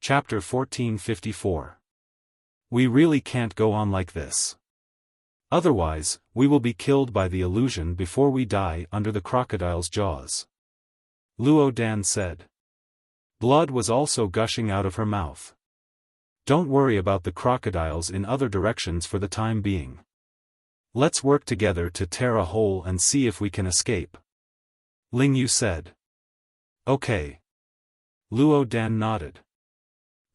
Chapter 1454. We really can't go on like this. Otherwise, we will be killed by the illusion before we die under the crocodile's jaws. Luo Dan said. Blood was also gushing out of her mouth. Don't worry about the crocodiles in other directions for the time being. Let's work together to tear a hole and see if we can escape. Ling Yu said. Okay. Luo Dan nodded.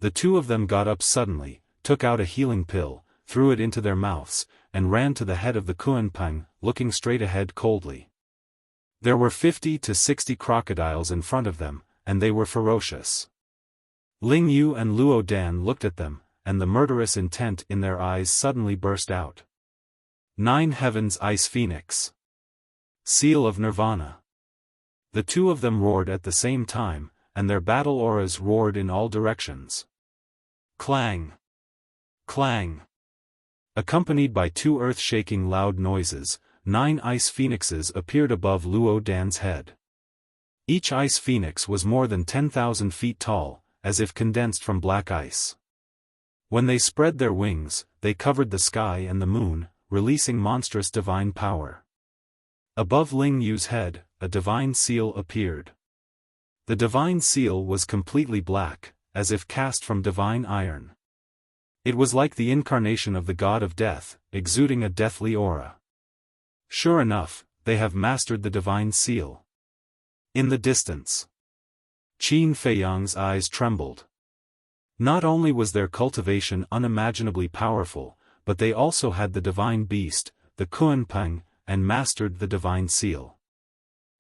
The two of them got up suddenly, took out a healing pill, threw it into their mouths, and ran to the head of the Kunpeng, looking straight ahead coldly. There were 50 to 60 crocodiles in front of them, and they were ferocious. Ling Yu and Luo Dan looked at them, and the murderous intent in their eyes suddenly burst out. 9 Heavens Ice Phoenix. Seal of Nirvana. The two of them roared at the same time, and their battle auras roared in all directions. Clang! Clang! Accompanied by 2 earth-shaking loud noises, 9 ice phoenixes appeared above Luo Dan's head. Each ice phoenix was more than 10,000 feet tall, as if condensed from black ice. When they spread their wings, they covered the sky and the moon, releasing monstrous divine power. Above Ling Yu's head, a divine seal appeared. The divine seal was completely black, as if cast from divine iron. It was like the incarnation of the god of death, exuding a deathly aura. Sure enough, they have mastered the divine seal. In the distance, Qin Feiyang's eyes trembled. Not only was their cultivation unimaginably powerful, but they also had the divine beast, the Kunpeng, and mastered the divine seal.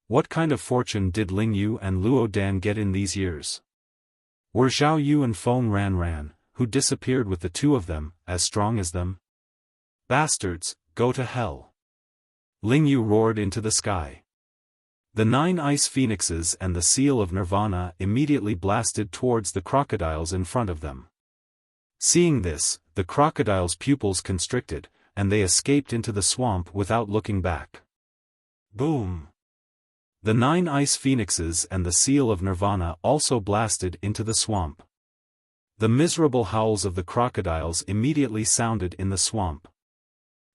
What kind of fortune did Ling Yu and Luo Dan get in these years? Were Zhao Yu and Feng Ranran, who disappeared with the two of them, as strong as them? Bastards, go to hell! Ling Yu roared into the sky. The 9 ice phoenixes and the seal of Nirvana immediately blasted towards the crocodiles in front of them. Seeing this, the crocodiles' pupils constricted, and they escaped into the swamp without looking back. Boom! The 9 ice phoenixes and the seal of Nirvana also blasted into the swamp. The miserable howls of the crocodiles immediately sounded in the swamp.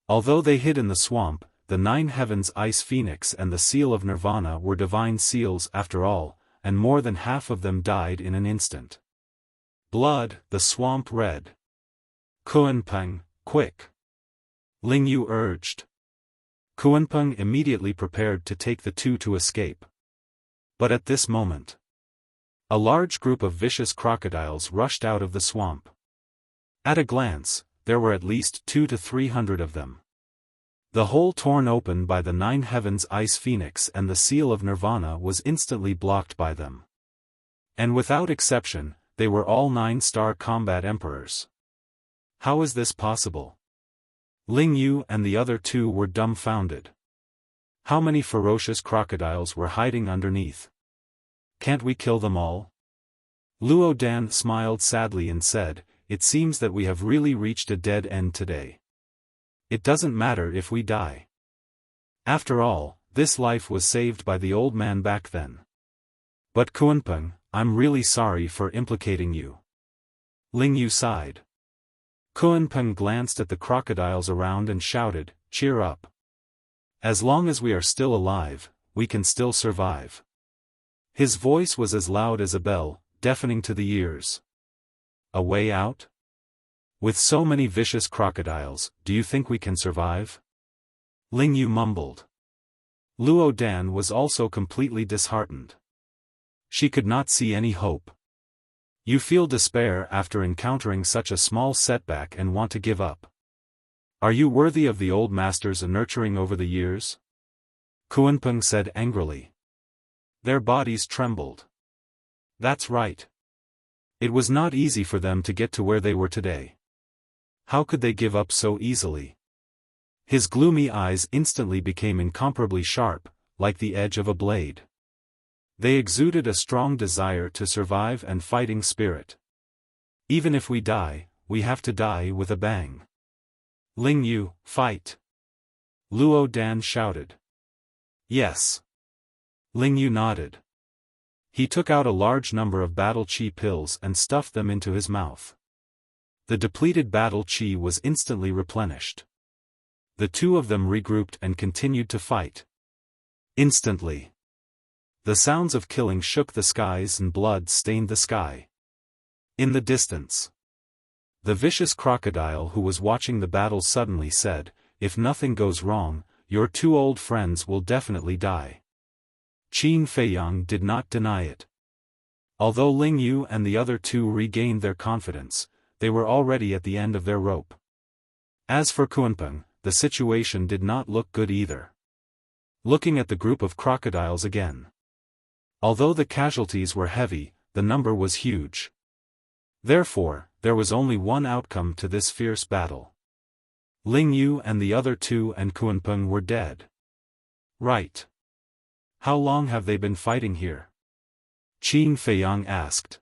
Although they hid in the swamp, the 9 Heavens Ice Phoenix and the seal of Nirvana were divine seals after all, and more than half of them died in an instant. Blood, the swamp red. Kunpeng, quick! Ling Yu urged. Kunpeng immediately prepared to take the two to escape. But at this moment, a large group of vicious crocodiles rushed out of the swamp. At a glance, there were at least 200 to 300 of them. The hole torn open by the 9 Heavens Ice Phoenix and the seal of Nirvana was instantly blocked by them. And without exception, they were all 9-star combat emperors. How is this possible? Ling Yu and the other two were dumbfounded. How many ferocious crocodiles were hiding underneath? Can't we kill them all? Luo Dan smiled sadly and said, It seems that we have really reached a dead end today. It doesn't matter if we die. After all, this life was saved by the old man back then. But Kunpeng, I'm really sorry for implicating you. Ling Yu sighed. Kunpeng glanced at the crocodiles around and shouted, Cheer up. As long as we are still alive, we can still survive. His voice was as loud as a bell, deafening to the ears. A way out? With so many vicious crocodiles, do you think we can survive? Ling Yu mumbled. Luo Dan was also completely disheartened. She could not see any hope. You feel despair after encountering such a small setback and want to give up. Are you worthy of the old master's nurturing over the years? Kunpeng said angrily. Their bodies trembled. That's right. It was not easy for them to get to where they were today. How could they give up so easily? His gloomy eyes instantly became incomparably sharp, like the edge of a blade. They exuded a strong desire to survive and fighting spirit. Even if we die, we have to die with a bang. Ling Yu, fight! Luo Dan shouted. Yes. Ling Yu nodded. He took out a large number of battle chi pills and stuffed them into his mouth. The depleted battle chi was instantly replenished. The two of them regrouped and continued to fight. Instantly, the sounds of killing shook the skies and blood stained the sky. In the distance, the vicious crocodile who was watching the battle suddenly said, "If nothing goes wrong, your two old friends will definitely die." Qin Feiyang did not deny it. Although Ling Yu and the other two regained their confidence, they were already at the end of their rope. As for Kunpeng, the situation did not look good either. Looking at the group of crocodiles again. Although the casualties were heavy, the number was huge. Therefore, there was only one outcome to this fierce battle. Ling Yu and the other two and Kunpeng were dead. Right. How long have they been fighting here? Qin Feiyang asked.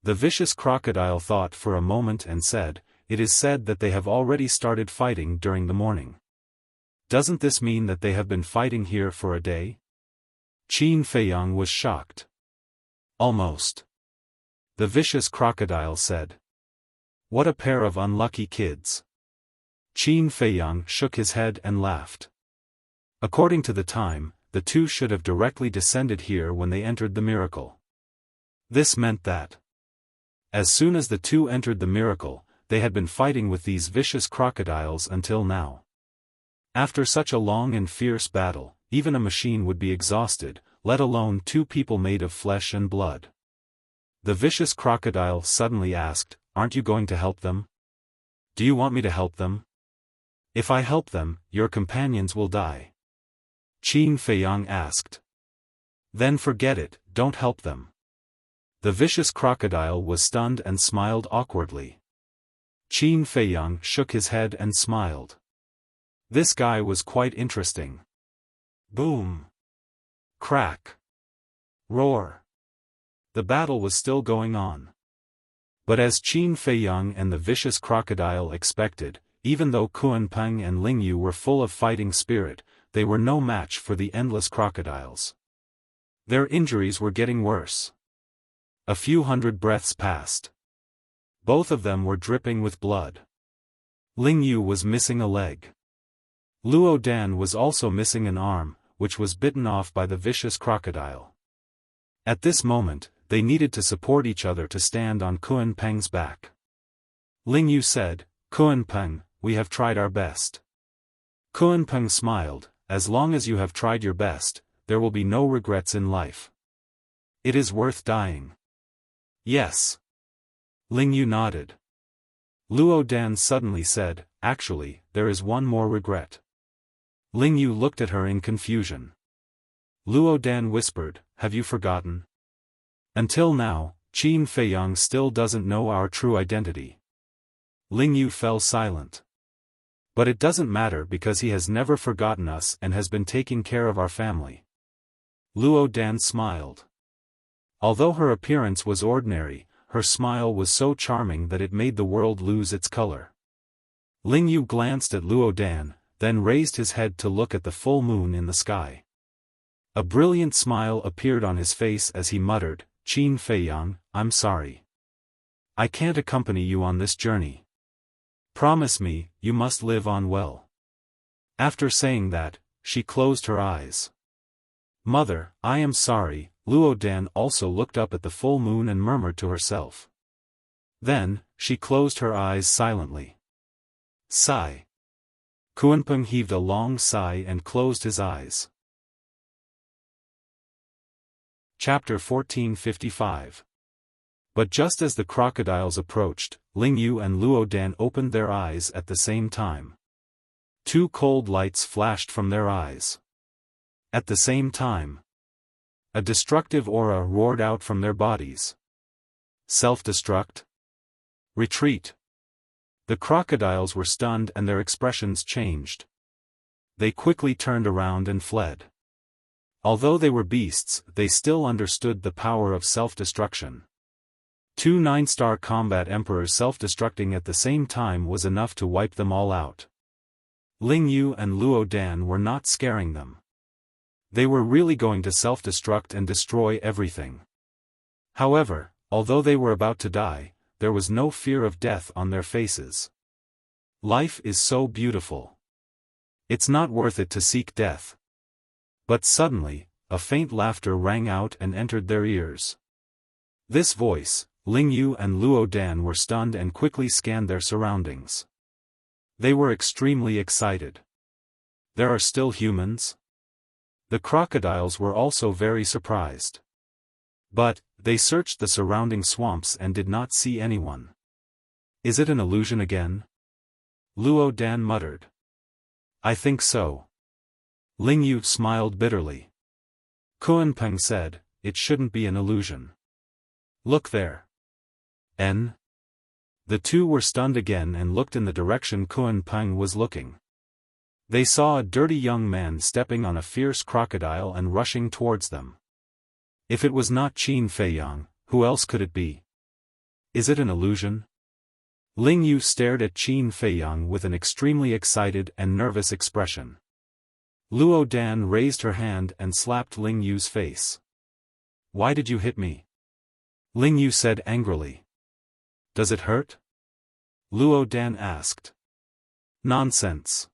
The vicious crocodile thought for a moment and said, "It is said that they have already started fighting during the morning. Doesn't this mean that they have been fighting here for a day?" Qin Feiyang was shocked. Almost. The vicious crocodile said. What a pair of unlucky kids. Qin Feiyang shook his head and laughed. According to the time, the two should have directly descended here when they entered the miracle. This meant that, as soon as the two entered the miracle, they had been fighting with these vicious crocodiles until now. After such a long and fierce battle, even a machine would be exhausted, let alone two people made of flesh and blood. The vicious crocodile suddenly asked, "Aren't you going to help them? Do you want me to help them? If I help them, your companions will die." Qin Feiyang asked. Then forget it, don't help them. The vicious crocodile was stunned and smiled awkwardly. Qin Feiyang shook his head and smiled. This guy was quite interesting. Boom. Crack. Roar. The battle was still going on. But as Qin Feiyang and the vicious crocodile expected, even though Kunpeng and Ling Yu were full of fighting spirit, they were no match for the endless crocodiles. Their injuries were getting worse. A few hundred breaths passed. Both of them were dripping with blood. Ling Yu was missing a leg. Luo Dan was also missing an arm, which was bitten off by the vicious crocodile. At this moment, they needed to support each other to stand on Kunpeng's back. Ling Yu said, "Kunpeng, we have tried our best." Kunpeng smiled, "As long as you have tried your best, there will be no regrets in life. It is worth dying." Yes. Ling Yu nodded. Luo Dan suddenly said, "Actually, there is one more regret." Ling Yu looked at her in confusion. Luo Dan whispered, "Have you forgotten? Until now, Qin Feiyang still doesn't know our true identity." Ling Yu fell silent. "But it doesn't matter because he has never forgotten us and has been taking care of our family." Luo Dan smiled. Although her appearance was ordinary, her smile was so charming that it made the world lose its color. Ling Yu glanced at Luo Dan, then raised his head to look at the full moon in the sky. A brilliant smile appeared on his face as he muttered, "Qin Feiyang, I'm sorry. I can't accompany you on this journey. Promise me, you must live on well." After saying that, she closed her eyes. "Mother, I am sorry." Luo Dan also looked up at the full moon and murmured to herself. Then, she closed her eyes silently. Sigh. Kunpeng heaved a long sigh and closed his eyes. Chapter 1455. But just as the crocodiles approached, Ling Yu and Luo Dan opened their eyes at the same time. Two cold lights flashed from their eyes. At the same time, a destructive aura roared out from their bodies. Self-destruct? Retreat. The crocodiles were stunned and their expressions changed. They quickly turned around and fled. Although they were beasts, they still understood the power of self-destruction. Two 9-star combat emperors self-destructing at the same time was enough to wipe them all out. Ling Yu and Luo Dan were not scaring them. They were really going to self-destruct and destroy everything. However, although they were about to die, there was no fear of death on their faces. Life is so beautiful. It's not worth it to seek death. But suddenly, a faint laughter rang out and entered their ears. This voice, Ling Yu and Luo Dan were stunned and quickly scanned their surroundings. They were extremely excited. There are still humans? The crocodiles were also very surprised. But, they searched the surrounding swamps and did not see anyone. Is it an illusion again? Luo Dan muttered. I think so. Ling Yu smiled bitterly. Kunpeng said, it shouldn't be an illusion. Look there. N? The two were stunned again and looked in the direction Kunpeng was looking. They saw a dirty young man stepping on a fierce crocodile and rushing towards them. If it was not Qin Feiyang, who else could it be? Is it an illusion? Ling Yu stared at Qin Feiyang with an extremely excited and nervous expression. Luo Dan raised her hand and slapped Ling Yu's face. Why did you hit me? Ling Yu said angrily. Does it hurt? Luo Dan asked. Nonsense.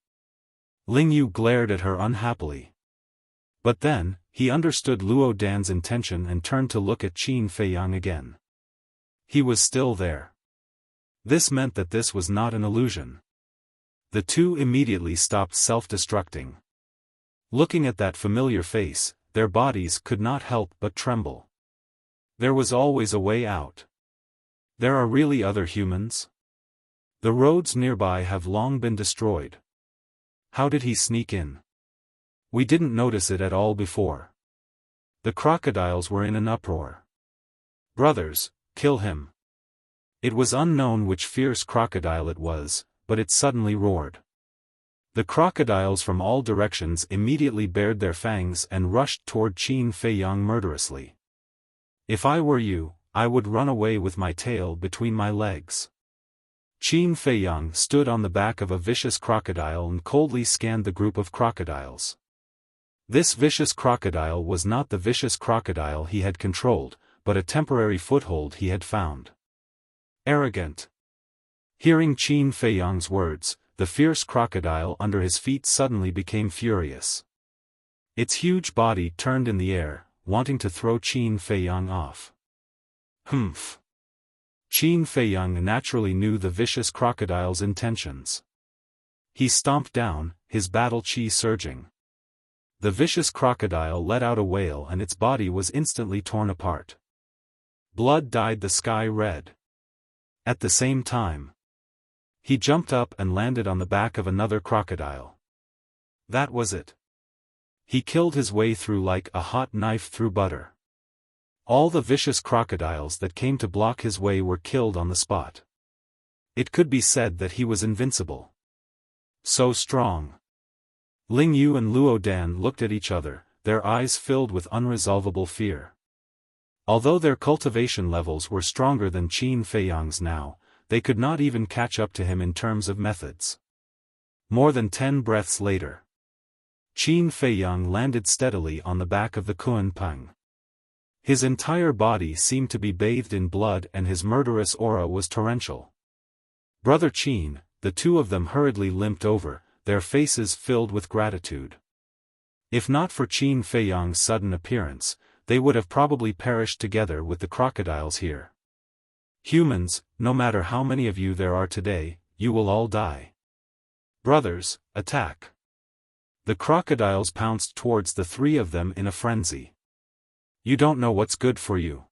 Ling Yu glared at her unhappily. But then, he understood Luo Dan's intention and turned to look at Qin Feiyang again. He was still there. This meant that this was not an illusion. The two immediately stopped self-destructing. Looking at that familiar face, their bodies could not help but tremble. There was always a way out. There are really other humans? The roads nearby have long been destroyed. How did he sneak in? We didn't notice it at all before. The crocodiles were in an uproar. Brothers, kill him. It was unknown which fierce crocodile it was, but it suddenly roared. The crocodiles from all directions immediately bared their fangs and rushed toward Qin Feiyang murderously. If I were you, I would run away with my tail between my legs. Qin Feiyang stood on the back of a vicious crocodile and coldly scanned the group of crocodiles. This vicious crocodile was not the vicious crocodile he had controlled, but a temporary foothold he had found. Arrogant. Hearing Qin Feiyang's words, the fierce crocodile under his feet suddenly became furious. Its huge body turned in the air, wanting to throw Qin Feiyang off. Humph. Qin Feiyang naturally knew the vicious crocodile's intentions. He stomped down, his battle chi surging. The vicious crocodile let out a wail and its body was instantly torn apart. Blood dyed the sky red. At the same time, he jumped up and landed on the back of another crocodile. That was it. He killed his way through like a hot knife through butter. All the vicious crocodiles that came to block his way were killed on the spot. It could be said that he was invincible. So strong. Ling Yu and Luo Dan looked at each other, their eyes filled with unresolvable fear. Although their cultivation levels were stronger than Qin Feiyang's now, they could not even catch up to him in terms of methods. More than 10 breaths later, Qin Feiyang landed steadily on the back of the Kunpeng. His entire body seemed to be bathed in blood and his murderous aura was torrential. Brother Qin, the two of them hurriedly limped over, their faces filled with gratitude. If not for Qin Feiyang's sudden appearance, they would have probably perished together with the crocodiles here. Humans, no matter how many of you there are today, you will all die. Brothers, attack. The crocodiles pounced towards the three of them in a frenzy. You don't know what's good for you.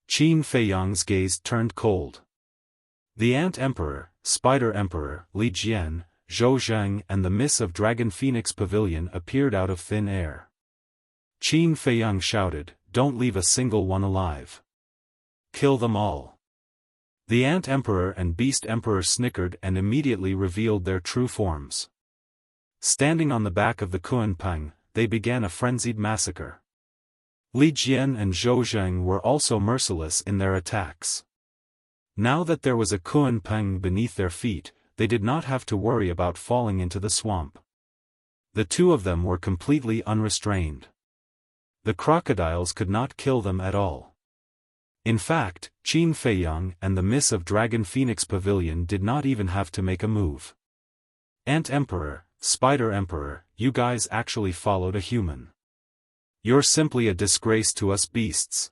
Qin Feiyang's gaze turned cold. The Ant Emperor, Spider Emperor, Li Jian, Zhou Zheng and the Miss of Dragon Phoenix Pavilion appeared out of thin air. Qin Feiyang shouted, "Don't leave a single one alive. Kill them all." The Ant Emperor and Beast Emperor snickered and immediately revealed their true forms. Standing on the back of the Kunpeng, they began a frenzied massacre. Li Jian and Zhou Zheng were also merciless in their attacks. Now that there was a Kunpeng beneath their feet, they did not have to worry about falling into the swamp. The two of them were completely unrestrained. The crocodiles could not kill them at all. In fact, Qin Feiyang and the Miss of Dragon Phoenix Pavilion did not even have to make a move. Ant Emperor, Spider Emperor, you guys actually followed a human. You're simply a disgrace to us beasts.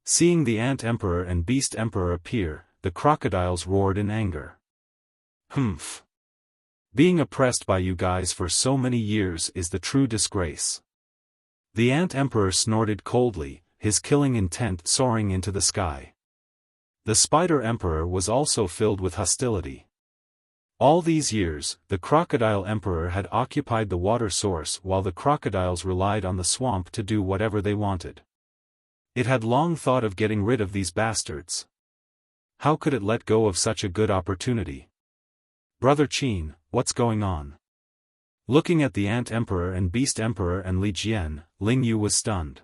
Seeing the Ant Emperor and Beast Emperor appear, the crocodiles roared in anger. Humph. Being oppressed by you guys for so many years is the true disgrace. The Ant Emperor snorted coldly, his killing intent soaring into the sky. The Spider Emperor was also filled with hostility. All these years, the Crocodile Emperor had occupied the water source while the crocodiles relied on the swamp to do whatever they wanted. It had long thought of getting rid of these bastards. How could it let go of such a good opportunity? Brother Qin, what's going on? Looking at the Ant Emperor and Beast Emperor and Li Jian, Ling Yu was stunned.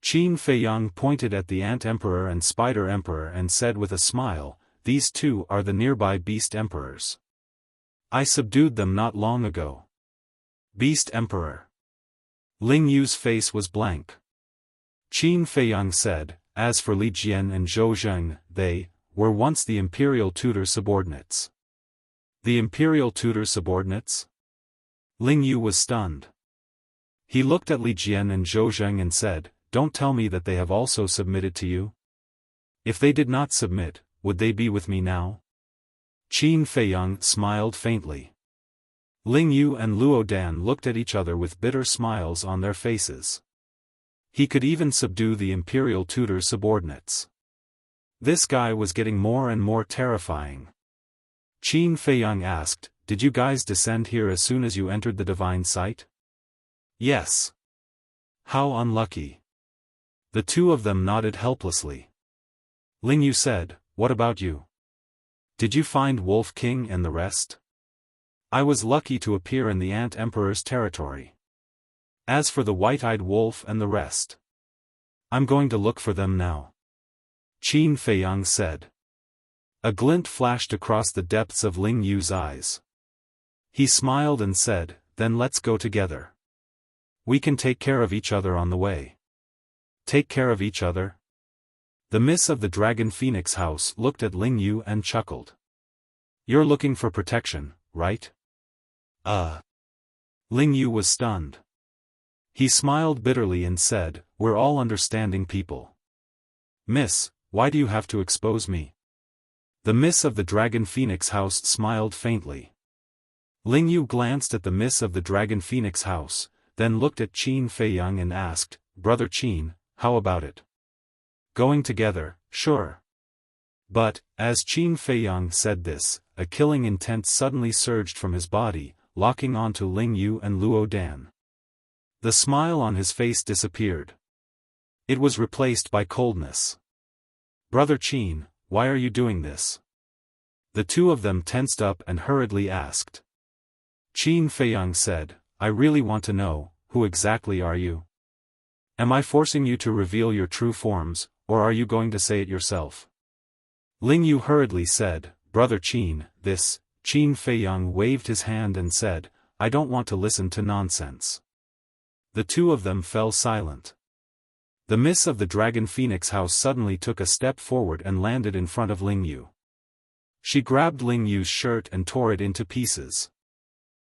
Qin Feiyang pointed at the Ant Emperor and Spider Emperor and said with a smile, "These two are the nearby Beast Emperors. I subdued them not long ago." Beast Emperor. Ling Yu's face was blank. Qin Feiyang said, "As for Li Jian and Zhou Zheng, they were once the Imperial Tutor subordinates." The Imperial Tutor subordinates? Ling Yu was stunned. He looked at Li Jian and Zhou Zheng and said, "Don't tell me that they have also submitted to you? If they did not submit, would they be with me now?" Qin Feiyang smiled faintly. Ling Yu and Luo Dan looked at each other with bitter smiles on their faces. He could even subdue the Imperial Tutor subordinates. This guy was getting more and more terrifying. Qin Feiyang asked, "Did you guys descend here as soon as you entered the divine site?" "Yes." "How unlucky." The two of them nodded helplessly. Ling Yu said, "What about you? Did you find Wolf King and the rest?" "I was lucky to appear in the Ant Emperor's territory. As for the white-eyed wolf and the rest, I'm going to look for them now," Qin Feiyang said. A glint flashed across the depths of Ling Yu's eyes. He smiled and said, "Then let's go together. We can take care of each other on the way." Take care of each other? The Miss of the Dragon Phoenix House looked at Ling Yu and chuckled. "You're looking for protection, right?" Ling Yu was stunned. He smiled bitterly and said, "We're all understanding people. Miss, why do you have to expose me?" The Miss of the Dragon Phoenix House smiled faintly. Ling Yu glanced at the Miss of the Dragon Phoenix House, then looked at Qin Feiyang and asked, "Brother Qin, how about it? Going together, sure." But, as Qin Feiyang said this, a killing intent suddenly surged from his body, locking onto Ling Yu and Luo Dan. The smile on his face disappeared. It was replaced by coldness. "Brother Qin, why are you doing this?" The two of them tensed up and hurriedly asked. Qin Feiyang said, "I really want to know, who exactly are you? Am I forcing you to reveal your true forms, or are you going to say it yourself?" Ling Yu hurriedly said, "Brother Qin, this." Qin Feiyang waved his hand and said, "I don't want to listen to nonsense." The two of them fell silent. The Miss of the Dragon Phoenix House suddenly took a step forward and landed in front of Ling Yu. She grabbed Ling Yu's shirt and tore it into pieces.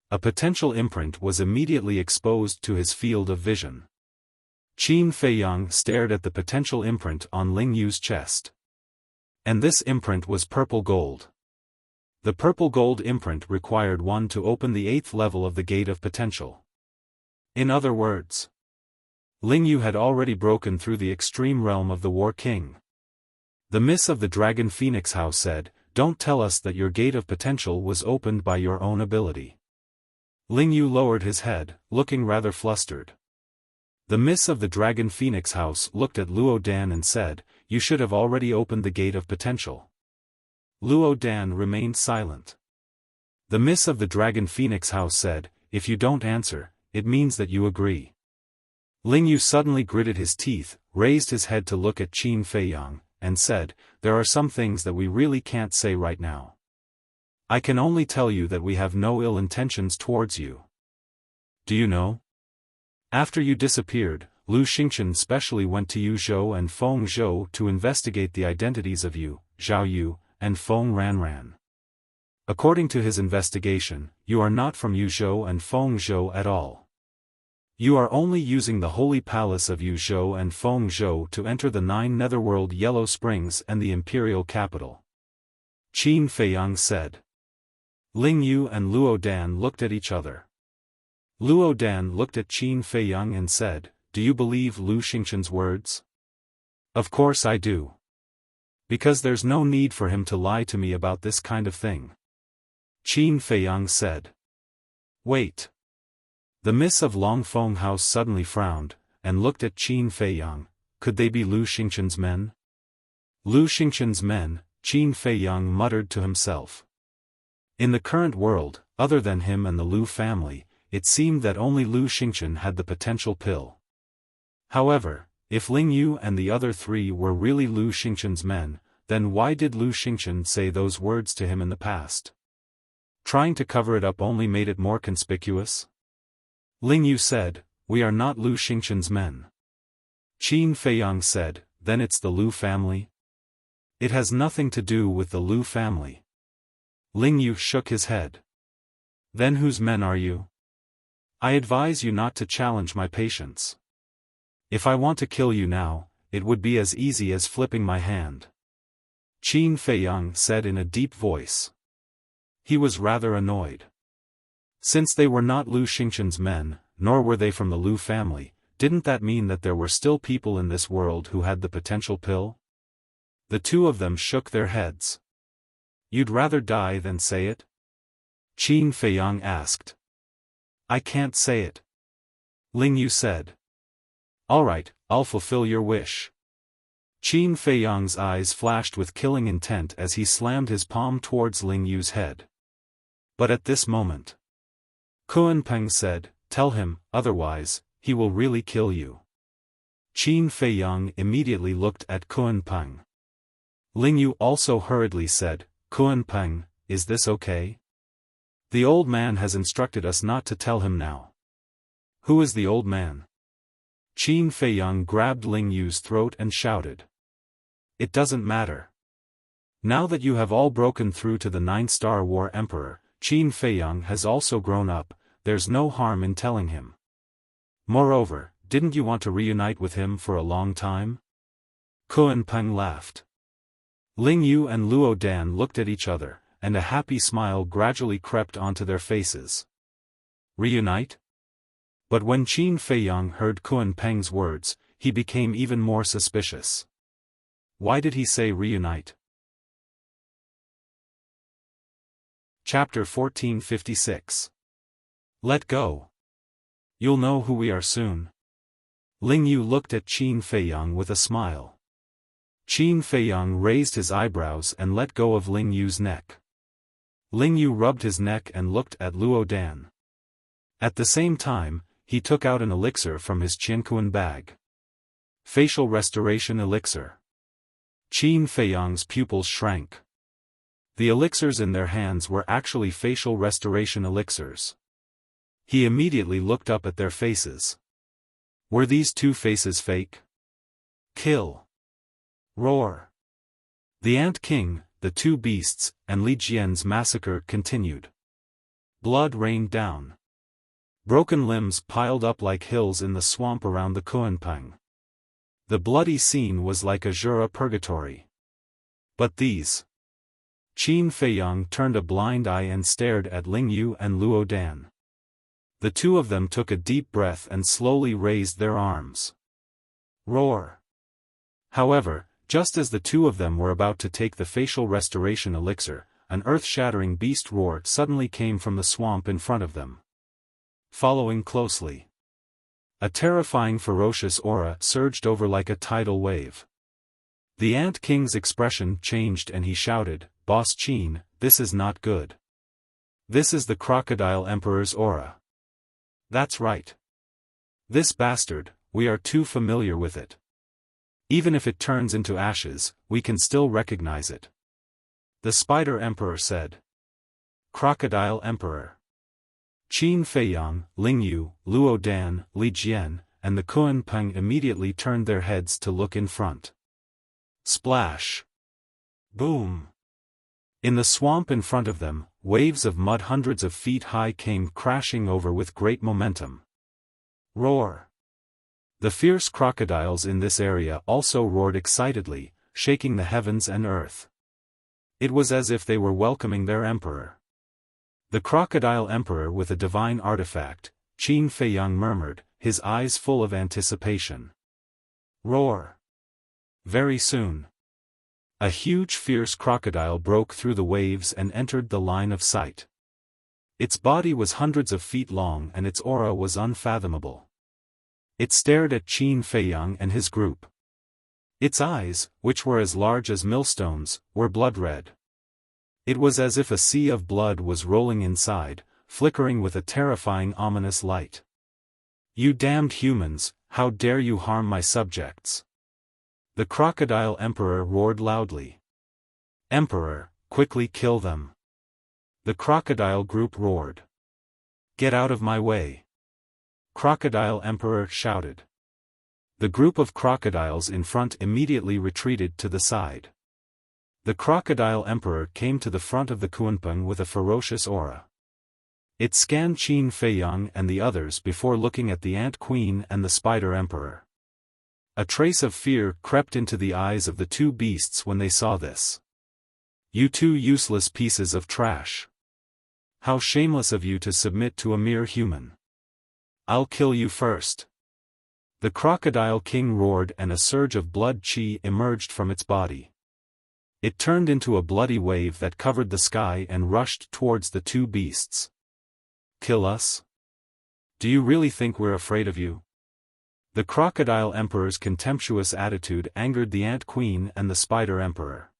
A potential imprint was immediately exposed to his field of vision. Qin Feiyang stared at the potential imprint on Ling Yu's chest. And this imprint was purple gold. The purple gold imprint required one to open the 8th level of the Gate of Potential. In other words, Ling Yu had already broken through the extreme realm of the War King. The Miss of the Dragon Phoenix House said, "Don't tell us that your Gate of Potential was opened by your own ability." Ling Yu lowered his head, looking rather flustered. The Miss of the Dragon Phoenix House looked at Luo Dan and said, "You should have already opened the Gate of Potential." Luo Dan remained silent. The Miss of the Dragon Phoenix House said, "If you don't answer, it means that you agree." Ling Yu suddenly gritted his teeth, raised his head to look at Qin Feiyang, and said, "There are some things that we really can't say right now. I can only tell you that we have no ill intentions towards you. do you know? After you disappeared, Lu Xingchen specially went to Yuzhou and Feng Zhou to investigate the identities of you, Zhao Yu, and Feng Ranran. According to his investigation, you are not from Yuzhou and Feng Zhou at all. You are only using the holy palace of Yuzhou and Feng Zhou to enter the 9 netherworld Yellow Springs and the imperial capital. Qin Feiyang said. Ling Yu and Luo Dan looked at each other. Luo Dan looked at Qin Feiyang and said, "Do you believe Lu Xingchen's words?" "Of course I do. Because there's no need for him to lie to me about this kind of thing." Qin Feiyang said. "Wait." The miss of Longfeng House suddenly frowned, and looked at Qin Feiyang. Could they be Lu Xingchen's men? Lu Xingchen's men, Qin Feiyang muttered to himself. In the current world, other than him and the Lu family, it seemed that only Lu Xingchen had the potential pill. However, if Ling Yu and the other 3 were really Lu Xingchen's men, then why did Lu Xingchen say those words to him in the past? Trying to cover it up only made it more conspicuous? Ling Yu said, "We are not Lu Xingchen's men." Qin Feiyang said, "Then it's the Lu family?" "It has nothing to do with the Lu family." Ling Yu shook his head. "Then whose men are you? I advise you not to challenge my patience. If I want to kill you now, it would be as easy as flipping my hand." Qin Feiyang said in a deep voice. He was rather annoyed. Since they were not Lu Xingchen's men, nor were they from the Lu family, didn't that mean that there were still people in this world who had the potential pill? The 2 of them shook their heads. "You'd rather die than say it?" Qin Feiyang asked. "I can't say it." Ling Yu said. "All right, I'll fulfill your wish." Qin Feiyang's eyes flashed with killing intent as he slammed his palm towards Ling Yu's head. But at this moment, Kunpeng said, "Tell him, otherwise, he will really kill you." Qin Feiyang immediately looked at Kunpeng. Ling Yu also hurriedly said, "Kunpeng, is this okay? The old man has instructed us not to tell him now." "Who is the old man?" Qin Feiyang grabbed Ling Yu's throat and shouted. "It doesn't matter. Now that you have all broken through to the 9-star War Emperor, Qin Feiyang has also grown up, there's no harm in telling him. Moreover, didn't you want to reunite with him for a long time?" Kunpeng laughed. Ling Yu and Luo Dan looked at each other, and a happy smile gradually crept onto their faces. Reunite? But when Qin Feiyang heard Kunpeng's words, he became even more suspicious. Why did he say reunite? Chapter 1456. Let go. You'll know who we are soon. Ling Yu looked at Qin Feiyang with a smile. Qin Feiyang raised his eyebrows and let go of Ling Yu's neck. Ling Yu rubbed his neck and looked at Luo Dan. At the same time, he took out an elixir from his Qianquan bag. Facial Restoration Elixir. Qin Feiyang's pupils shrank. The elixirs in their hands were actually facial restoration elixirs. He immediately looked up at their faces. Were these 2 faces fake? Kill. Roar. The Ant King, the 2 beasts, and Li Jian's massacre continued. Blood rained down. Broken limbs piled up like hills in the swamp around the Kunpeng. The bloody scene was like a Jura purgatory. But these. Qin Feiyang turned a blind eye and stared at Ling Yu and Luo Dan. The 2 of them took a deep breath and slowly raised their arms. Roar. However, just as the 2 of them were about to take the facial restoration elixir, an earth-shattering beast roar suddenly came from the swamp in front of them. Following closely, a terrifying ferocious aura surged over like a tidal wave. The Ant King's expression changed and he shouted, "Boss Qin, this is not good. This is the Crocodile Emperor's aura." "That's right. This bastard, we are too familiar with it. Even if it turns into ashes, we can still recognize it." The Spider Emperor said. Crocodile Emperor. Qin Feiyang, Ling Yu, Luo Dan, Li Jian, and the Kunpeng immediately turned their heads to look in front. Splash! Boom! In the swamp in front of them, waves of mud hundreds of feet high came crashing over with great momentum. Roar! The fierce crocodiles in this area also roared excitedly, shaking the heavens and earth. It was as if they were welcoming their emperor. The crocodile emperor with a divine artifact, Qin Feiyang murmured, his eyes full of anticipation. Roar! Very soon. A huge fierce crocodile broke through the waves and entered the line of sight. Its body was hundreds of feet long and its aura was unfathomable. It stared at Qin Feiyang and his group. Its eyes, which were as large as millstones, were blood-red. It was as if a sea of blood was rolling inside, flickering with a terrifying ominous light. You damned humans, how dare you harm my subjects? The crocodile emperor roared loudly. Emperor, quickly kill them. The crocodile group roared. Get out of my way. Crocodile emperor shouted. The group of crocodiles in front immediately retreated to the side. The crocodile emperor came to the front of the Kunpeng with a ferocious aura. It scanned Qin Feiyang and the others before looking at the ant queen and the spider emperor. A trace of fear crept into the eyes of the two beasts when they saw this. You two useless pieces of trash. How shameless of you to submit to a mere human. I'll kill you first. The crocodile king roared and a surge of blood qi emerged from its body. It turned into a bloody wave that covered the sky and rushed towards the two beasts. Kill us? Do you really think we're afraid of you? The crocodile emperor's contemptuous attitude angered the ant queen and the spider emperor.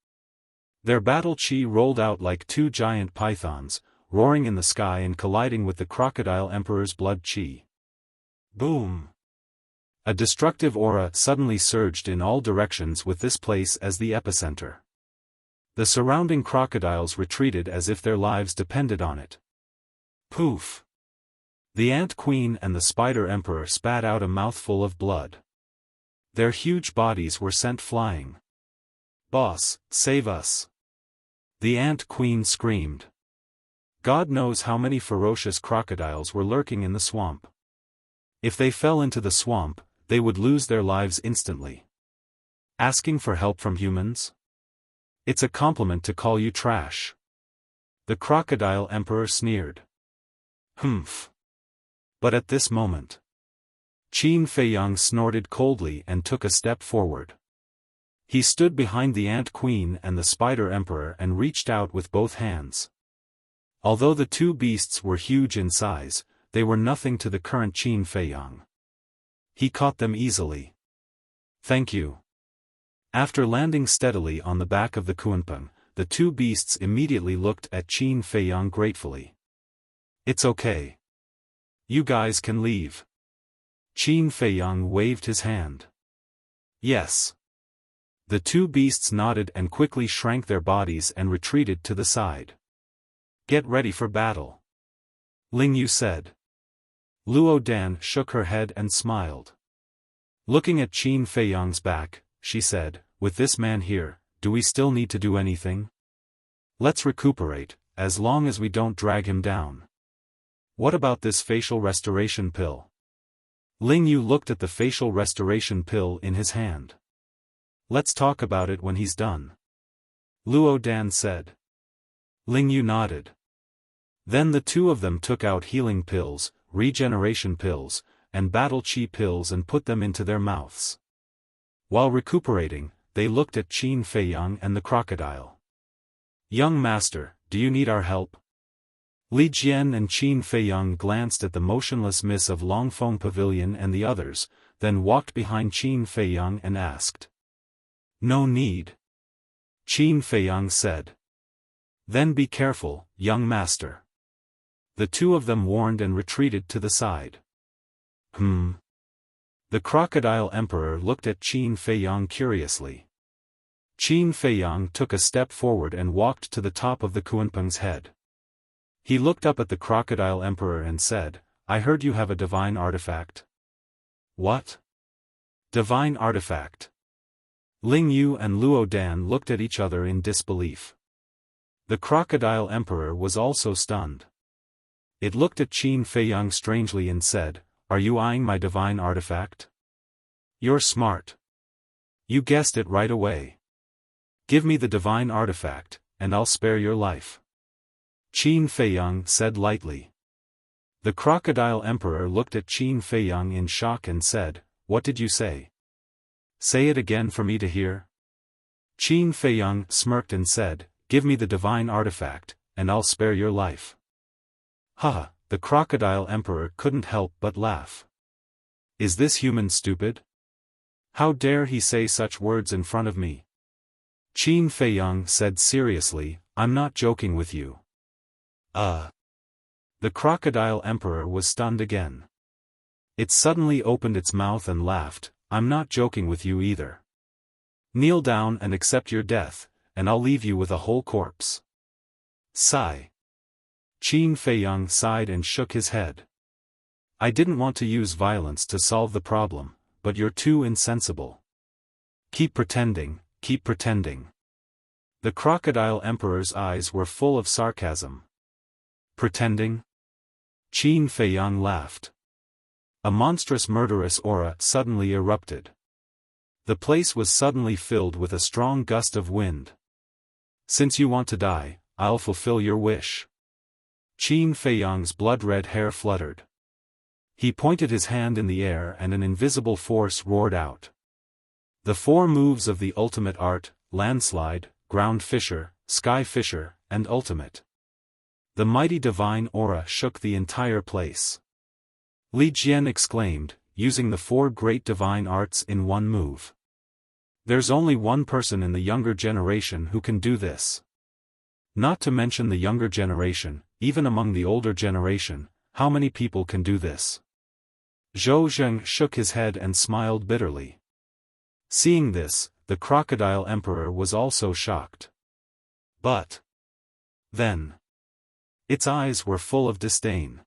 Their battle chi rolled out like two giant pythons, roaring in the sky and colliding with the crocodile emperor's blood chi. Boom! A destructive aura suddenly surged in all directions with this place as the epicenter. The surrounding crocodiles retreated as if their lives depended on it. Poof! The ant queen and the spider emperor spat out a mouthful of blood. Their huge bodies were sent flying. Boss, save us! The ant queen screamed. God knows how many ferocious crocodiles were lurking in the swamp. If they fell into the swamp, they would lose their lives instantly. Asking for help from humans? It's a compliment to call you trash. The crocodile emperor sneered. Humph. But at this moment, Qin Feiyang snorted coldly and took a step forward. He stood behind the ant queen and the spider emperor and reached out with both hands. Although the two beasts were huge in size, they were nothing to the current Qin Feiyang. He caught them easily. Thank you. After landing steadily on the back of the Kunpeng, the two beasts immediately looked at Qin Feiyang gratefully. It's okay. You guys can leave. Qin Feiyang waved his hand. Yes. The two beasts nodded and quickly shrank their bodies and retreated to the side. Get ready for battle. Ling Yu said. Luo Dan shook her head and smiled. Looking at Qin Feiyang's back, she said, with this man here, do we still need to do anything? Let's recuperate, as long as we don't drag him down. What about this facial restoration pill? Ling Yu looked at the facial restoration pill in his hand. Let's talk about it when he's done. Luo Dan said. Ling Yu nodded. Then the two of them took out healing pills, regeneration pills, and battle chi pills and put them into their mouths. While recuperating, they looked at Qin Feiyang and the crocodile. Young master, do you need our help? Li Jian and Qin Feiyang glanced at the motionless miss of Longfeng Pavilion and the others, then walked behind Qin Feiyang and asked. No need. Qin Feiyang said. Then be careful, young master. The two of them warned and retreated to the side. The crocodile emperor looked at Qin Feiyang curiously. Qin Feiyang took a step forward and walked to the top of the Kunpeng's head. He looked up at the Crocodile Emperor and said, I heard you have a divine artifact. What? Divine artifact? Ling Yu and Luo Dan looked at each other in disbelief. The Crocodile Emperor was also stunned. It looked at Qin Feiyang strangely and said, Are you eyeing my divine artifact? You're smart. You guessed it right away. Give me the divine artifact, and I'll spare your life. Qin Feiyang said lightly. The Crocodile Emperor looked at Qin Feiyang in shock and said, What did you say? Say it again for me to hear. Qin Feiyang smirked and said, Give me the divine artifact, and I'll spare your life. Haha, the Crocodile Emperor couldn't help but laugh. Is this human stupid? How dare he say such words in front of me? Qin Feiyang said seriously, I'm not joking with you. The Crocodile Emperor was stunned again. It suddenly opened its mouth and laughed, I'm not joking with you either. Kneel down and accept your death, and I'll leave you with a whole corpse. Sigh. Qin Feiyang sighed and shook his head. I didn't want to use violence to solve the problem, but you're too insensible. Keep pretending, keep pretending. The Crocodile Emperor's eyes were full of sarcasm. Pretending? Qin Feiyang laughed. A monstrous murderous aura suddenly erupted. The place was suddenly filled with a strong gust of wind. Since you want to die, I'll fulfill your wish. Qin Feiyang's blood-red hair fluttered. He pointed his hand in the air and an invisible force roared out. The 4 moves of the ultimate art, landslide, ground fissure, sky fissure, and ultimate. The mighty divine aura shook the entire place. Li Jian exclaimed, using the 4 great divine arts in one move. There's only one person in the younger generation who can do this. Not to mention the younger generation, even among the older generation, how many people can do this? Zhou Zheng shook his head and smiled bitterly. Seeing this, the Crocodile Emperor was also shocked. But then, its eyes were full of disdain.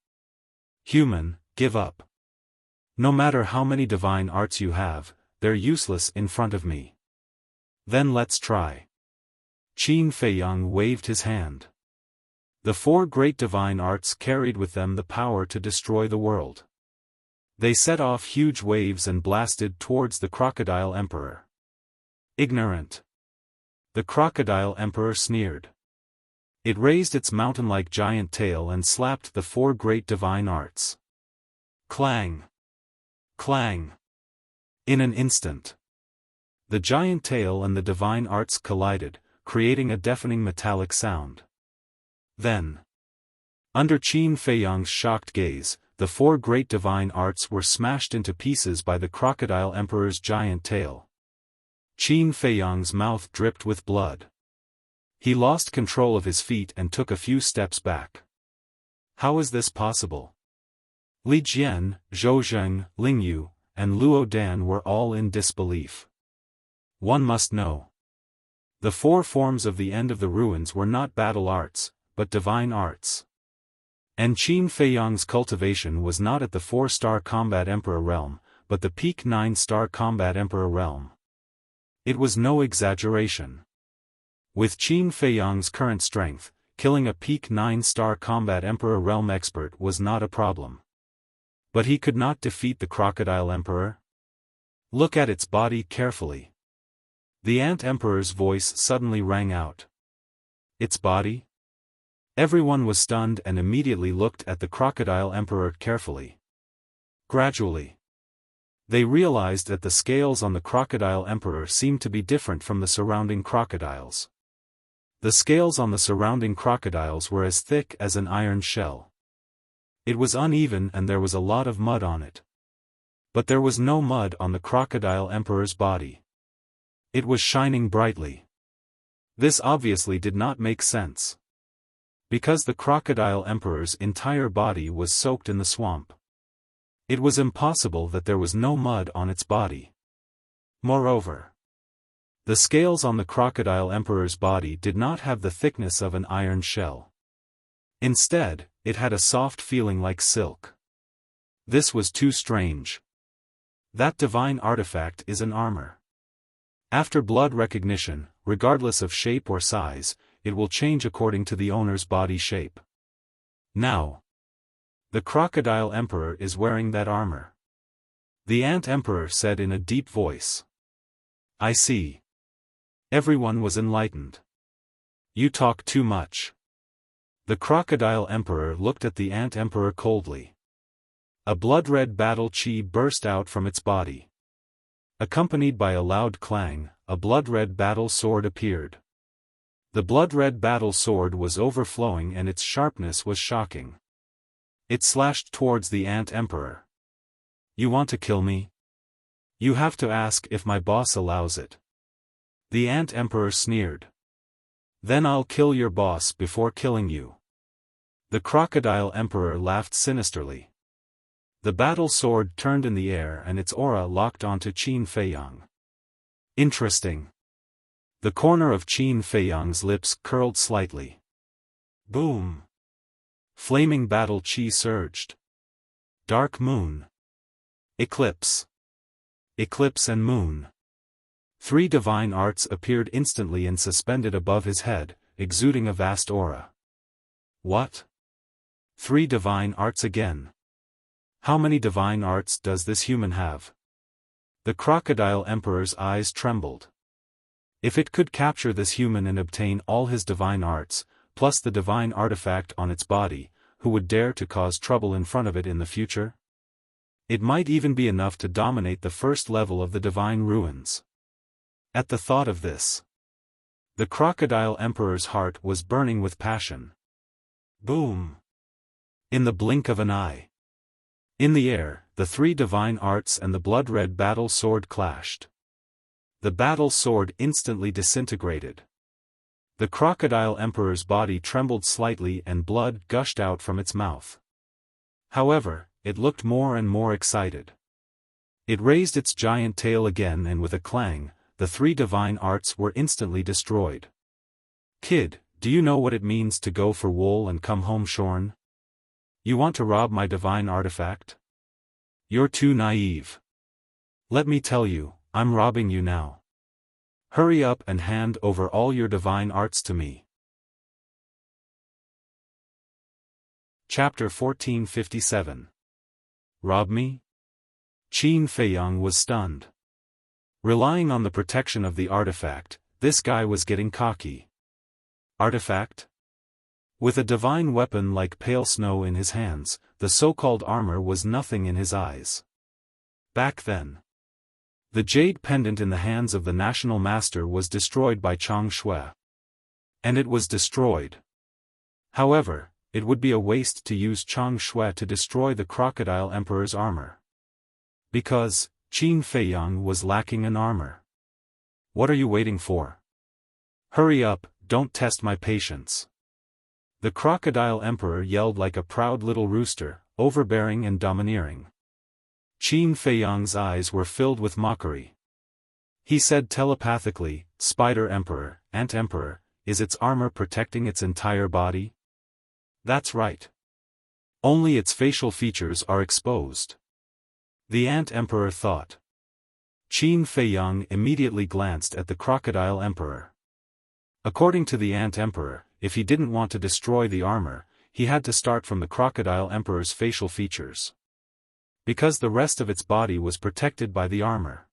Human, give up. No matter how many divine arts you have, they're useless in front of me. Then let's try. Qin Feiyang waved his hand. The 4 great divine arts carried with them the power to destroy the world. They set off huge waves and blasted towards the Crocodile Emperor. Ignorant. The Crocodile Emperor sneered. It raised its mountain-like giant tail and slapped the 4 great divine arts. Clang! Clang! In an instant, the giant tail and the divine arts collided, creating a deafening metallic sound. Then, under Qin Feiyang's shocked gaze, the 4 great divine arts were smashed into pieces by the Crocodile Emperor's giant tail. Qin Feiyang's mouth dripped with blood. He lost control of his feet and took a few steps back. How is this possible? Li Jian, Zhou Zheng, Ling Yu, and Luo Dan were all in disbelief. One must know. The 4 forms of the End of the Ruins were not battle arts, but divine arts. And Qin Feiyang's cultivation was not at the 4-star Combat Emperor realm, but the peak 9-star Combat Emperor realm. It was no exaggeration. With Qin Feiyang's current strength, killing a peak 9-star Combat Emperor realm expert was not a problem. But he could not defeat the Crocodile Emperor. Look at its body carefully. The Ant Emperor's voice suddenly rang out. Its body? Everyone was stunned and immediately looked at the Crocodile Emperor carefully. Gradually, they realized that the scales on the Crocodile Emperor seemed to be different from the surrounding crocodiles. The scales on the surrounding crocodiles were as thick as an iron shell. It was uneven and there was a lot of mud on it. But there was no mud on the Crocodile Emperor's body. It was shining brightly. This obviously did not make sense. Because the Crocodile Emperor's entire body was soaked in the swamp. It was impossible that there was no mud on its body. Moreover, the scales on the Crocodile Emperor's body did not have the thickness of an iron shell. Instead, it had a soft feeling like silk. This was too strange. That divine artifact is an armor. After blood recognition, regardless of shape or size, it will change according to the owner's body shape. Now, the Crocodile Emperor is wearing that armor. The Ant Emperor said in a deep voice. I see. Everyone was enlightened. You talk too much. The Crocodile Emperor looked at the Ant Emperor coldly. A blood-red battle chi burst out from its body. Accompanied by a loud clang, a blood-red battle sword appeared. The blood-red battle sword was overflowing and its sharpness was shocking. It slashed towards the Ant Emperor. You want to kill me? You have to ask if my boss allows it. The Ant Emperor sneered. Then I'll kill your boss before killing you. The Crocodile Emperor laughed sinisterly. The battle sword turned in the air and its aura locked onto Qin Feiyang. Interesting. The corner of Qin Feiyang's lips curled slightly. Boom. Flaming battle chi surged. Dark moon. Eclipse. Eclipse and moon. 3 divine arts appeared instantly and suspended above his head, exuding a vast aura. What? 3 divine arts again. How many divine arts does this human have? The Crocodile Emperor's eyes trembled. If it could capture this human and obtain all his divine arts, plus the divine artifact on its body, who would dare to cause trouble in front of it in the future? It might even be enough to dominate the first level of the divine ruins. At the thought of this, the Crocodile Emperor's heart was burning with passion. Boom! In the blink of an eye. In the air, the 3 divine arts and the blood-red battle sword clashed. The battle sword instantly disintegrated. The Crocodile Emperor's body trembled slightly and blood gushed out from its mouth. However, it looked more and more excited. It raised its giant tail again and with a clang, the 3 divine arts were instantly destroyed. Kid, do you know what it means to go for wool and come home shorn? You want to rob my divine artifact? You're too naive. Let me tell you, I'm robbing you now. Hurry up and hand over all your divine arts to me. Chapter 1457. Rob me? Qin Feiyang was stunned. Relying on the protection of the artifact, this guy was getting cocky. Artifact? With a divine weapon like pale snow in his hands, the so-called armor was nothing in his eyes. Back then, the jade pendant in the hands of the national master was destroyed by Chang Shui. And it was destroyed. However, it would be a waste to use Chang Shui to destroy the Crocodile Emperor's armor. Because, Qin Feiyang was lacking an armor. What are you waiting for? Hurry up, don't test my patience. The Crocodile Emperor yelled like a proud little rooster, overbearing and domineering. Qin Feiyang's eyes were filled with mockery. He said telepathically, Spider Emperor, Ant Emperor, is its armor protecting its entire body? That's right. Only its facial features are exposed. The Ant Emperor thought. Qin Feiyang immediately glanced at the Crocodile Emperor. According to the Ant Emperor, if he didn't want to destroy the armor, he had to start from the Crocodile Emperor's facial features. Because the rest of its body was protected by the armor.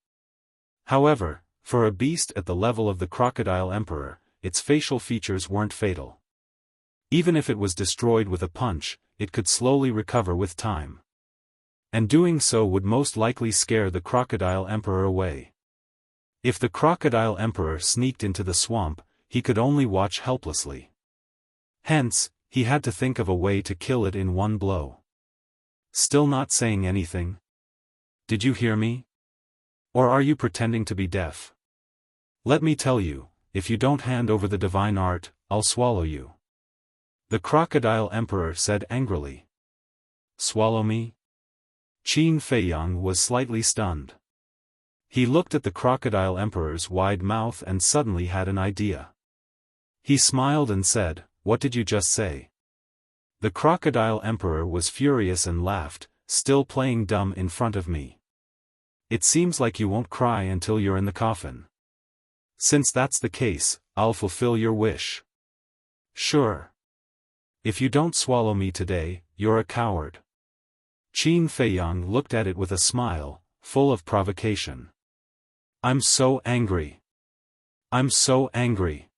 However, for a beast at the level of the Crocodile Emperor, its facial features weren't fatal. Even if it was destroyed with a punch, it could slowly recover with time. And doing so would most likely scare the Crocodile Emperor away. If the Crocodile Emperor sneaked into the swamp, he could only watch helplessly. Hence, he had to think of a way to kill it in one blow. Still not saying anything? Did you hear me? Or are you pretending to be deaf? Let me tell you, if you don't hand over the divine art, I'll swallow you. The Crocodile Emperor said angrily. Swallow me? Qin Feiyang was slightly stunned. He looked at the Crocodile Emperor's wide mouth and suddenly had an idea. He smiled and said, What did you just say? The Crocodile Emperor was furious and laughed, still playing dumb in front of me. It seems like you won't cry until you're in the coffin. Since that's the case, I'll fulfill your wish. Sure. If you don't swallow me today, you're a coward. Qin Feiyang looked at it with a smile, full of provocation. I'm so angry. I'm so angry.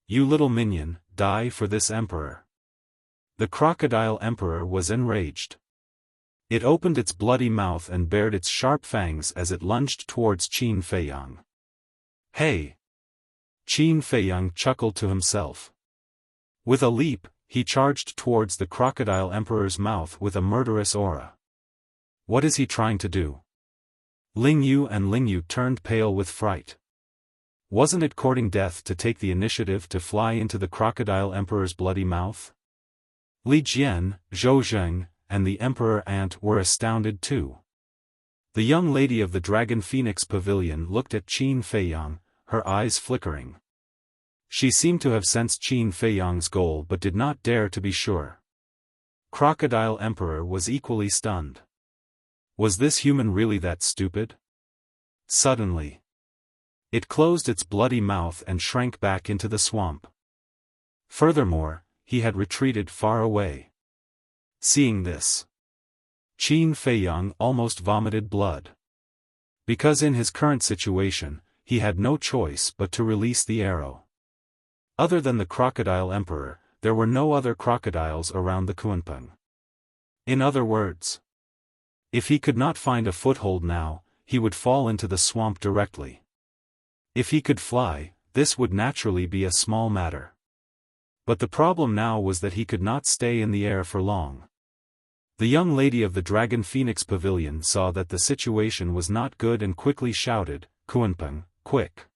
You little minion, die for this emperor. The Crocodile Emperor was enraged. It opened its bloody mouth and bared its sharp fangs as it lunged towards Qin Feiyang. Hey! Qin Feiyang chuckled to himself. With a leap, he charged towards the Crocodile Emperor's mouth with a murderous aura. What is he trying to do? Ling Yu and Ling Yu turned pale with fright. Wasn't it courting death to take the initiative to fly into the Crocodile Emperor's bloody mouth? Li Jian, Zhou Zheng, and the Emperor Ant were astounded too. The young lady of the Dragon Phoenix Pavilion looked at Qin Feiyang, her eyes flickering. She seemed to have sensed Qin Feiyang's goal but did not dare to be sure. Crocodile Emperor was equally stunned. Was this human really that stupid? Suddenly, it closed its bloody mouth and shrank back into the swamp. Furthermore, he had retreated far away. Seeing this, Qin Feiyang almost vomited blood. Because in his current situation, he had no choice but to release the arrow. Other than the Crocodile Emperor, there were no other crocodiles around the Kunpeng. In other words, if he could not find a foothold now, he would fall into the swamp directly. If he could fly, this would naturally be a small matter. But the problem now was that he could not stay in the air for long. The young lady of the Dragon Phoenix Pavilion saw that the situation was not good and quickly shouted, Kunpeng, quick!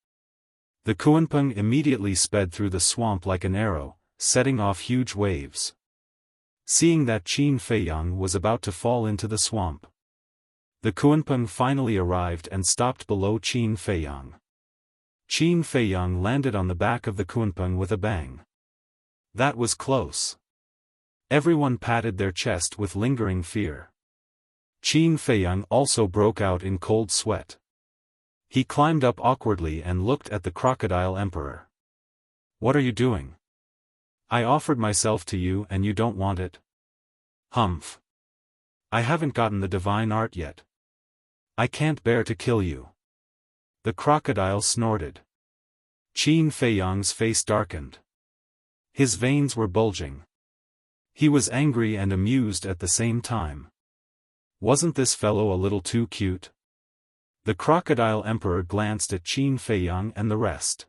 The Kunpeng immediately sped through the swamp like an arrow, setting off huge waves. Seeing that Qin Feiyang was about to fall into the swamp, the Kunpeng finally arrived and stopped below Qin Feiyang. Qin Feiyang landed on the back of the Kunpeng with a bang. That was close. Everyone patted their chest with lingering fear. Qin Feiyang also broke out in cold sweat. He climbed up awkwardly and looked at the Crocodile Emperor. What are you doing? I offered myself to you and you don't want it? Humph. I haven't gotten the divine art yet. I can't bear to kill you. The crocodile snorted. Qin Feiyang's face darkened. His veins were bulging. He was angry and amused at the same time. Wasn't this fellow a little too cute? The Crocodile Emperor glanced at Qin Feiyang and the rest.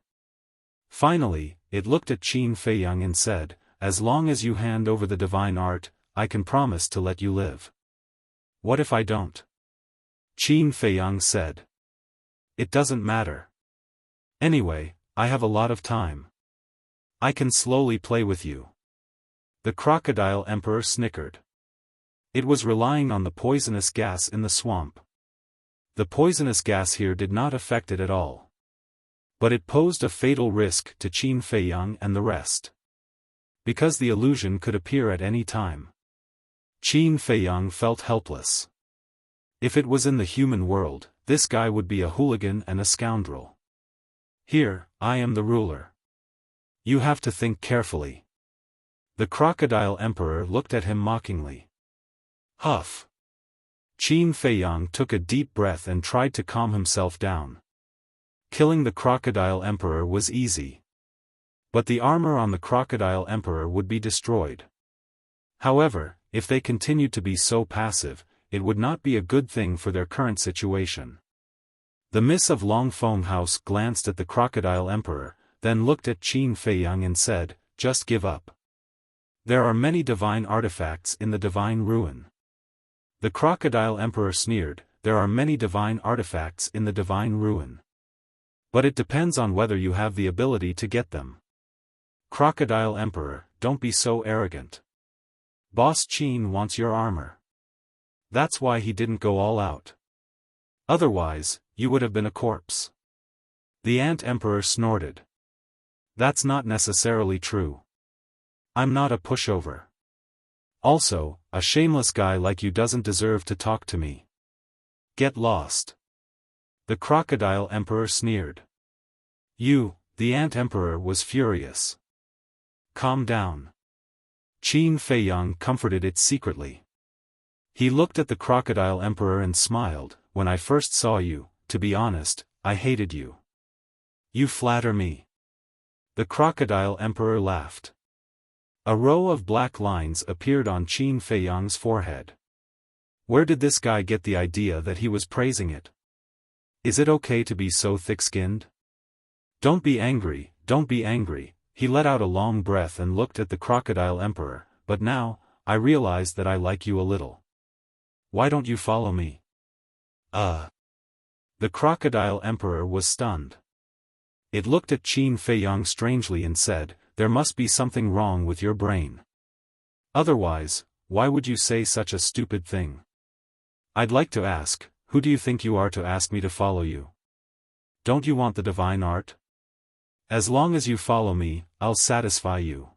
Finally, it looked at Qin Feiyang and said, as long as you hand over the divine art, I can promise to let you live. What if I don't? Qin Feiyang said. It doesn't matter. Anyway, I have a lot of time. I can slowly play with you. The Crocodile Emperor snickered. It was relying on the poisonous gas in the swamp. The poisonous gas here did not affect it at all. But it posed a fatal risk to Qin Feiyang and the rest. Because the illusion could appear at any time. Qin Feiyang felt helpless. If it was in the human world, this guy would be a hooligan and a scoundrel. Here, I am the ruler. You have to think carefully. The Crocodile Emperor looked at him mockingly. Huff. Qin Feiyang took a deep breath and tried to calm himself down. Killing the Crocodile Emperor was easy. But the armor on the Crocodile Emperor would be destroyed. However, if they continued to be so passive, it would not be a good thing for their current situation. The Miss of Longfeng House glanced at the Crocodile Emperor, then looked at Qin Feiyang and said, just give up. There are many divine artifacts in the divine ruin. The Crocodile Emperor sneered, there are many divine artifacts in the divine ruin. But it depends on whether you have the ability to get them. Crocodile Emperor, don't be so arrogant. Boss Qin wants your armor. That's why he didn't go all out. Otherwise, you would have been a corpse. The Ant Emperor snorted. That's not necessarily true. I'm not a pushover. Also, a shameless guy like you doesn't deserve to talk to me. Get lost. The Crocodile Emperor sneered. The Ant Emperor was furious. Calm down. Qin Feiyang comforted it secretly. He looked at the Crocodile Emperor and smiled. When I first saw you, to be honest, I hated you. You flatter me. The Crocodile Emperor laughed. A row of black lines appeared on Qin Feiyang's forehead. Where did this guy get the idea that he was praising it? Is it okay to be so thick-skinned? Don't be angry, don't be angry. He let out a long breath and looked at the Crocodile Emperor, but now, I realize that I like you a little. Why don't you follow me? The Crocodile Emperor was stunned. It looked at Qin Feiyang strangely and said, there must be something wrong with your brain. Otherwise, why would you say such a stupid thing? I'd like to ask, who do you think you are to ask me to follow you? Don't you want the divine art? As long as you follow me, I'll satisfy you.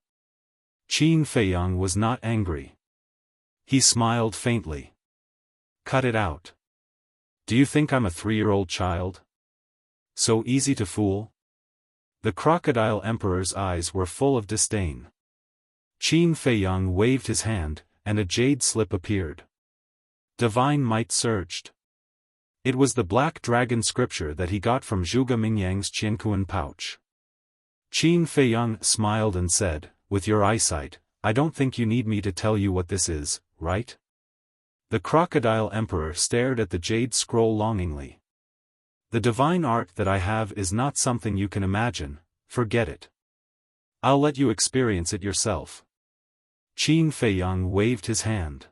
Qin Feiyang was not angry. He smiled faintly. Cut it out. Do you think I'm a 3-year-old child? So easy to fool? The Crocodile Emperor's eyes were full of disdain. Qin Feiyang waved his hand, and a jade slip appeared. Divine might surged. It was the Black Dragon scripture that he got from Zhuge Mingyang's Qiankuan pouch. Qin Feiyang smiled and said, with your eyesight, I don't think you need me to tell you what this is, right? The Crocodile Emperor stared at the jade scroll longingly. The divine art that I have is not something you can imagine, forget it. I'll let you experience it yourself. Qin Feiyang waved his hand.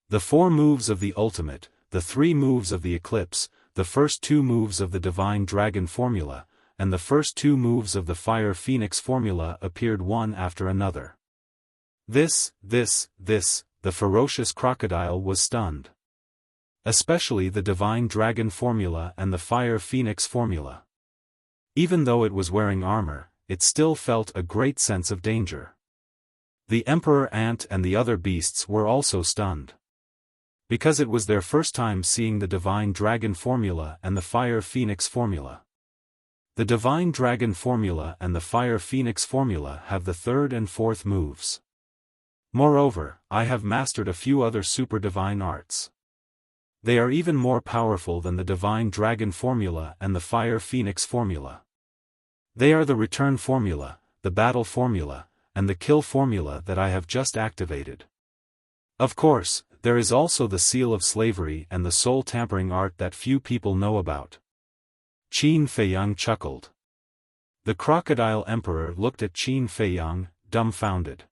The 4 moves of the ultimate, the 3 moves of the eclipse, the first 2 moves of the divine dragon formula, and the first 2 moves of the fire phoenix formula appeared one after another. The ferocious crocodile was stunned. Especially the divine dragon formula and the fire phoenix formula. Even though it was wearing armor, it still felt a great sense of danger. The Emperor Ant and the other beasts were also stunned. Because it was their first time seeing the divine dragon formula and the fire phoenix formula. The divine dragon formula and the fire phoenix formula have the 3rd and 4th moves. Moreover, I have mastered a few other super divine arts. They are even more powerful than the divine dragon formula and the fire phoenix formula. They are the return formula, the battle formula, and the kill formula that I have just activated. Of course, there is also the seal of slavery and the soul tampering art that few people know about. Qin Feiyang chuckled. The Crocodile Emperor looked at Qin Feiyang, dumbfounded.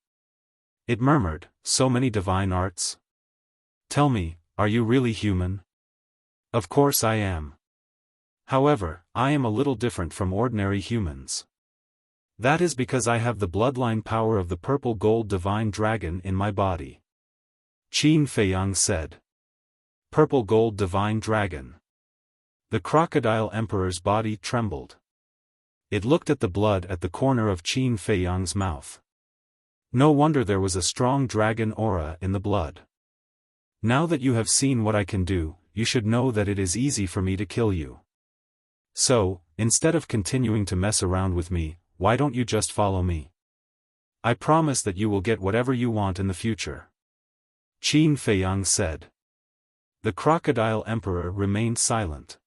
It murmured, so many divine arts? Tell me, are you really human? Of course I am. However, I am a little different from ordinary humans. That is because I have the bloodline power of the purple gold divine dragon in my body. Qin Feiyang said. Purple gold divine dragon. The Crocodile Emperor's body trembled. It looked at the blood at the corner of Qin Feiyang's mouth. No wonder there was a strong dragon aura in the blood. Now that you have seen what I can do, you should know that it is easy for me to kill you. So, instead of continuing to mess around with me, why don't you just follow me? I promise that you will get whatever you want in the future. Qin Feiyang said. The Crocodile Emperor remained silent.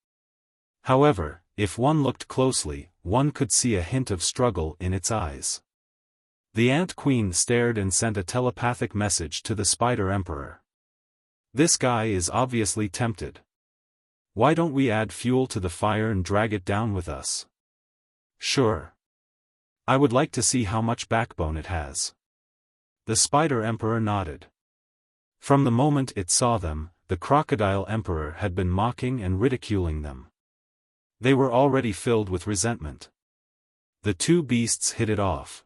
However, if one looked closely, one could see a hint of struggle in its eyes. The Ant Queen stared and sent a telepathic message to the Spider Emperor. This guy is obviously tempted. Why don't we add fuel to the fire and drag it down with us? Sure. I would like to see how much backbone it has. The Spider Emperor nodded. From the moment it saw them, the Crocodile Emperor had been mocking and ridiculing them. They were already filled with resentment. The 2 beasts hit it off.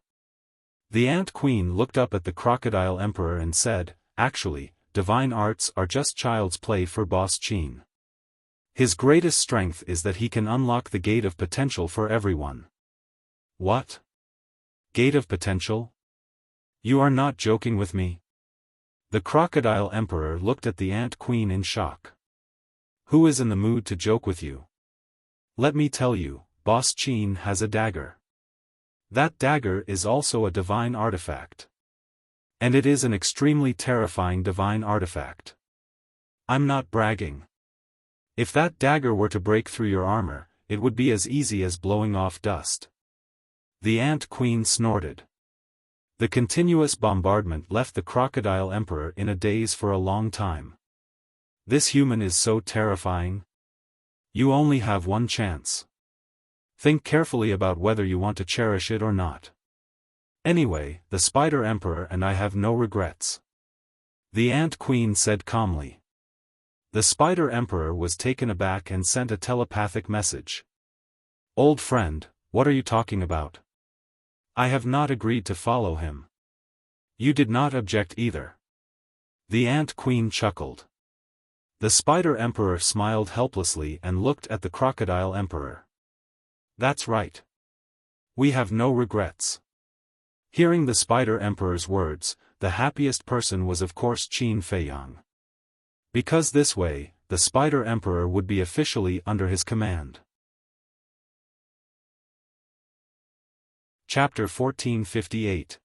The Ant Queen looked up at the Crocodile Emperor and said, actually, divine arts are just child's play for Boss Qin. His greatest strength is that he can unlock the gate of potential for everyone. What? Gate of potential? You are not joking with me? The Crocodile Emperor looked at the Ant Queen in shock. Who is in the mood to joke with you? Let me tell you, Boss Qin has a dagger. That dagger is also a divine artifact. And it is an extremely terrifying divine artifact. I'm not bragging. If that dagger were to break through your armor, it would be as easy as blowing off dust. The Ant Queen snorted. The continuous bombardment left the Crocodile Emperor in a daze for a long time. This human is so terrifying. You only have one chance. Think carefully about whether you want to cherish it or not. Anyway, the Spider Emperor and I have no regrets. The Ant Queen said calmly. The Spider Emperor was taken aback and sent a telepathic message. Old friend, what are you talking about? I have not agreed to follow him. You did not object either. The Ant Queen chuckled. The Spider Emperor smiled helplessly and looked at the Crocodile Emperor. That's right. We have no regrets. Hearing the Spider Emperor's words, the happiest person was of course Qin Feiyang. Because this way, the Spider Emperor would be officially under his command. Chapter 1458.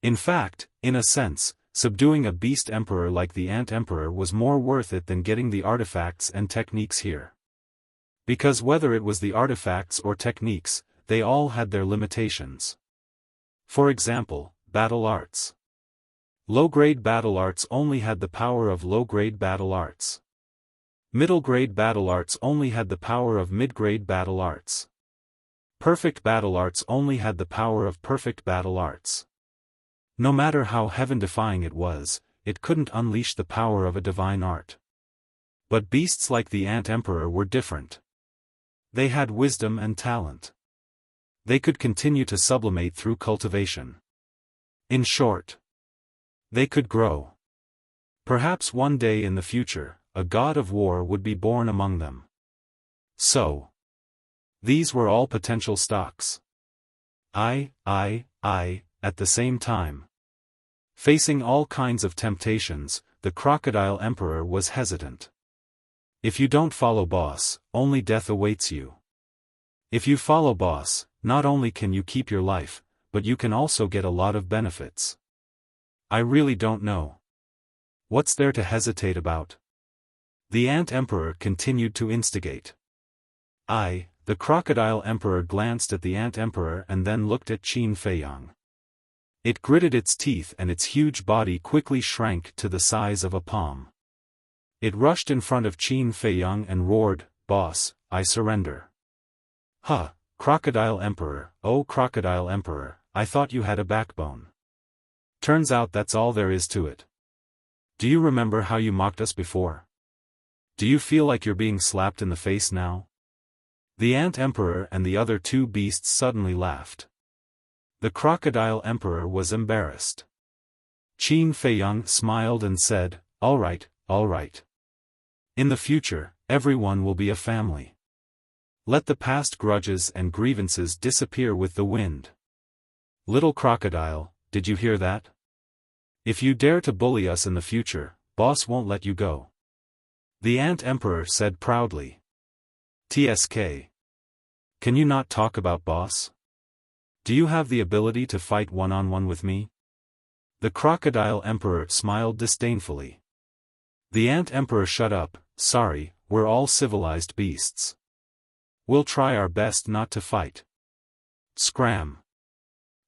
In fact, in a sense, subduing a beast emperor like the Ant Emperor was more worth it than getting the artifacts and techniques here. Because whether it was the artifacts or techniques, they all had their limitations. For example, battle arts. Low-grade battle arts only had the power of low-grade battle arts. Middle-grade battle arts only had the power of mid-grade battle arts. Perfect battle arts only had the power of perfect battle arts. No matter how heaven-defying it was, it couldn't unleash the power of a divine art. But beasts like the Ant Emperor were different. They had wisdom and talent. They could continue to sublimate through cultivation. In short, they could grow. Perhaps one day in the future, a god of war would be born among them. So, these were all potential stocks. At the same time. Facing all kinds of temptations, the Crocodile Emperor was hesitant. If you don't follow boss, only death awaits you. If you follow boss, not only can you keep your life, but you can also get a lot of benefits. I really don't know. What's there to hesitate about? The Ant Emperor continued to instigate. The Crocodile Emperor glanced at the Ant Emperor and then looked at Qin Feiyang. It gritted its teeth and its huge body quickly shrank to the size of a palm. It rushed in front of Qin Feiyang and roared, "Boss, I surrender." "Huh, Crocodile Emperor, oh Crocodile Emperor, I thought you had a backbone. Turns out that's all there is to it. Do you remember how you mocked us before? Do you feel like you're being slapped in the face now?" The Ant Emperor and the other two beasts suddenly laughed. The Crocodile Emperor was embarrassed. Qin Feiyang smiled and said, all right. In the future, everyone will be a family. Let the past grudges and grievances disappear with the wind. Little crocodile, did you hear that? If you dare to bully us in the future, boss won't let you go. The Ant Emperor said proudly. TSK. Can you not talk about boss? Do you have the ability to fight one-on-one with me? The Crocodile Emperor smiled disdainfully. The Ant Emperor shut up, sorry, we're all civilized beasts. We'll try our best not to fight. Scram.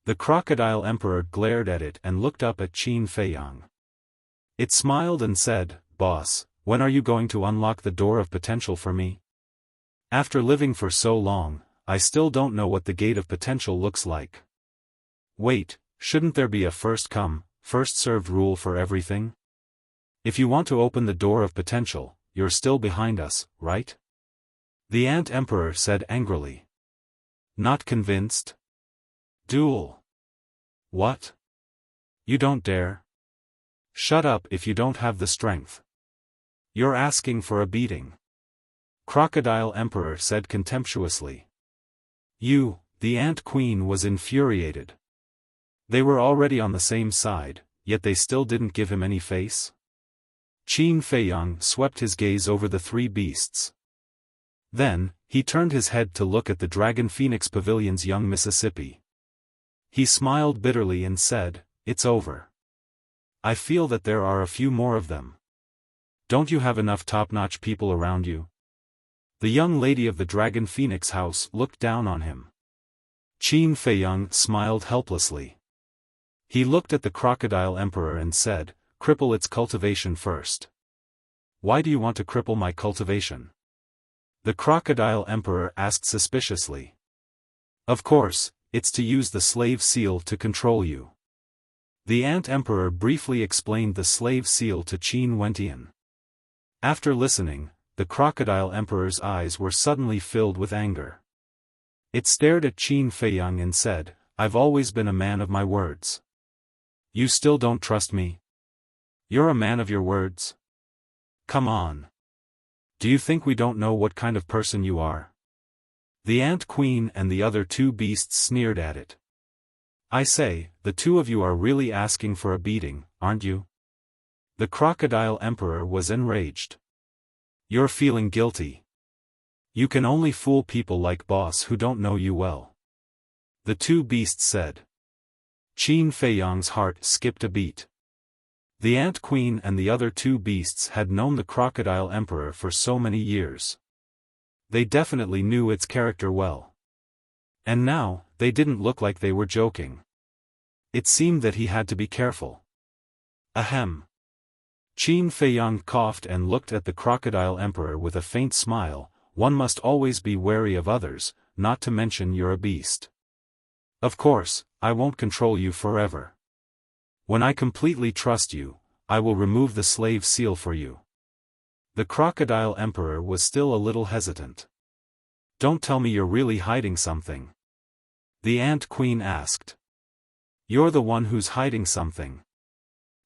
The Crocodile Emperor glared at it and looked up at Qin Feiyang. It smiled and said, boss, when are you going to unlock the door of potential for me? After living for so long, I still don't know what the gate of potential looks like. Wait, shouldn't there be a first come, first served rule for everything? If you want to open the door of potential, you're still behind us, right? The Ant Emperor said angrily. Not convinced? Duel. What? You don't dare? Shut up if you don't have the strength. You're asking for a beating. Crocodile Emperor said contemptuously. The Ant Queen was infuriated. They were already on the same side, yet they still didn't give him any face? Qin Feiyang swept his gaze over the three beasts. Then, he turned his head to look at the Dragon Phoenix Pavilion's young Mississippi. He smiled bitterly and said, "It's over. I feel that there are a few more of them. Don't you have enough top-notch people around you?" The young lady of the Dragon Phoenix house looked down on him. Qin Feiyang smiled helplessly. He looked at the Crocodile Emperor and said, "Cripple its cultivation first." "Why do you want to cripple my cultivation?" the Crocodile Emperor asked suspiciously. "Of course, it's to use the slave seal to control you." The Ant Emperor briefly explained the slave seal to Qin Wentian. After listening, the Crocodile Emperor's eyes were suddenly filled with anger. It stared at Qin Feiyang and said, "I've always been a man of my words. You still don't trust me? You're a man of your words? Come on. Do you think we don't know what kind of person you are?" The Ant Queen and the other two beasts sneered at it. "I say, the two of you are really asking for a beating, aren't you?" The Crocodile Emperor was enraged. "You're feeling guilty. You can only fool people like Boss who don't know you well," the two beasts said. Qin Feiyang's heart skipped a beat. The Ant Queen and the other two beasts had known the Crocodile Emperor for so many years. They definitely knew its character well. And now, they didn't look like they were joking. It seemed that he had to be careful. Ahem. Qin Feiyang coughed and looked at the Crocodile Emperor with a faint smile. "One must always be wary of others, not to mention you're a beast. Of course, I won't control you forever. When I completely trust you, I will remove the slave seal for you." The Crocodile Emperor was still a little hesitant. "Don't tell me you're really hiding something?" the Ant Queen asked. "You're the one who's hiding something,"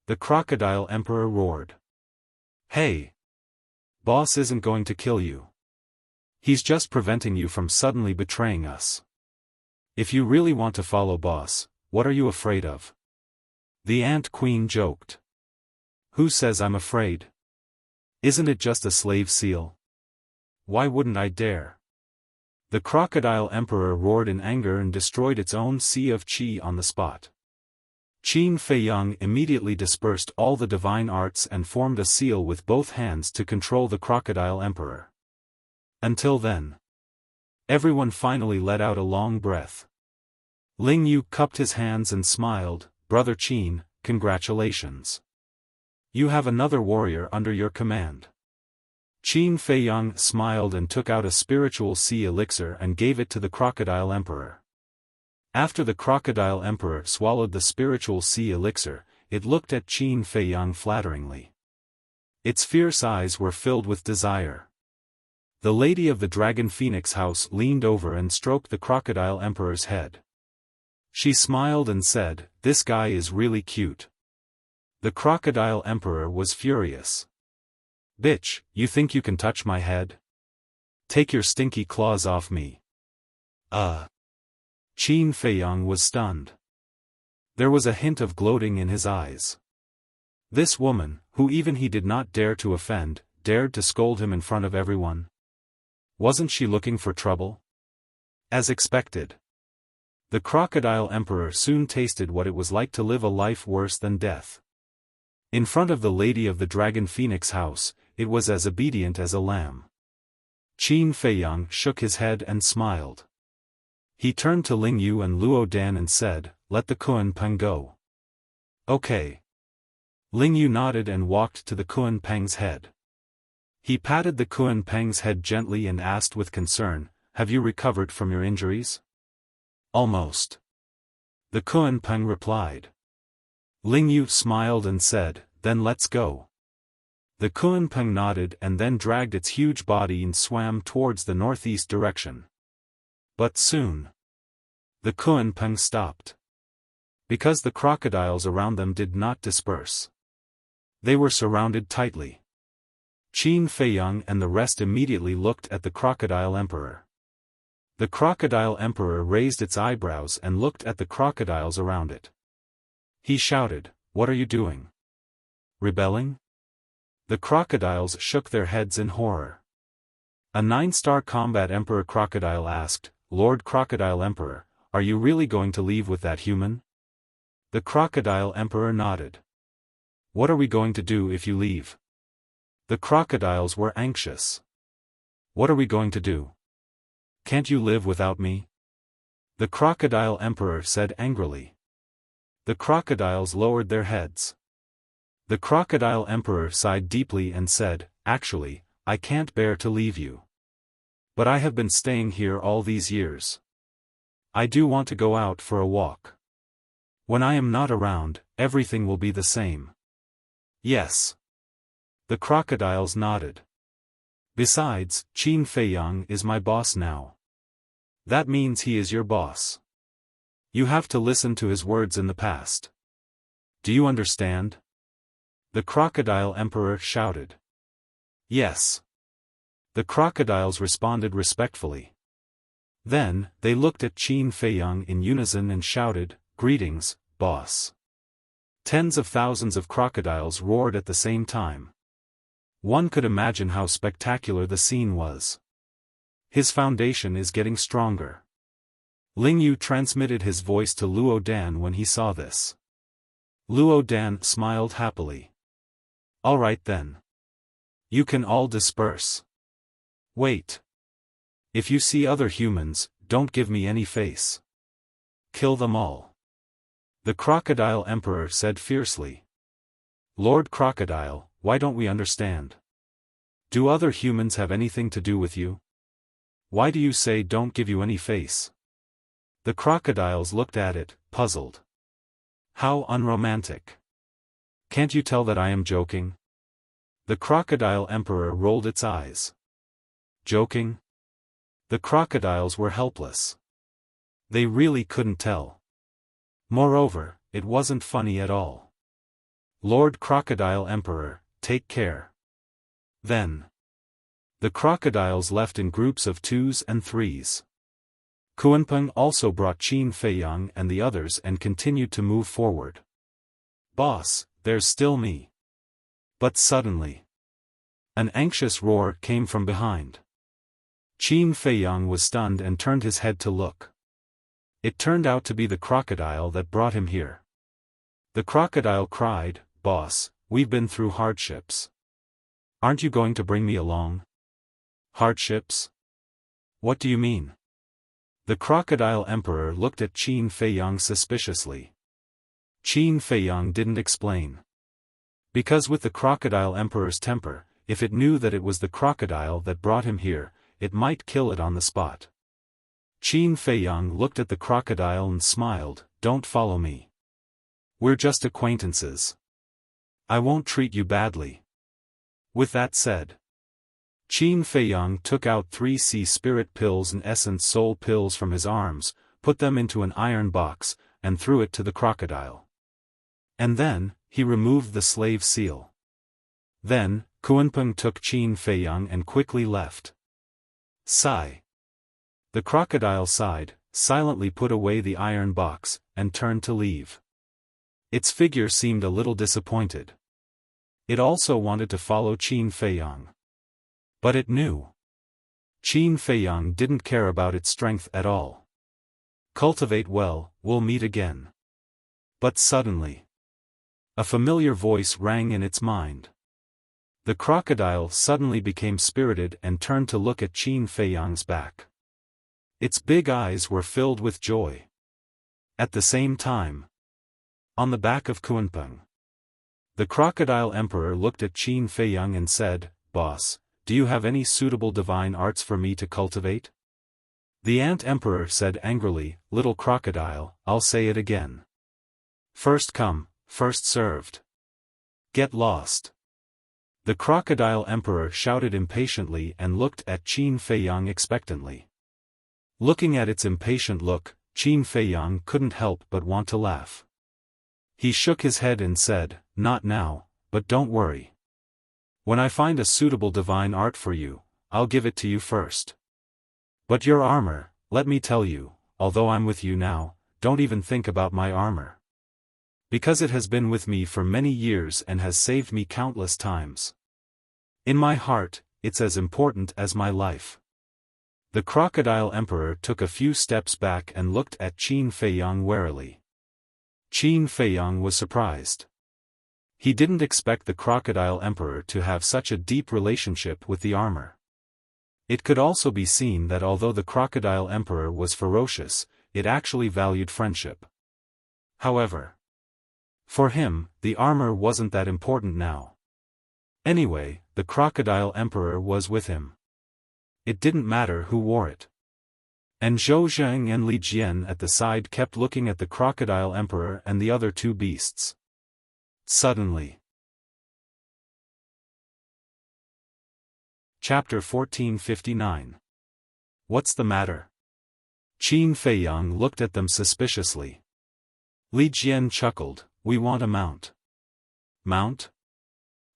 the Crocodile Emperor roared. "Hey! Boss isn't going to kill you. He's just preventing you from suddenly betraying us. If you really want to follow Boss, what are you afraid of?" the Ant Queen joked. "Who says I'm afraid? Isn't it just a slave seal? Why wouldn't I dare?" The Crocodile Emperor roared in anger and destroyed its own sea of qi on the spot. Qin Feiyang immediately dispersed all the divine arts and formed a seal with both hands to control the Crocodile Emperor. Until then, everyone finally let out a long breath. Ling Yu cupped his hands and smiled, "Brother Qin, congratulations. You have another warrior under your command." Qin Feiyang smiled and took out a spiritual sea elixir and gave it to the Crocodile Emperor. After the Crocodile Emperor swallowed the spiritual sea elixir, it looked at Qin Feiyang flatteringly. Its fierce eyes were filled with desire. The lady of the Dragon Phoenix house leaned over and stroked the Crocodile Emperor's head. She smiled and said, "This guy is really cute." The Crocodile Emperor was furious. "Bitch, you think you can touch my head? Take your stinky claws off me." Qin Feiyang was stunned. There was a hint of gloating in his eyes. This woman, who even he did not dare to offend, dared to scold him in front of everyone. Wasn't she looking for trouble? As expected. The Crocodile Emperor soon tasted what it was like to live a life worse than death. In front of the lady of the Dragon Phoenix house, it was as obedient as a lamb. Qin Feiyang shook his head and smiled. He turned to Ling Yu and Luo Dan and said, "Let the Kun Peng go." "Okay." Ling Yu nodded and walked to the Kun Peng's head. He patted the Kun Peng's head gently and asked with concern, "Have you recovered from your injuries?" "Almost," the Kun Peng replied. Ling Yu smiled and said, "Then let's go." The Kun Peng nodded and then dragged its huge body and swam towards the northeast direction. But soon, the Kun Peng stopped. Because the crocodiles around them did not disperse. They were surrounded tightly. Qin Feiyang and the rest immediately looked at the Crocodile Emperor. The Crocodile Emperor raised its eyebrows and looked at the crocodiles around it. He shouted, what are you doing? Rebelling? The crocodiles shook their heads in horror. A 9-star combat Emperor Crocodile asked, Lord Crocodile Emperor, are you really going to leave with that human? The Crocodile Emperor nodded. What are we going to do if you leave? The crocodiles were anxious. What are we going to do? Can't you live without me? The Crocodile Emperor said angrily. The crocodiles lowered their heads. The Crocodile Emperor sighed deeply and said, Actually, I can't bear to leave you. But I have been staying here all these years. I do want to go out for a walk. When I am not around, everything will be the same. Yes. The crocodiles nodded. Besides, Qin Feiyang is my boss now. That means he is your boss. You have to listen to his words in the past. Do you understand? The Crocodile Emperor shouted. Yes. The crocodiles responded respectfully. Then, they looked at Qin Feiyang in unison and shouted, Greetings, boss. Tens of thousands of crocodiles roared at the same time. One could imagine how spectacular the scene was. His foundation is getting stronger. Ling Yu transmitted his voice to Luo Dan when he saw this. Luo Dan smiled happily. All right then. You can all disperse. Wait. If you see other humans, don't give me any face. Kill them all. The Crocodile Emperor said fiercely. Lord Crocodile, why don't we understand? Do other humans have anything to do with you? Why do you say don't give you any face? The crocodiles looked at it, puzzled. How unromantic. Can't you tell that I am joking? The Crocodile Emperor rolled its eyes. Joking? The crocodiles were helpless. They really couldn't tell. Moreover, it wasn't funny at all. Lord Crocodile Emperor, take care. Then. The crocodiles left in groups of 2s and 3s. Kunpeng also brought Qin Feiyang and the others and continued to move forward. Boss, there's still me. But suddenly. An anxious roar came from behind. Qin Feiyang was stunned and turned his head to look. It turned out to be the crocodile that brought him here. The crocodile cried, Boss, we've been through hardships. Aren't you going to bring me along? Hardships? What do you mean? The Crocodile Emperor looked at Qin Feiyang suspiciously. Qin Feiyang didn't explain. Because with the Crocodile Emperor's temper, if it knew that it was the crocodile that brought him here, it might kill it on the spot. Qin Feiyang looked at the crocodile and smiled, Don't follow me. We're just acquaintances. I won't treat you badly. With that said, Qin Feiyang took out 3 sea spirit pills and essence soul pills from his arms, put them into an iron box, and threw it to the crocodile. And then, he removed the slave seal. Then, Kunpeng took Qin Feiyang and quickly left. Sigh. The crocodile sighed, silently put away the iron box, and turned to leave. Its figure seemed a little disappointed. It also wanted to follow Qin Feiyang. But it knew. Qin Feiyang didn't care about its strength at all. Cultivate well, we'll meet again. But suddenly, a familiar voice rang in its mind. The crocodile suddenly became spirited and turned to look at Qin Feiyang's back. Its big eyes were filled with joy. At the same time, on the back of Kunpeng, the Crocodile Emperor looked at Qin Feiyang and said, Boss, do you have any suitable divine arts for me to cultivate? The Ant Emperor said angrily, Little crocodile, I'll say it again. First come, first served. Get lost. The Crocodile Emperor shouted impatiently and looked at Qin Feiyang expectantly. Looking at its impatient look, Qin Feiyang couldn't help but want to laugh. He shook his head and said, Not now, but don't worry. When I find a suitable divine art for you, I'll give it to you first. But your armor, let me tell you, although I'm with you now, don't even think about my armor. Because it has been with me for many years and has saved me countless times. In my heart, it's as important as my life. The Crocodile Emperor took a few steps back and looked at Qin Feiyang warily. Qin Feiyang was surprised. He didn't expect the Crocodile Emperor to have such a deep relationship with the armor. It could also be seen that although the Crocodile Emperor was ferocious, it actually valued friendship. However, for him, the armor wasn't that important now. Anyway, the Crocodile Emperor was with him. It didn't matter who wore it. And Zhou Zheng and Li Jian at the side kept looking at the Crocodile Emperor and the other two beasts. Suddenly. Chapter 1459. What's the matter? Qin Feiyang looked at them suspiciously. Li Jian chuckled, we want a mount. Mount?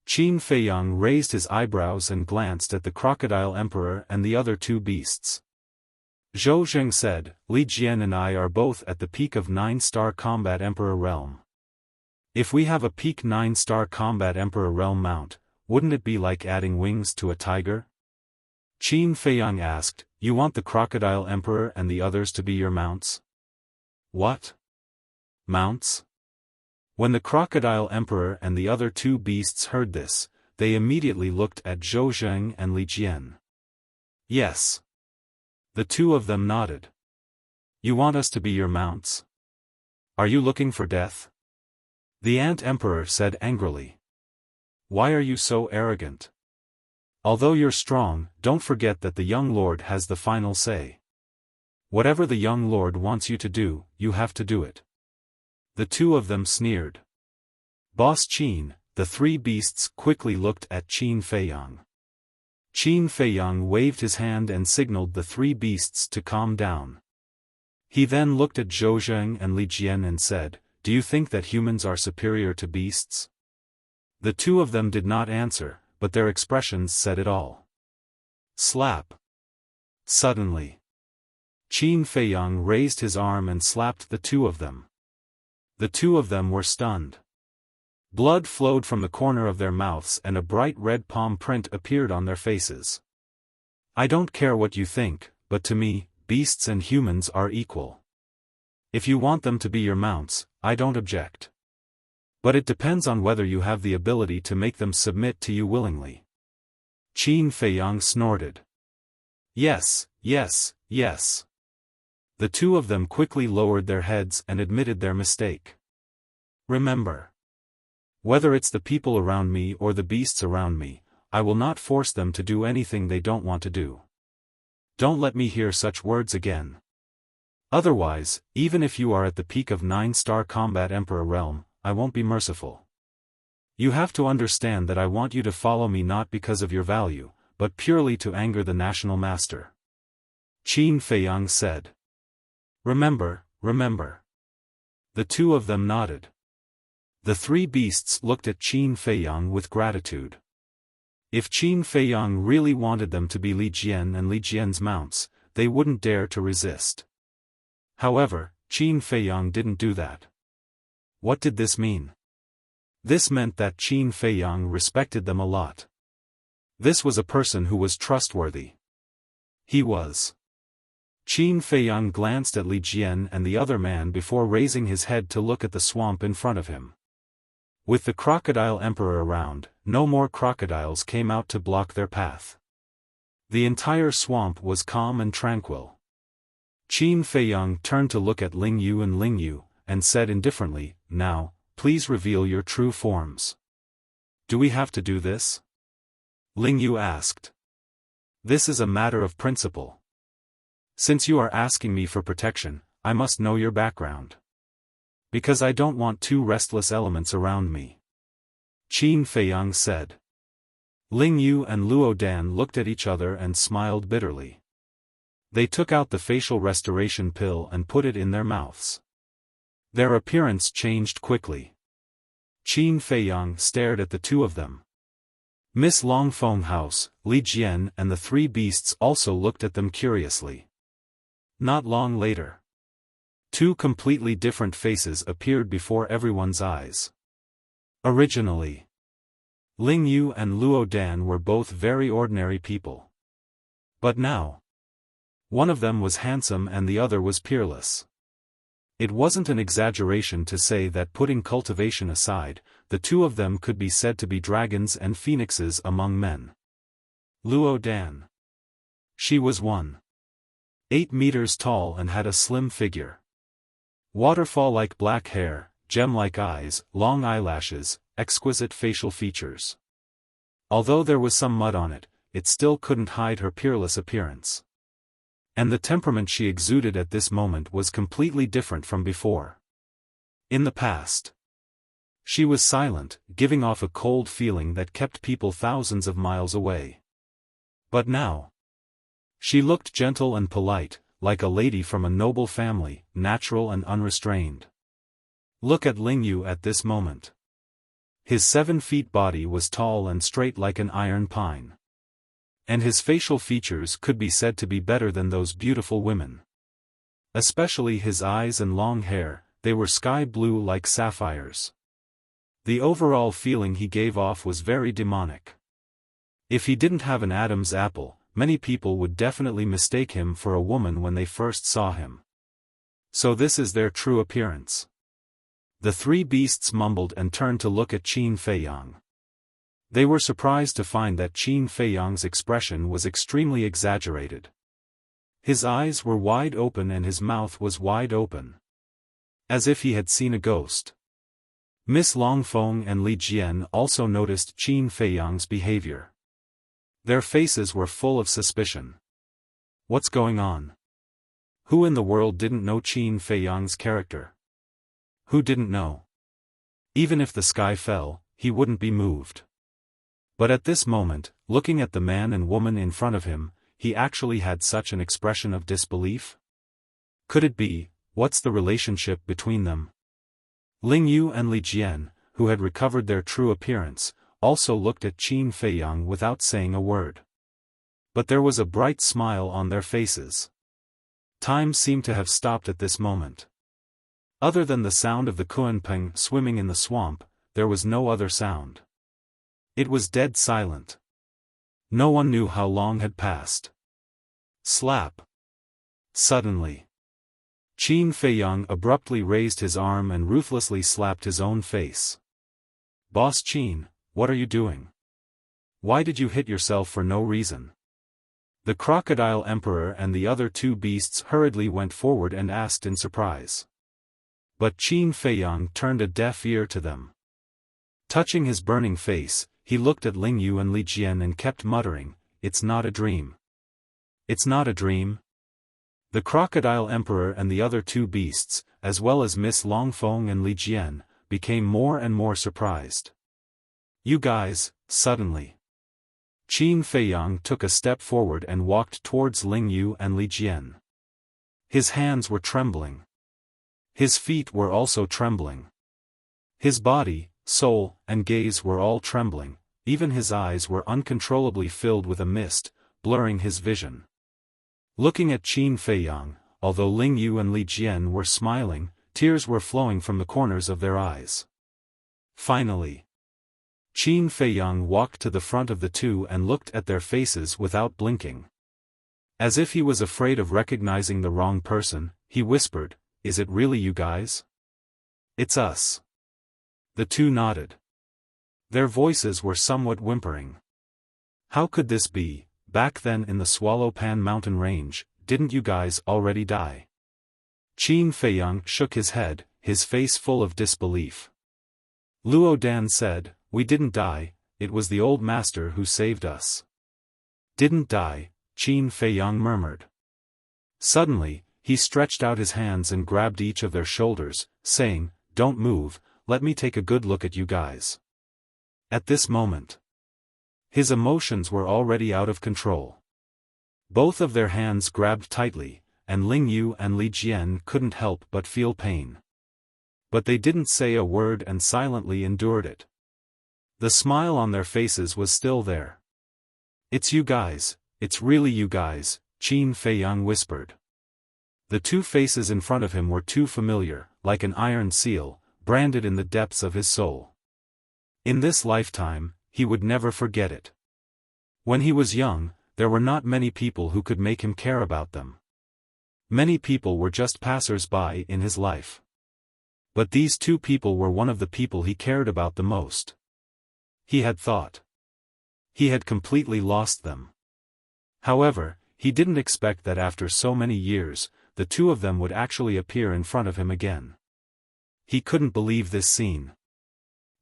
Qin Feiyang raised his eyebrows and glanced at the Crocodile Emperor and the other two beasts. Zhou Zheng said, Li Jian and I are both at the peak of 9-star Combat Emperor realm. If we have a peak 9-star Combat Emperor realm mount, wouldn't it be like adding wings to a tiger? Qin Feiyang asked, you want the Crocodile Emperor and the others to be your mounts? What? Mounts? When the Crocodile Emperor and the other two beasts heard this, they immediately looked at Zhou Zheng and Li Jian. Yes. The two of them nodded. You want us to be your mounts? Are you looking for death? The Ant Emperor said angrily. Why are you so arrogant? Although you're strong, don't forget that the young lord has the final say. Whatever the young lord wants you to do, you have to do it. The two of them sneered. Boss Qin, the three beasts quickly looked at Qin Feiyang. Qin Feiyang waved his hand and signaled the three beasts to calm down. He then looked at Zhou Zheng and Li Jian and said, do you think that humans are superior to beasts? The two of them did not answer, but their expressions said it all. Slap. Suddenly. Qin Feiyang raised his arm and slapped the two of them. The two of them were stunned. Blood flowed from the corner of their mouths and a bright red palm print appeared on their faces. I don't care what you think, but to me, beasts and humans are equal. If you want them to be your mounts, I don't object. But it depends on whether you have the ability to make them submit to you willingly. Qin Feiyang snorted. Yes, yes, yes. The two of them quickly lowered their heads and admitted their mistake. Remember. Whether it's the people around me or the beasts around me, I will not force them to do anything they don't want to do. Don't let me hear such words again. Otherwise, even if you are at the peak of 9-star Combat Emperor realm, I won't be merciful. You have to understand that I want you to follow me not because of your value, but purely to anger the national master. Qin Feiyang said. Remember, remember. The two of them nodded. The three beasts looked at Qin Feiyang with gratitude. If Qin Feiyang really wanted them to be Li Jian and Li Jian's mounts, they wouldn't dare to resist. However, Qin Feiyang didn't do that. What did this mean? This meant that Qin Feiyang respected them a lot. This was a person who was trustworthy. He was. Qin Feiyang glanced at Li Jian and the other man before raising his head to look at the swamp in front of him. With the Crocodile Emperor around, no more crocodiles came out to block their path. The entire swamp was calm and tranquil. Qin Feiyang turned to look at Ling Yu and Ling Yu, and said indifferently, now, please reveal your true forms. Do we have to do this? Ling Yu asked. This is a matter of principle. Since you are asking me for protection, I must know your background. Because I don't want two restless elements around me. Qin Feiyang said. Ling Yu and Luo Dan looked at each other and smiled bitterly. They took out the facial restoration pill and put it in their mouths. Their appearance changed quickly. Qin Feiyang stared at the two of them. Miss Longfeng House, Li Jian and the three beasts also looked at them curiously. Not long later. Two completely different faces appeared before everyone's eyes. Originally, Ling Yu and Luo Dan were both very ordinary people. But now, one of them was handsome and the other was peerless. It wasn't an exaggeration to say that, putting cultivation aside, the two of them could be said to be dragons and phoenixes among men. Luo Dan. She was 1.8 meters tall and had a slim figure. Waterfall-like black hair, gem-like eyes, long eyelashes, exquisite facial features. Although there was some mud on it, it still couldn't hide her peerless appearance. And the temperament she exuded at this moment was completely different from before. In the past, she was silent, giving off a cold feeling that kept people thousands of miles away. But now, she looked gentle and polite, like a lady from a noble family, natural and unrestrained. Look at Ling Yu at this moment. His 7 feet body was tall and straight like an iron pine. And his facial features could be said to be better than those beautiful women. Especially his eyes and long hair, they were sky blue like sapphires. The overall feeling he gave off was very demonic. If he didn't have an Adam's apple, many people would definitely mistake him for a woman when they first saw him. So this is their true appearance. The three beasts mumbled and turned to look at Qin Feiyang. They were surprised to find that Qin Feiyang's expression was extremely exaggerated. His eyes were wide open and his mouth was wide open, as if he had seen a ghost. Miss Longfeng and Li Jian also noticed Qin Feiyang's behavior. Their faces were full of suspicion. What's going on? Who in the world didn't know Qin Feiyang's character? Who didn't know? Even if the sky fell, he wouldn't be moved. But at this moment, looking at the man and woman in front of him, he actually had such an expression of disbelief. Could it be, what's the relationship between them? Ling Yu and Li Jian, who had recovered their true appearance, also looked at Qin Feiyang without saying a word. But there was a bright smile on their faces. Time seemed to have stopped at this moment. Other than the sound of the Kunpeng swimming in the swamp, there was no other sound. It was dead silent. No one knew how long had passed. Slap. Suddenly, Qin Feiyang abruptly raised his arm and ruthlessly slapped his own face. Boss Qin, what are you doing? Why did you hit yourself for no reason? The Crocodile Emperor and the other two beasts hurriedly went forward and asked in surprise. But Qin Feiyang turned a deaf ear to them. Touching his burning face, he looked at Ling Yu and Li Jian and kept muttering, "It's not a dream. It's not a dream." The Crocodile Emperor and the other two beasts, as well as Miss Longfeng and Li Jian, became more and more surprised. You guys, suddenly. Qin Feiyang took a step forward and walked towards Ling Yu and Li Jian. His hands were trembling. His feet were also trembling. His body, soul, and gaze were all trembling, even his eyes were uncontrollably filled with a mist, blurring his vision. Looking at Qin Feiyang, although Ling Yu and Li Jian were smiling, tears were flowing from the corners of their eyes. Finally, Qin Feiyang walked to the front of the two and looked at their faces without blinking. As if he was afraid of recognizing the wrong person, he whispered, "Is it really you guys?" "It's us." The two nodded. Their voices were somewhat whimpering. How could this be? Back then in the Swallowpan mountain range, didn't you guys already die? Qin Feiyang shook his head, his face full of disbelief. Luo Dan said, "We didn't die, it was the old master who saved us." "Didn't die," Qin Feiyang murmured. Suddenly, he stretched out his hands and grabbed each of their shoulders, saying, "Don't move, let me take a good look at you guys." At this moment, his emotions were already out of control. Both of their hands grabbed tightly, and Ling Yu and Li Jian couldn't help but feel pain. But they didn't say a word and silently endured it. The smile on their faces was still there. "It's you guys, it's really you guys," Qin Feiyang whispered. The two faces in front of him were too familiar, like an iron seal, branded in the depths of his soul. In this lifetime, he would never forget it. When he was young, there were not many people who could make him care about them. Many people were just passers-by in his life. But these two people were one of the people he cared about the most. He had thought he had completely lost them. However, he didn't expect that after so many years, the two of them would actually appear in front of him again. He couldn't believe this scene.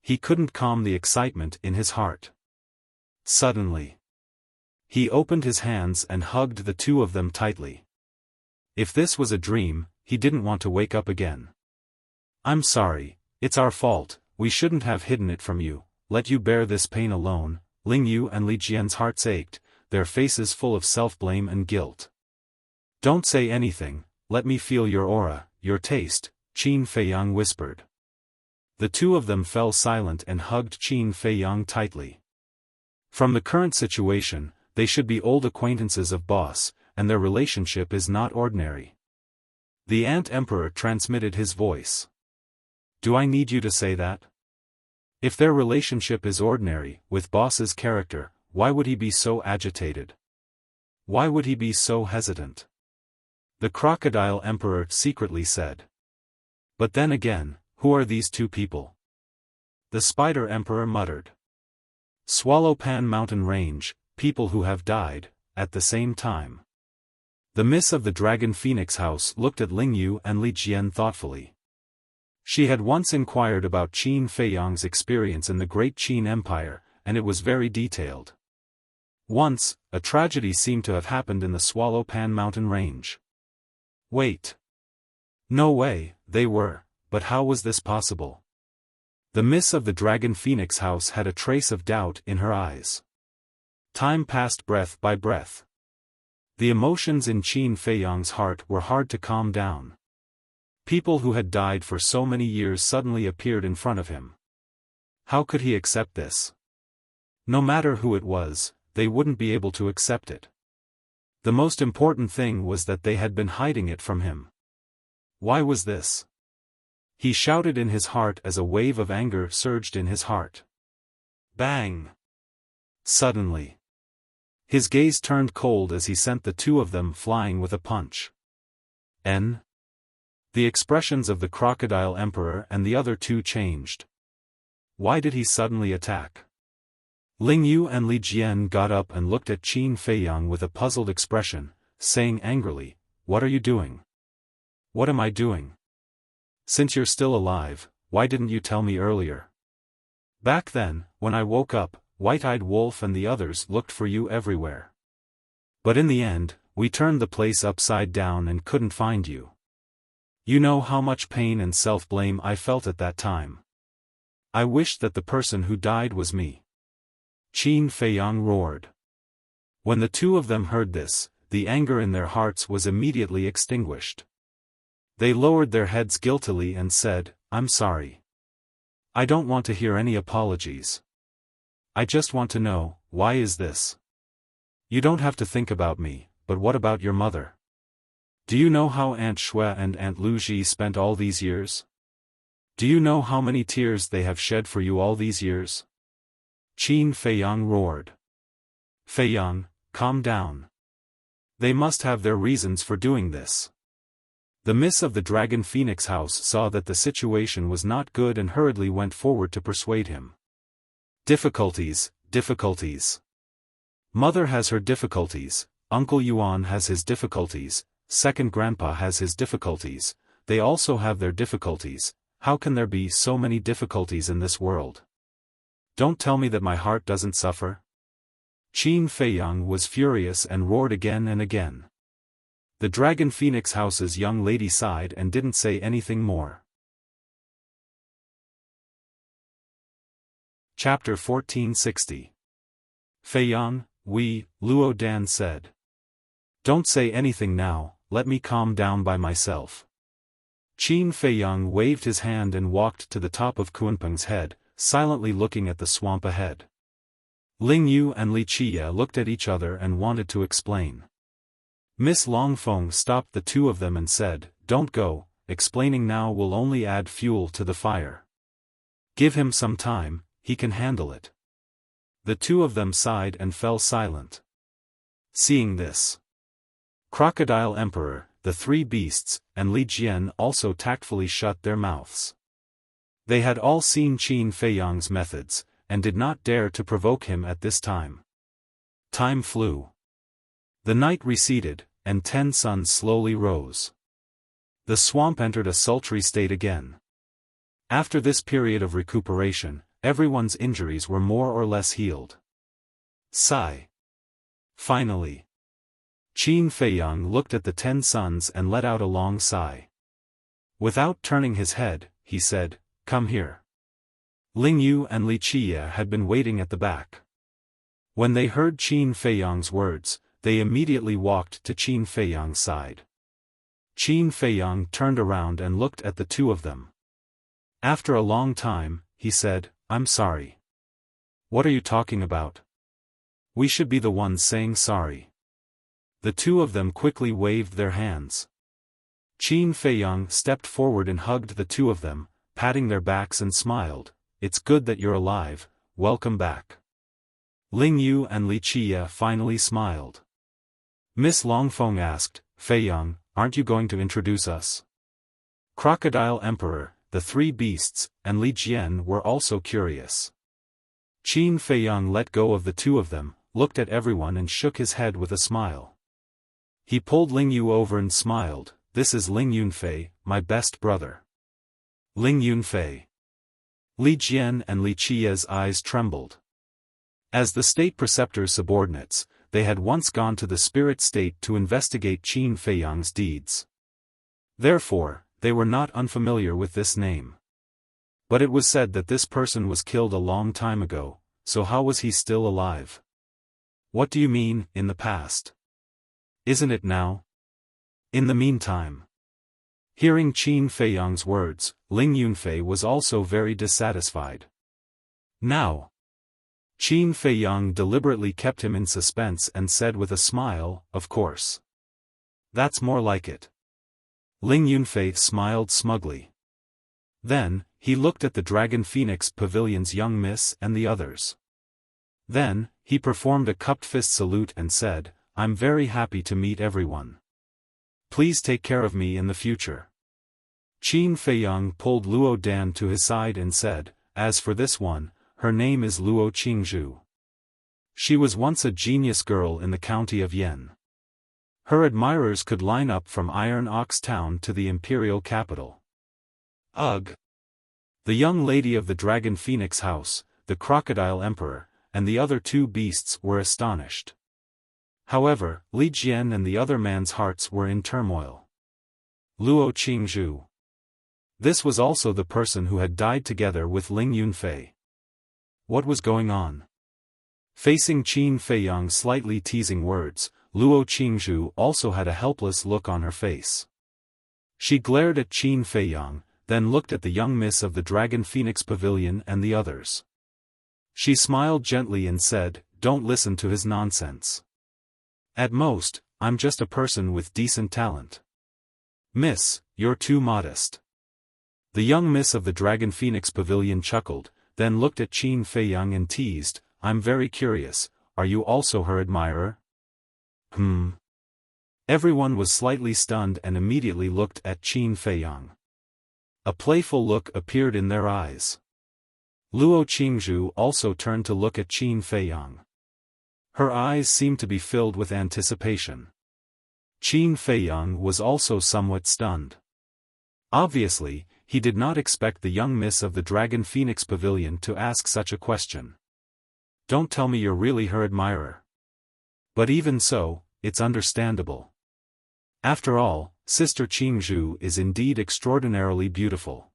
He couldn't calm the excitement in his heart. Suddenly, he opened his hands and hugged the two of them tightly. If this was a dream, he didn't want to wake up again. "I'm sorry, it's our fault, we shouldn't have hidden it from you, let you bear this pain alone." Ling Yu and Li Jian's hearts ached, their faces full of self-blame and guilt. "Don't say anything, let me feel your aura, your taste," Qin Feiyang whispered. The two of them fell silent and hugged Qin Feiyang tightly. From the current situation, they should be old acquaintances of Boss, and their relationship is not ordinary. The Ant Emperor transmitted his voice. "Do I need you to say that? If their relationship is ordinary, with Boss's character, why would he be so agitated? Why would he be so hesitant?" The Crocodile Emperor secretly said. "But then again, who are these two people?" The Spider Emperor muttered. "Swallowpan Mountain Range, people who have died, at the same time." The Miss of the Dragon Phoenix House looked at Ling Yu and Li Jian thoughtfully. She had once inquired about Qin Feiyang's experience in the Great Qin Empire, and it was very detailed. Once, a tragedy seemed to have happened in the Swallowpan Mountain Range. Wait. No way, they were, but how was this possible? The Miss of the Dragon Phoenix House had a trace of doubt in her eyes. Time passed breath by breath. The emotions in Qin Feiyang's heart were hard to calm down. People who had died for so many years suddenly appeared in front of him. How could he accept this? No matter who it was, they wouldn't be able to accept it. The most important thing was that they had been hiding it from him. Why was this? He shouted in his heart as a wave of anger surged in his heart. Bang! Suddenly, his gaze turned cold as he sent the two of them flying with a punch. The expressions of the Crocodile Emperor and the other two changed. Why did he suddenly attack? Ling Yu and Li Jian got up and looked at Qin Feiyang with a puzzled expression, saying angrily, "What are you doing?" "What am I doing? Since you're still alive, why didn't you tell me earlier? Back then, when I woke up, White-Eyed Wolf and the others looked for you everywhere. But in the end, we turned the place upside down and couldn't find you. You know how much pain and self-blame I felt at that time. I wished that the person who died was me." Qin Feiyang roared. When the two of them heard this, the anger in their hearts was immediately extinguished. They lowered their heads guiltily and said, "I'm sorry. I don't want to hear any apologies. I just want to know, why is this? You don't have to think about me, but what about your mother? Do you know how Aunt Shui and Aunt Lu Ji spent all these years? Do you know how many tears they have shed for you all these years?" Qin Feiyang roared. "Feiyang, calm down. They must have their reasons for doing this." The Miss of the Dragon Phoenix House saw that the situation was not good and hurriedly went forward to persuade him. "Difficulties, difficulties. Mother has her difficulties, Uncle Yuan has his difficulties, second grandpa has his difficulties, they also have their difficulties. How can there be so many difficulties in this world? Don't tell me that my heart doesn't suffer." Qin Feiyang was furious and roared again and again. The Dragon Phoenix House's young lady sighed and didn't say anything more. Chapter 1460. "Feiyang, Luo Dan said. Don't say anything now, let me calm down by myself." Qin Feiyang waved his hand and walked to the top of Kunpeng's head, silently looking at the swamp ahead. Ling Yu and Li Qiye looked at each other and wanted to explain. Miss Longfeng stopped the two of them and said, "Don't go, explaining now will only add fuel to the fire. Give him some time, he can handle it." The two of them sighed and fell silent. Seeing this, Crocodile Emperor, the three beasts, and Li Jian also tactfully shut their mouths. They had all seen Qin Feiyang's methods, and did not dare to provoke him at this time. Time flew. The night receded, and 10 suns slowly rose. The swamp entered a sultry state again. After this period of recuperation, everyone's injuries were more or less healed. Sigh. Finally, Qin Feiyang looked at the 10 suns and let out a long sigh. Without turning his head, he said, "Come here." Ling Yu and Li Qiye had been waiting at the back. When they heard Qin Feiyang's words, they immediately walked to Qin Feiyang's side. Qin Feiyang turned around and looked at the two of them. After a long time, he said, "I'm sorry." "What are you talking about? We should be the ones saying sorry." The two of them quickly waved their hands. Qin Feiyang stepped forward and hugged the two of them, patting their backs and smiled, "It's good that you're alive, welcome back." Ling Yu and Li Qiye finally smiled. Miss Longfeng asked, "Feiyang, aren't you going to introduce us?" Crocodile Emperor, the three beasts, and Li Jian were also curious. Qin Feiyang let go of the two of them, looked at everyone and shook his head with a smile. He pulled Ling Yu over and smiled, "This is Ling Yunfei, my best brother." Ling Yunfei. Li Jian and Li Qiye's eyes trembled. As the state preceptor's subordinates, they had once gone to the spirit state to investigate Qin Feiyang's deeds. Therefore, they were not unfamiliar with this name. But it was said that this person was killed a long time ago, so how was he still alive? What do you mean, in the past? Isn't it now? In the meantime. Hearing Qin Feiyang's words, Ling Yunfei was also very dissatisfied. Now. Qin Feiyang deliberately kept him in suspense and said with a smile, "Of course. That's more like it." Ling Yunfei smiled smugly. Then, he looked at the Dragon Phoenix Pavilion's young miss and the others. Then, he performed a cupped fist salute and said, "I'm very happy to meet everyone. Please take care of me in the future." Qin Feiyang pulled Luo Dan to his side and said, "As for this one, her name is Luo Qingzhu. She was once a genius girl in the county of Yan. Her admirers could line up from Iron Ox Town to the imperial capital." Ugh! The young lady of the Dragon Phoenix house, the Crocodile Emperor, and the other two beasts were astonished. However, Li Jian and the other man's hearts were in turmoil. Luo Qingzhu. This was also the person who had died together with Ling Yunfei. What was going on? Facing Qin Feiyang's slightly teasing words, Luo Qingzhu also had a helpless look on her face. She glared at Qin Feiyang, then looked at the young miss of the Dragon Phoenix Pavilion and the others. She smiled gently and said, "Don't listen to his nonsense. At most, I'm just a person with decent talent. Miss, you're too modest." The young miss of the Dragon Phoenix Pavilion chuckled, then looked at Qin Feiyang and teased, "I'm very curious, are you also her admirer?" Everyone was slightly stunned and immediately looked at Qin Feiyang. A playful look appeared in their eyes. Luo Qingzhu also turned to look at Qin Feiyang. Her eyes seemed to be filled with anticipation. Qin Feiyang was also somewhat stunned. Obviously, he did not expect the young miss of the Dragon Phoenix Pavilion to ask such a question. Don't tell me you're really her admirer. But even so, it's understandable. After all, Sister Qingzhu is indeed extraordinarily beautiful.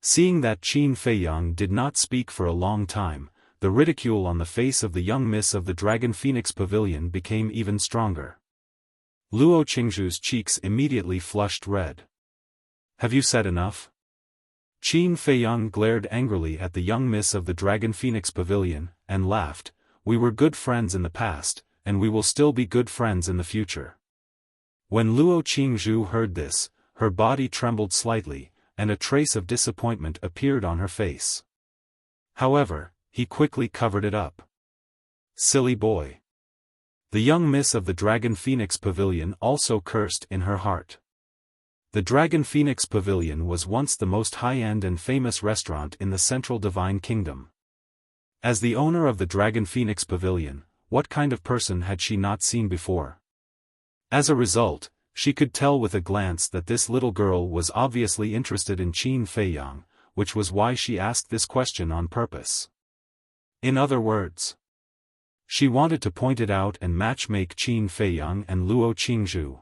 Seeing that Qin Feiyang did not speak for a long time, the ridicule on the face of the young miss of the Dragon Phoenix Pavilion became even stronger. Luo Qingzhu's cheeks immediately flushed red. Have you said enough? Qin Feiyang glared angrily at the young miss of the Dragon Phoenix Pavilion, and laughed. We were good friends in the past, and we will still be good friends in the future. When Luo Qingzhu heard this, her body trembled slightly, and a trace of disappointment appeared on her face. However, he quickly covered it up. Silly boy. The young miss of the Dragon Phoenix Pavilion also cursed in her heart. The Dragon Phoenix Pavilion was once the most high-end and famous restaurant in the Central Divine Kingdom. As the owner of the Dragon Phoenix Pavilion, what kind of person had she not seen before? As a result, she could tell with a glance that this little girl was obviously interested in Qin Feiyang, which was why she asked this question on purpose. In other words, she wanted to point it out and matchmake Qin Feiyang and Luo Qingzhu.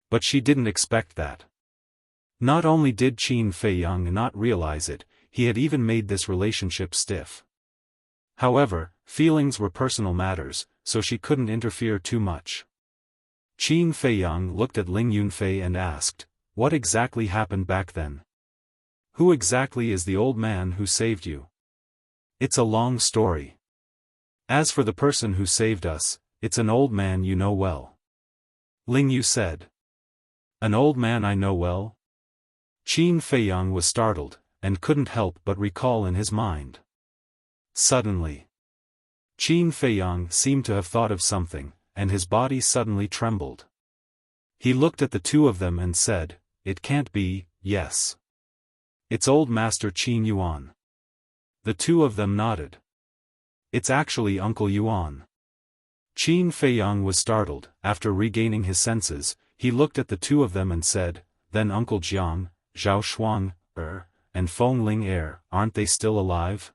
But she didn't expect that. Not only did Qin Feiyang not realize it, he had even made this relationship stiff. However, feelings were personal matters, so she couldn't interfere too much. Qin Feiyang looked at Ling Yunfei and asked, "What exactly happened back then? Who exactly is the old man who saved you?" "It's a long story. As for the person who saved us, it's an old man you know well." Ling Yu said. "An old man I know well?" Qin Feiyang was startled, and couldn't help but recall in his mind. Suddenly, Qin Feiyang seemed to have thought of something, and his body suddenly trembled. He looked at the two of them and said, "It can't be, yes. It's old Master Qin Yuan." The two of them nodded. "It's actually Uncle Yuan." Qin Feiyang was startled. After regaining his senses, he looked at the two of them and said, "Then Uncle Jiang, Zhao Shuang, and Feng Ling aren't they still alive?"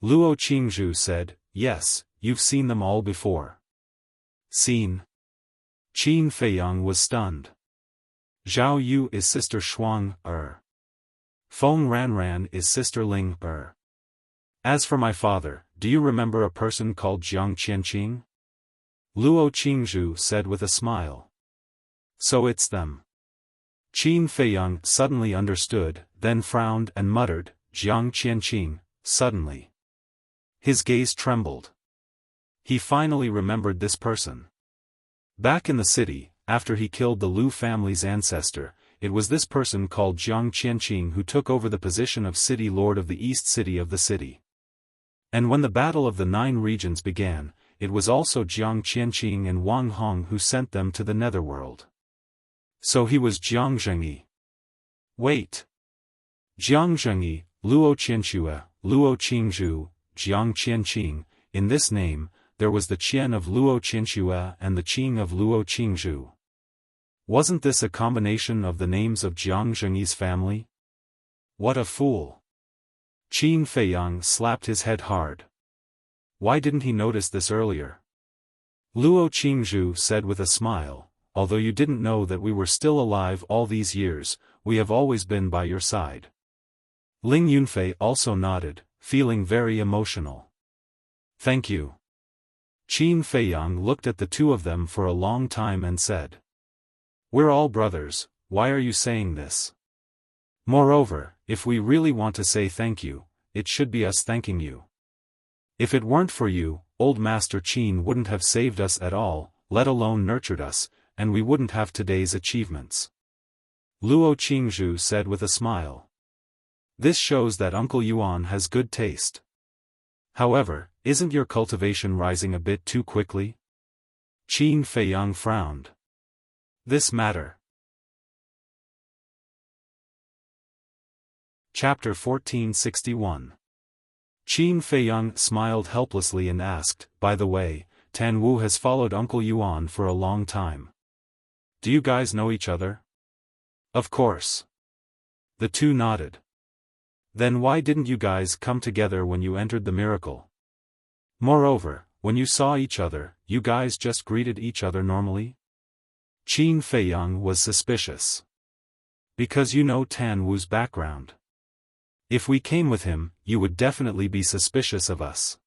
Luo Qingzhu said, "Yes, you've seen them all before." "Seen?" Qin Feiyang was stunned. "Zhao Yu is Sister Shuang, Feng Ranran is Sister Ling, As for my father, do you remember a person called Jiang Qianqing?" Luo Qingzhu said with a smile. "So it's them." Qin Feiyang suddenly understood, then frowned and muttered, "Jiang Qianqing," suddenly. His gaze trembled. He finally remembered this person. Back in the city, after he killed the Lu family's ancestor, it was this person called Jiang Qianqing who took over the position of City Lord of the East City of the city. And when the Battle of the Nine Regions began, it was also Jiang Qianqing and Wang Hong who sent them to the Netherworld. So he was Jiang Zhengyi. Wait. Jiang Zhengyi, Luo Qianxue, Luo Qingzhu, Jiang Qianqing. In this name, there was the Qian of Luo Qianxue and the Qing of Luo Qingzhu. Wasn't this a combination of the names of Jiang Zhengyi's family? What a fool. Qin Feiyang slapped his head hard. Why didn't he notice this earlier? Luo Qingzhu said with a smile, "Although you didn't know that we were still alive all these years, we have always been by your side." Ling Yunfei also nodded, feeling very emotional. "Thank you." Qin Feiyang looked at the two of them for a long time and said, "We're all brothers, why are you saying this? Moreover, if we really want to say thank you, it should be us thanking you. If it weren't for you, old Master Qin wouldn't have saved us at all, let alone nurtured us, and we wouldn't have today's achievements." Luo Qingzhu said with a smile. "This shows that Uncle Yuan has good taste. However, isn't your cultivation rising a bit too quickly?" Qin Feiyang frowned. This matter. Chapter 1461. Qin Feiyang smiled helplessly and asked, "By the way, Tan Wu has followed Uncle Yuan for a long time. Do you guys know each other?" "Of course." The two nodded. "Then why didn't you guys come together when you entered the miracle? Moreover, when you saw each other, you guys just greeted each other normally?" Qin Feiyang was suspicious. "Because you know Tan Wu's background. If we came with him, you would definitely be suspicious of us.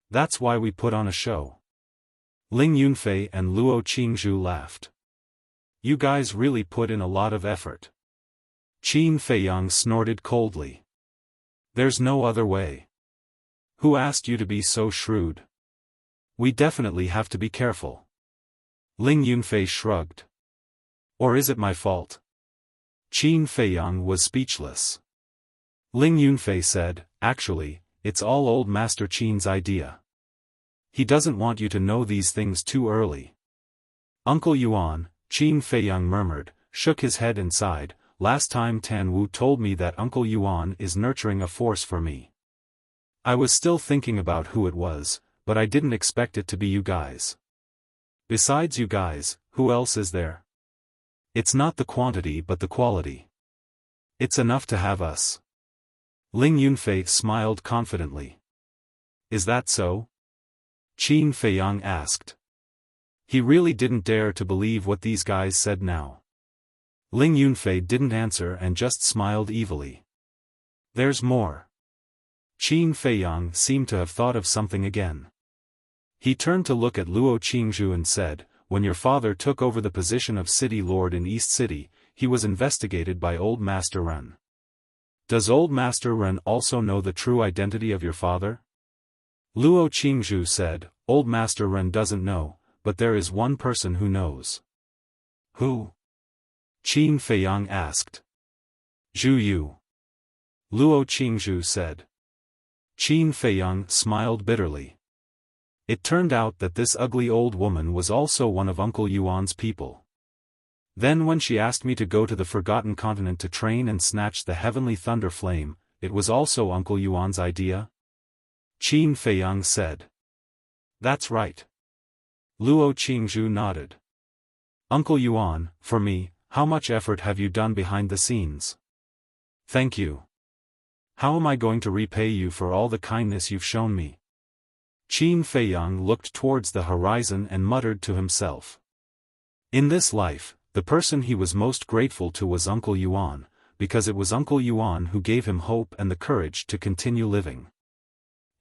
That's why we put on a show." Ling Yunfei and Luo Qingzhu laughed. "You guys really put in a lot of effort." Qin Feiyang snorted coldly. "There's no other way. Who asked you to be so shrewd? We definitely have to be careful." Ling Yunfei shrugged. Or is it my fault? Qin Feiyang was speechless. Ling Yunfei said, actually, it's all old Master Qin's idea. He doesn't want you to know these things too early. Uncle Yuan, Qin Feiyang murmured, shook his head and sighed, last time Tan Wu told me that Uncle Yuan is nurturing a force for me. I was still thinking about who it was, but I didn't expect it to be you guys. Besides you guys, who else is there? It's not the quantity but the quality. It's enough to have us. Ling Yunfei smiled confidently. Is that so? Qin Feiyang asked. He really didn't dare to believe what these guys said now. Ling Yunfei didn't answer and just smiled evilly. There's more. Qin Feiyang seemed to have thought of something again. He turned to look at Luo Qingzhu and said, when your father took over the position of city lord in East City, he was investigated by Old Master Ren. Does Old Master Ren also know the true identity of your father? Luo Qingzhu said, Old Master Ren doesn't know, but there is one person who knows. Who? Qin Feiyang asked. Zhu Yu. Luo Qingzhu said. Qin Feiyang smiled bitterly. It turned out that this ugly old woman was also one of Uncle Yuan's people. Then when she asked me to go to the Forgotten Continent to train and snatch the heavenly thunder flame, it was also Uncle Yuan's idea? Qin Feiyang said. That's right. Luo Qingzhu nodded. Uncle Yuan, for me, how much effort have you done behind the scenes? Thank you. How am I going to repay you for all the kindness you've shown me? Qin Feiyang looked towards the horizon and muttered to himself. In this life, the person he was most grateful to was Uncle Yuan, because it was Uncle Yuan who gave him hope and the courage to continue living.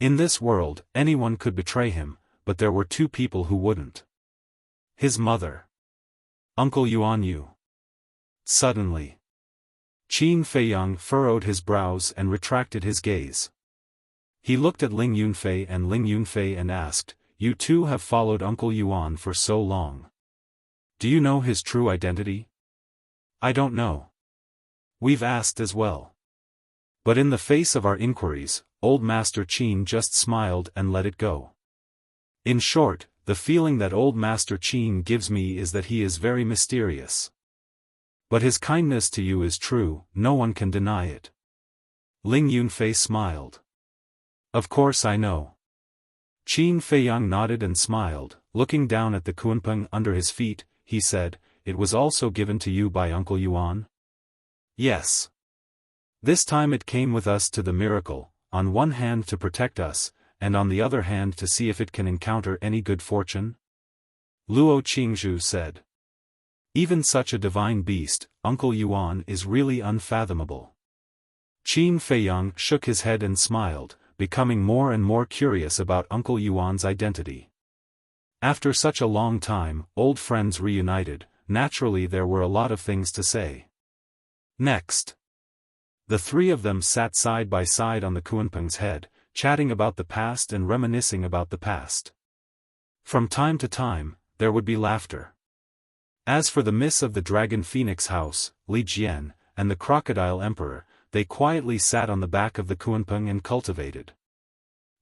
In this world, anyone could betray him, but there were two people who wouldn't. His mother. Uncle Yuan Yu. Suddenly. Qin Feiyang furrowed his brows and retracted his gaze. He looked at Ling Yunfei and asked, you two have followed Uncle Yuan for so long. Do you know his true identity? I don't know. We've asked as well. But in the face of our inquiries, Old Master Qin just smiled and let it go. In short, the feeling that Old Master Qin gives me is that he is very mysterious. But his kindness to you is true, no one can deny it. Ling Yunfei smiled. Of course I know. Qin Feiyang nodded and smiled, looking down at the kunpeng under his feet, he said, it was also given to you by Uncle Yuan? Yes. This time it came with us to the miracle, on one hand to protect us, and on the other hand to see if it can encounter any good fortune? Luo Qingzhu said. Even such a divine beast, Uncle Yuan is really unfathomable. Qin Feiyang shook his head and smiled, becoming more and more curious about Uncle Yuan's identity. After such a long time, old friends reunited, naturally there were a lot of things to say. Next. The three of them sat side by side on the kunpeng's head, chatting about the past and reminiscing about the past. From time to time, there would be laughter. As for the miss of the Dragon Phoenix House, Li Jian, and the Crocodile Emperor, they quietly sat on the back of the kunpeng and cultivated.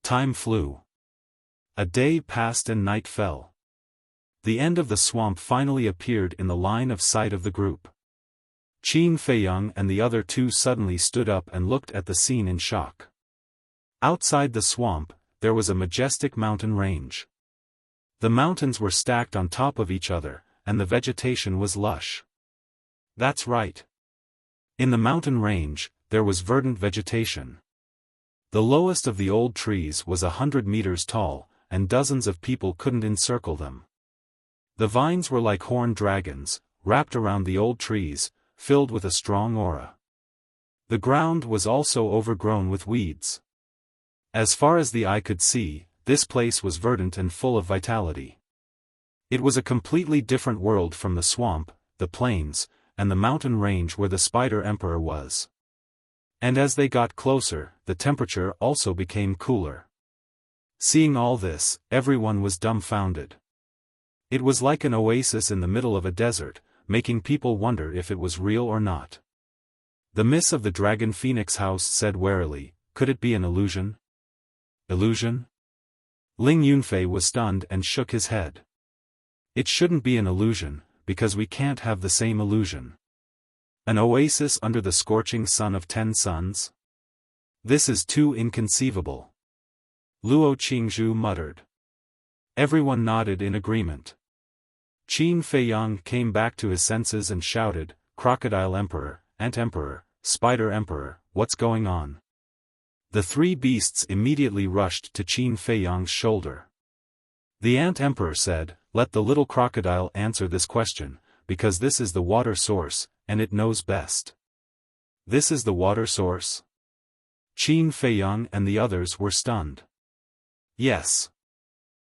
Time flew. A day passed and night fell. The end of the swamp finally appeared in the line of sight of the group. Qin Feiyang and the other two suddenly stood up and looked at the scene in shock. Outside the swamp, there was a majestic mountain range. The mountains were stacked on top of each other, and the vegetation was lush. That's right. In the mountain range, there was verdant vegetation. The lowest of the old trees was 100 meters tall, and dozens of people couldn't encircle them. The vines were like horned dragons, wrapped around the old trees, filled with a strong aura. The ground was also overgrown with weeds. As far as the eye could see, this place was verdant and full of vitality. It was a completely different world from the swamp, the plains, and the mountain range where the Spider Emperor was. And as they got closer, the temperature also became cooler. Seeing all this, everyone was dumbfounded. It was like an oasis in the middle of a desert, making people wonder if it was real or not. The miss of the Dragon Phoenix House said warily, could it be an illusion? Illusion? Ling Yunfei was stunned and shook his head. It shouldn't be an illusion, because we can't have the same illusion. An oasis under the scorching sun of 10 suns? This is too inconceivable. Luo Qingzhu muttered. Everyone nodded in agreement. Qin Feiyang came back to his senses and shouted, Crocodile Emperor, Ant Emperor, Spider Emperor, what's going on? The three beasts immediately rushed to Qin Feiyang's shoulder. The Ant Emperor said, let the little crocodile answer this question, because this is the water source, and it knows best. This is the water source? Qin Feiyang and the others were stunned. Yes.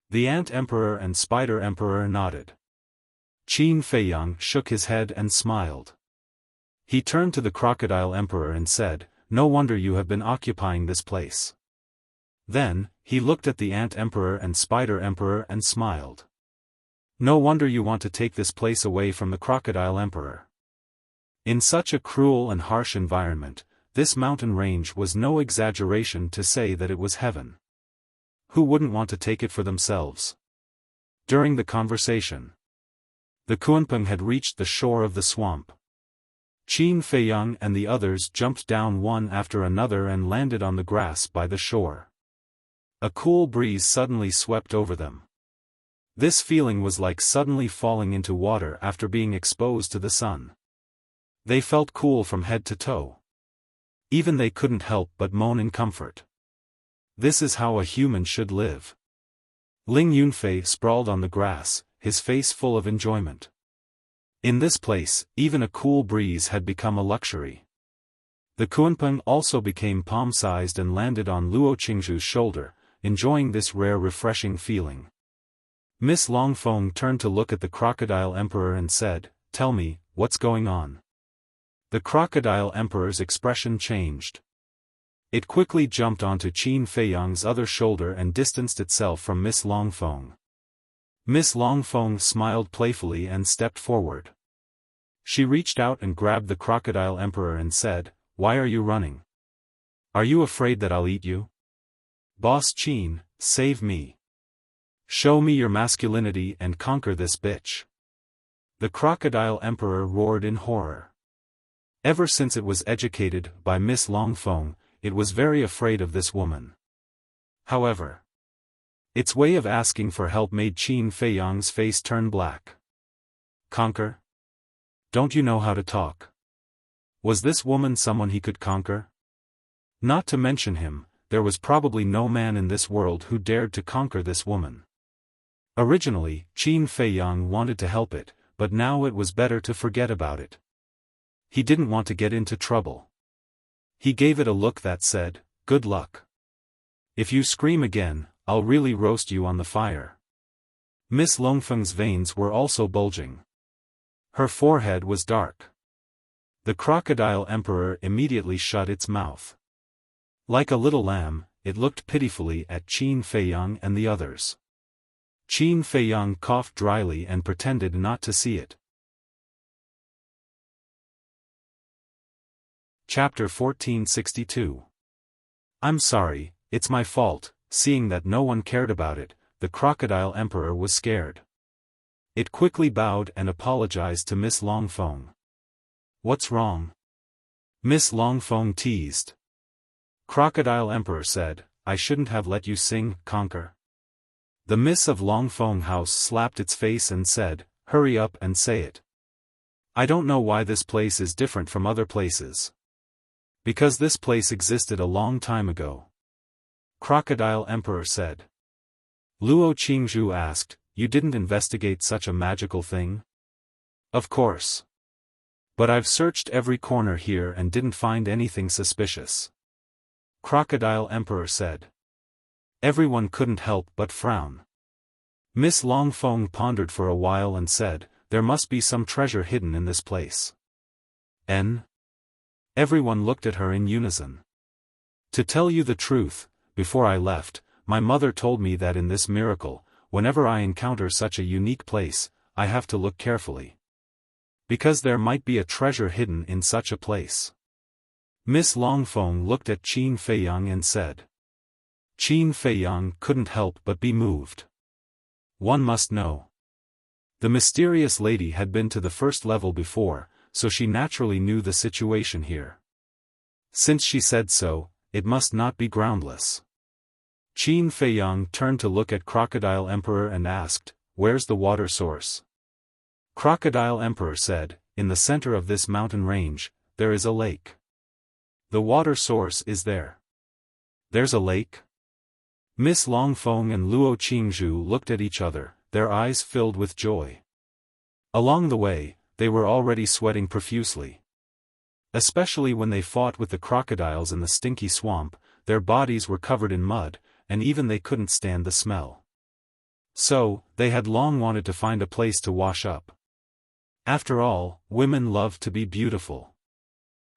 The Ant Emperor and Spider Emperor nodded. Qin Feiyang shook his head and smiled. He turned to the Crocodile Emperor and said, no wonder you have been occupying this place. Then, he looked at the Ant Emperor and Spider Emperor and smiled. No wonder you want to take this place away from the Crocodile Emperor. In such a cruel and harsh environment, this mountain range was no exaggeration to say that it was heaven. Who wouldn't want to take it for themselves? During the conversation, the Kunpeng had reached the shore of the swamp. Qin Feiyang and the others jumped down one after another and landed on the grass by the shore. A cool breeze suddenly swept over them. This feeling was like suddenly falling into water after being exposed to the sun. They felt cool from head to toe. Even they couldn't help but moan in comfort. This is how a human should live. Ling Yunfei sprawled on the grass, his face full of enjoyment. In this place, even a cool breeze had become a luxury. The Kunpeng also became palm-sized and landed on Luo Qingzhu's shoulder, enjoying this rare refreshing feeling. Miss Longfeng turned to look at the Crocodile Emperor and said, tell me, what's going on? The Crocodile Emperor's expression changed. It quickly jumped onto Qin Feiyang's other shoulder and distanced itself from Miss Longfeng. Miss Longfeng smiled playfully and stepped forward. She reached out and grabbed the Crocodile Emperor and said, why are you running? Are you afraid that I'll eat you? Boss Qin, save me. Show me your masculinity and conquer this bitch. The Crocodile Emperor roared in horror. Ever since it was educated by Miss Longfeng, it was very afraid of this woman. However, its way of asking for help made Qin Feiyang's face turn black. Conquer? Don't you know how to talk? Was this woman someone he could conquer? Not to mention him, there was probably no man in this world who dared to conquer this woman. Originally, Qin Feiyang wanted to help it, but now it was better to forget about it. He didn't want to get into trouble. He gave it a look that said, good luck. If you scream again, I'll really roast you on the fire. Miss Longfeng's veins were also bulging. Her forehead was dark. The Crocodile Emperor immediately shut its mouth. Like a little lamb, it looked pitifully at Qin Feiyang and the others. Qin Feiyang coughed dryly and pretended not to see it. Chapter 1462. I'm sorry, it's my fault. Seeing that no one cared about it, the Crocodile Emperor was scared. It quickly bowed and apologized to Miss Longfeng. What's wrong? Miss Longfeng teased. Crocodile Emperor said, I shouldn't have let you sing, conquer. The Miss of Longfeng House slapped its face and said, hurry up and say it. I don't know why this place is different from other places. Because this place existed a long time ago. Crocodile Emperor said. Luo Qingzhu asked, you didn't investigate such a magical thing? Of course. But I've searched every corner here and didn't find anything suspicious. Crocodile Emperor said. Everyone couldn't help but frown. Miss Longfeng pondered for a while and said, there must be some treasure hidden in this place. Everyone looked at her in unison. To tell you the truth, before I left, my mother told me that in this miracle, whenever I encounter such a unique place, I have to look carefully. Because there might be a treasure hidden in such a place. Miss Longfeng looked at Qin Feiyang and said. Qin Feiyang couldn't help but be moved. One must know. The mysterious lady had been to the first level before, so she naturally knew the situation here. Since she said so, it must not be groundless. Qin Feiyang turned to look at Crocodile Emperor and asked, "Where's the water source?" Crocodile Emperor said, "In the center of this mountain range, there is a lake. The water source is there." "There's a lake?" Miss Longfeng and Luo Qingzhu looked at each other, their eyes filled with joy. Along the way, they were already sweating profusely. Especially when they fought with the crocodiles in the stinky swamp, their bodies were covered in mud, and even they couldn't stand the smell. So, they had long wanted to find a place to wash up. After all, women love to be beautiful.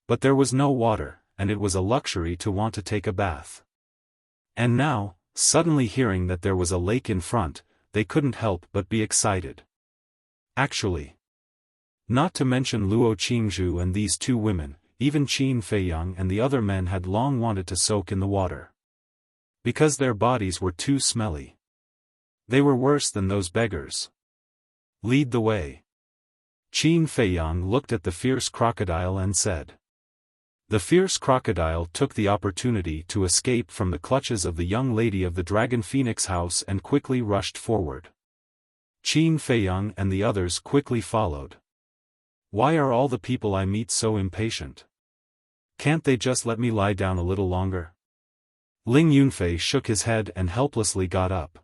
But there was no water, and it was a luxury to want to take a bath. And now, suddenly hearing that there was a lake in front, they couldn't help but be excited. Actually, not to mention Luo Qingzhu and these two women, even Qin Feiyang and the other men had long wanted to soak in the water. Because their bodies were too smelly. They were worse than those beggars. "Lead the way." Qin Feiyang looked at the fierce crocodile and said. The fierce crocodile took the opportunity to escape from the clutches of the young lady of the Dragon Phoenix house and quickly rushed forward. Qin Feiyang and the others quickly followed. Why are all the people I meet so impatient? Can't they just let me lie down a little longer? Ling Yunfei shook his head and helplessly got up.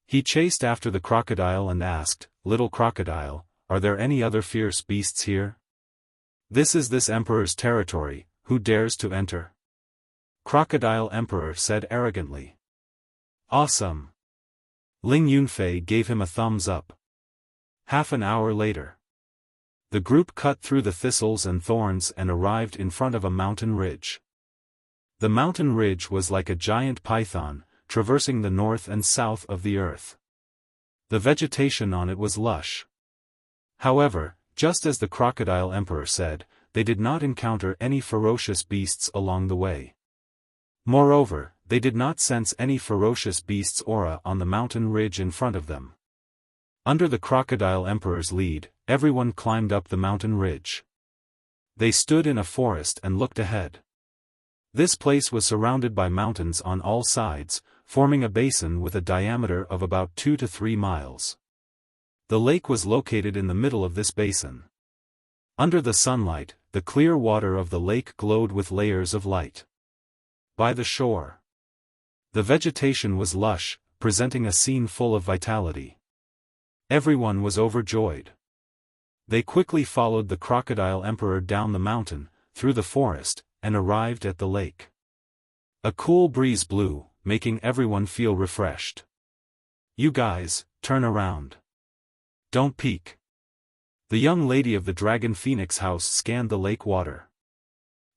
He chased after the crocodile and asked, "Little crocodile, are there any other fierce beasts here? This is this emperor's territory, who dares to enter?" Crocodile Emperor said arrogantly. "Awesome." Ling Yunfei gave him a thumbs up. Half an hour later. The group cut through the thistles and thorns and arrived in front of a mountain ridge. The mountain ridge was like a giant python, traversing the north and south of the earth. The vegetation on it was lush. However, just as the Crocodile Emperor said, they did not encounter any ferocious beasts along the way. Moreover, they did not sense any ferocious beast's aura on the mountain ridge in front of them. Under the Crocodile Emperor's lead, everyone climbed up the mountain ridge. They stood in a forest and looked ahead. This place was surrounded by mountains on all sides, forming a basin with a diameter of about 2 to 3 miles. The lake was located in the middle of this basin. Under the sunlight, the clear water of the lake glowed with layers of light. By the shore, the vegetation was lush, presenting a scene full of vitality. Everyone was overjoyed. They quickly followed the Crocodile Emperor down the mountain, through the forest, and arrived at the lake. A cool breeze blew, making everyone feel refreshed. "You guys, turn around. Don't peek." The young lady of the Dragon Phoenix house scanned the lake water.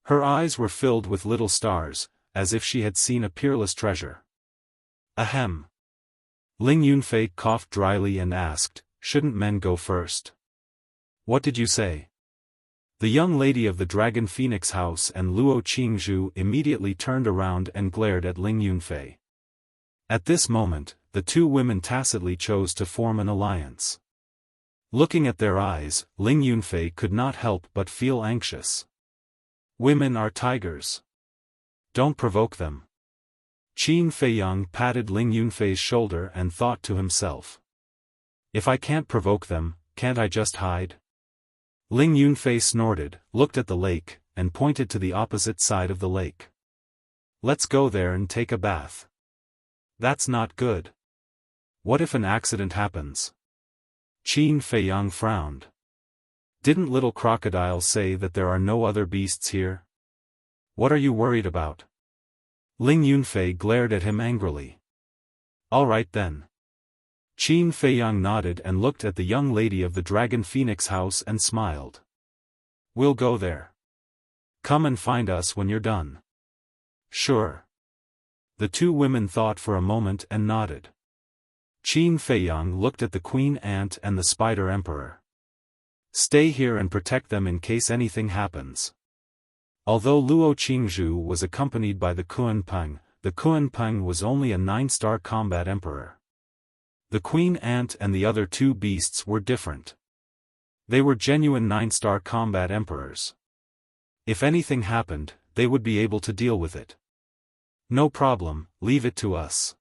Her eyes were filled with little stars, as if she had seen a peerless treasure. Ahem. Ling Yunfei coughed dryly and asked, "Shouldn't men go first?" "What did you say?" The young lady of the Dragon Phoenix house and Luo Qingzhu immediately turned around and glared at Ling Yunfei. At this moment, the two women tacitly chose to form an alliance. Looking at their eyes, Ling Yunfei could not help but feel anxious. Women are tigers. Don't provoke them. Qin Feiyang patted Ling Yunfei's shoulder and thought to himself. If I can't provoke them, can't I just hide? Ling Yunfei snorted, looked at the lake, and pointed to the opposite side of the lake. Let's go there and take a bath. That's not good. What if an accident happens? Qin Feiyang frowned. Didn't Little Crocodile say that there are no other beasts here? What are you worried about? Ling Yunfei glared at him angrily. All right then. Qin Feiyang nodded and looked at the young lady of the Dragon Phoenix house and smiled. We'll go there. Come and find us when you're done. Sure. The two women thought for a moment and nodded. Qin Feiyang looked at the Queen Ant and the Spider Emperor. Stay here and protect them in case anything happens. Although Luo Qingzhu was accompanied by the Kunpeng, the Kunpeng was only a 9-star combat emperor. The Queen Ant and the other two beasts were different. They were genuine 9-star combat emperors. If anything happened, they would be able to deal with it. No problem, leave it to us.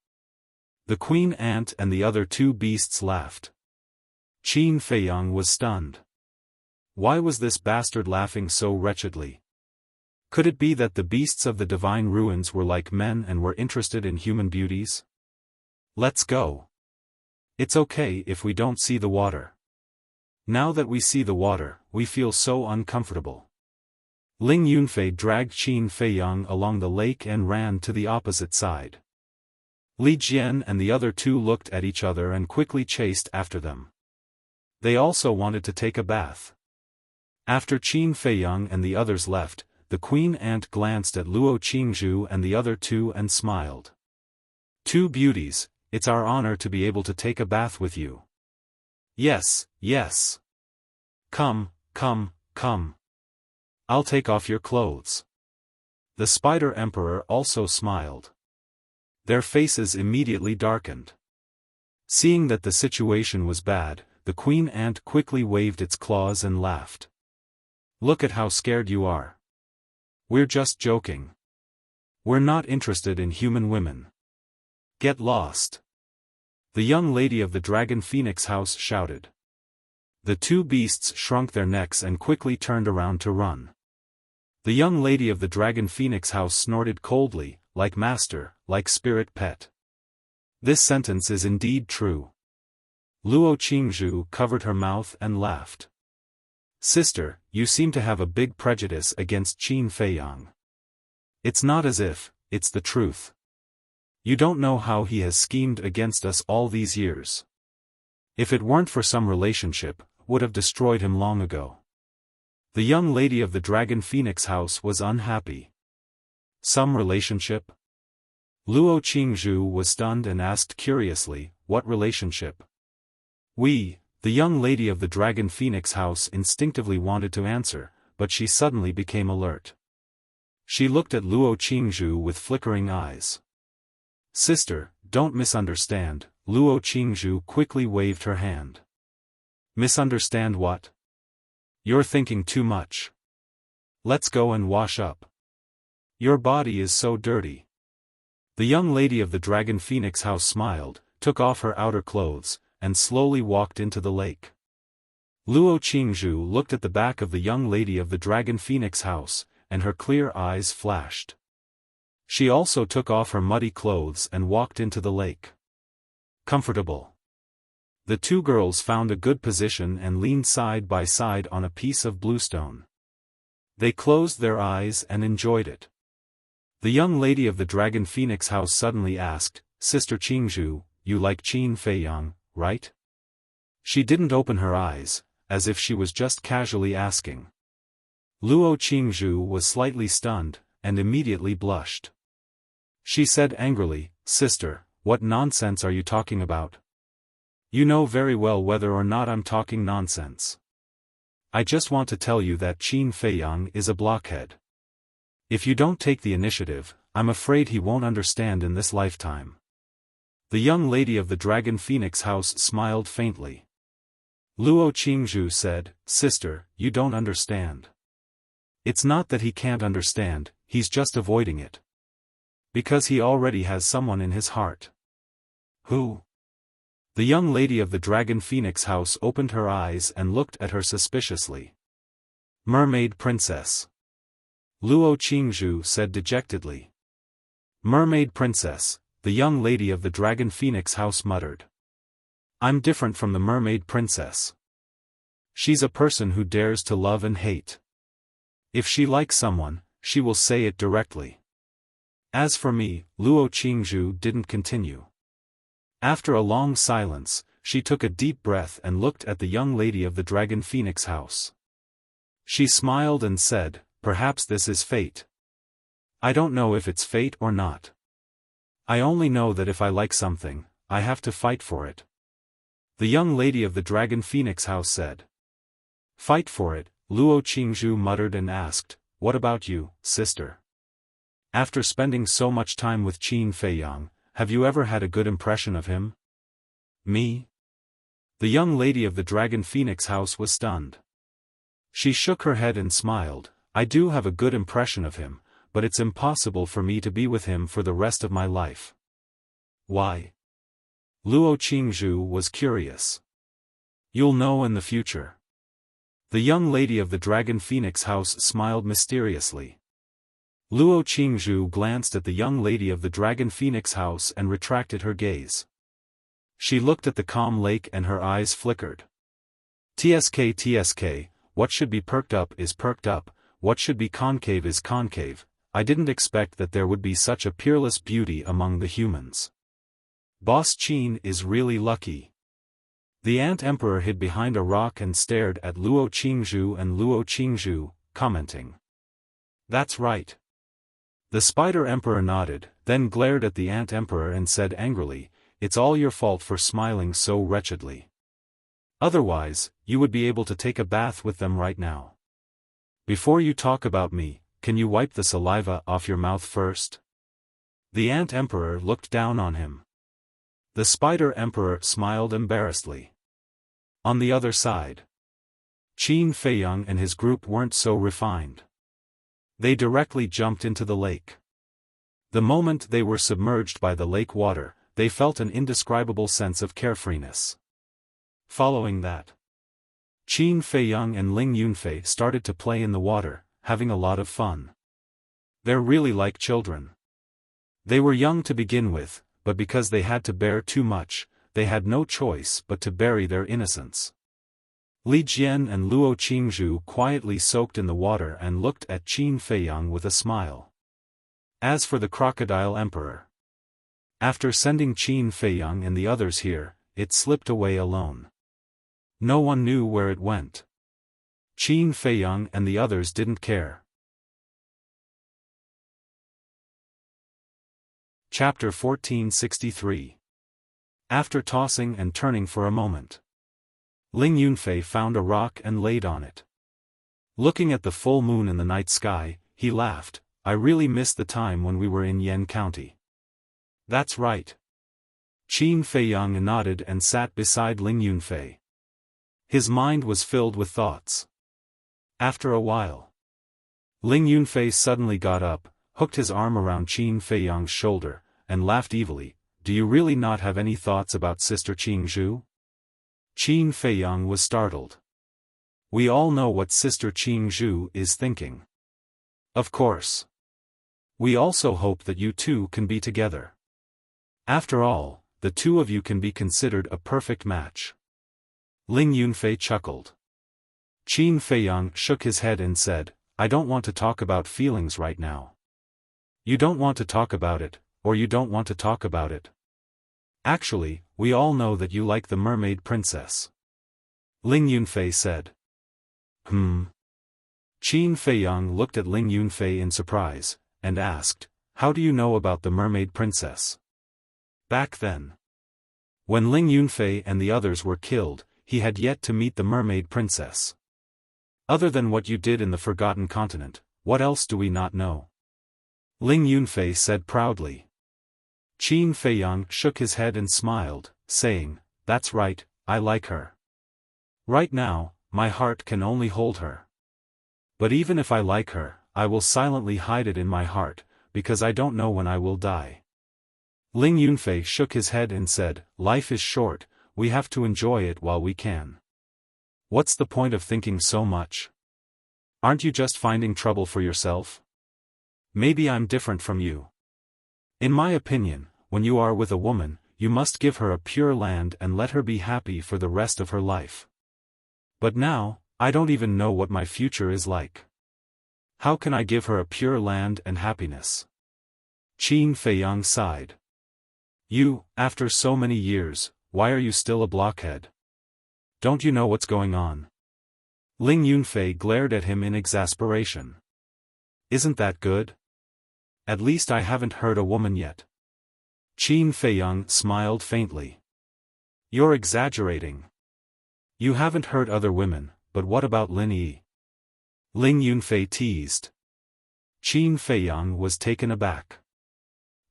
The Queen Ant and the other two beasts laughed. Qin Feiyang was stunned. Why was this bastard laughing so wretchedly? Could it be that the beasts of the divine ruins were like men and were interested in human beauties? Let's go. It's okay if we don't see the water. Now that we see the water, we feel so uncomfortable. Ling Yunfei dragged Qin Feiyang along the lake and ran to the opposite side. Li Jian and the other two looked at each other and quickly chased after them. They also wanted to take a bath. After Qin Feiyang and the others left, the Queen Ant glanced at Luo Qingzhu and the other two and smiled. Two beauties, it's our honor to be able to take a bath with you. Yes, yes. Come, come, come. I'll take off your clothes. The Spider Emperor also smiled. Their faces immediately darkened. Seeing that the situation was bad, the Queen Ant quickly waved its claws and laughed. Look at how scared you are. We're just joking. We're not interested in human women. Get lost. The young lady of the Dragon Phoenix House shouted. The two beasts shrunk their necks and quickly turned around to run. The young lady of the Dragon Phoenix House snorted coldly, like master, like spirit pet. This sentence is indeed true. Luo Qingzhu covered her mouth and laughed. Sister, you seem to have a big prejudice against Qin Feiyang. It's not as if, it's the truth. You don't know how he has schemed against us all these years. If it weren't for some relationship, would have destroyed him long ago. The young lady of the Dragon Phoenix House was unhappy. Some relationship? Luo Qingzhu was stunned and asked curiously, what relationship? The young lady of the Dragon Phoenix House instinctively wanted to answer, but she suddenly became alert. She looked at Luo Qingzhu with flickering eyes. Sister, don't misunderstand, Luo Qingzhu quickly waved her hand. Misunderstand what? You're thinking too much. Let's go and wash up. Your body is so dirty. The young lady of the Dragon Phoenix House smiled, took off her outer clothes, and slowly walked into the lake. Luo Qingzhu looked at the back of the young lady of the Dragon Phoenix House, and her clear eyes flashed. She also took off her muddy clothes and walked into the lake. Comfortable. The two girls found a good position and leaned side by side on a piece of bluestone. They closed their eyes and enjoyed it. The young lady of the Dragon Phoenix House suddenly asked, Sister Qingzhu, you like Qin Feiyang, right? She didn't open her eyes, as if she was just casually asking. Luo Qingzhu was slightly stunned, and immediately blushed. She said angrily, Sister, what nonsense are you talking about? You know very well whether or not I'm talking nonsense. I just want to tell you that Qin Feiyang is a blockhead. If you don't take the initiative, I'm afraid he won't understand in this lifetime. The young lady of the Dragon Phoenix House smiled faintly. Luo Qingzhu said, Sister, you don't understand. It's not that he can't understand, he's just avoiding it. Because he already has someone in his heart. Who? The young lady of the Dragon Phoenix House opened her eyes and looked at her suspiciously. Mermaid Princess. Luo Qingzhu said dejectedly. Mermaid Princess, the young lady of the Dragon Phoenix House muttered. I'm different from the Mermaid Princess. She's a person who dares to love and hate. If she likes someone, she will say it directly. As for me, Luo Qingzhu didn't continue. After a long silence, she took a deep breath and looked at the young lady of the Dragon Phoenix House. She smiled and said, Perhaps this is fate. I don't know if it's fate or not. I only know that if I like something, I have to fight for it. The young lady of the Dragon Phoenix House said. Fight for it, Luo Qingzhu muttered and asked, what about you, sister? After spending so much time with Qin Feiyang, have you ever had a good impression of him? Me? The young lady of the Dragon Phoenix House was stunned. She shook her head and smiled. I do have a good impression of him, but it's impossible for me to be with him for the rest of my life. Why? Luo Qingzhu was curious. You'll know in the future. The young lady of the Dragon Phoenix House smiled mysteriously. Luo Qingzhu glanced at the young lady of the Dragon Phoenix House and retracted her gaze. She looked at the calm lake and her eyes flickered. TSK, what should be perked up is perked up, what should be concave is concave. I didn't expect that there would be such a peerless beauty among the humans. Boss Qin is really lucky. The Ant Emperor hid behind a rock and stared at Luo Qingzhu and Luo Qingzhu, commenting. That's right. The Spider Emperor nodded, then glared at the Ant Emperor and said angrily, it's all your fault for smiling so wretchedly. Otherwise, you would be able to take a bath with them right now. Before you talk about me, can you wipe the saliva off your mouth first? The Ant Emperor looked down on him. The Spider Emperor smiled embarrassedly. On the other side, Qin Feiyang and his group weren't so refined. They directly jumped into the lake. The moment they were submerged by the lake water, they felt an indescribable sense of carefreeness. Following that, Qin Feiyang and Ling Yunfei started to play in the water, having a lot of fun. They're really like children. They were young to begin with, but because they had to bear too much, they had no choice but to bury their innocence. Li Jian and Luo Qingzhu quietly soaked in the water and looked at Qin Feiyang with a smile. As for the Crocodile Emperor, after sending Qin Feiyang and the others here, it slipped away alone. No one knew where it went. Qin Feiyang and the others didn't care. Chapter 1463. After tossing and turning for a moment, Ling Yunfei found a rock and laid on it. Looking at the full moon in the night sky, he laughed. I really miss the time when we were in Yan County. That's right. Qin Feiyang nodded and sat beside Ling Yunfei. His mind was filled with thoughts. After a while, Ling Yunfei suddenly got up, hooked his arm around Qin Feiyang's shoulder, and laughed evilly. Do you really not have any thoughts about Sister Qingzhu? Qin Feiyang was startled. We all know what Sister Qingzhu is thinking. Of course. We also hope that you two can be together. After all, the two of you can be considered a perfect match. Ling Yunfei chuckled. Qin Feiyang shook his head and said, I don't want to talk about feelings right now. You don't want to talk about it, or you don't want to talk about it. Actually, we all know that you like the mermaid princess. Ling Yunfei said. Qin Feiyang looked at Ling Yunfei in surprise, and asked, how do you know about the mermaid princess? Back then, when Ling Yunfei and the others were killed, he had yet to meet the mermaid princess. Other than what you did in the Forgotten Continent, what else do we not know? Ling Yunfei said proudly. Qin Feiyang shook his head and smiled, saying, that's right, I like her. Right now, my heart can only hold her. But even if I like her, I will silently hide it in my heart, because I don't know when I will die. Ling Yunfei shook his head and said, life is short, we have to enjoy it while we can. What's the point of thinking so much? Aren't you just finding trouble for yourself? Maybe I'm different from you. In my opinion, when you are with a woman, you must give her a pure land and let her be happy for the rest of her life. But now, I don't even know what my future is like. How can I give her a pure land and happiness? Qin Feiyang sighed. You, after so many years, why are you still a blockhead? Don't you know what's going on? Ling Yunfei glared at him in exasperation. Isn't that good? At least I haven't hurt a woman yet. Qin Feiyang smiled faintly. You're exaggerating. You haven't hurt other women, but what about Lin Yi? Ling Yunfei teased. Qin Feiyang was taken aback.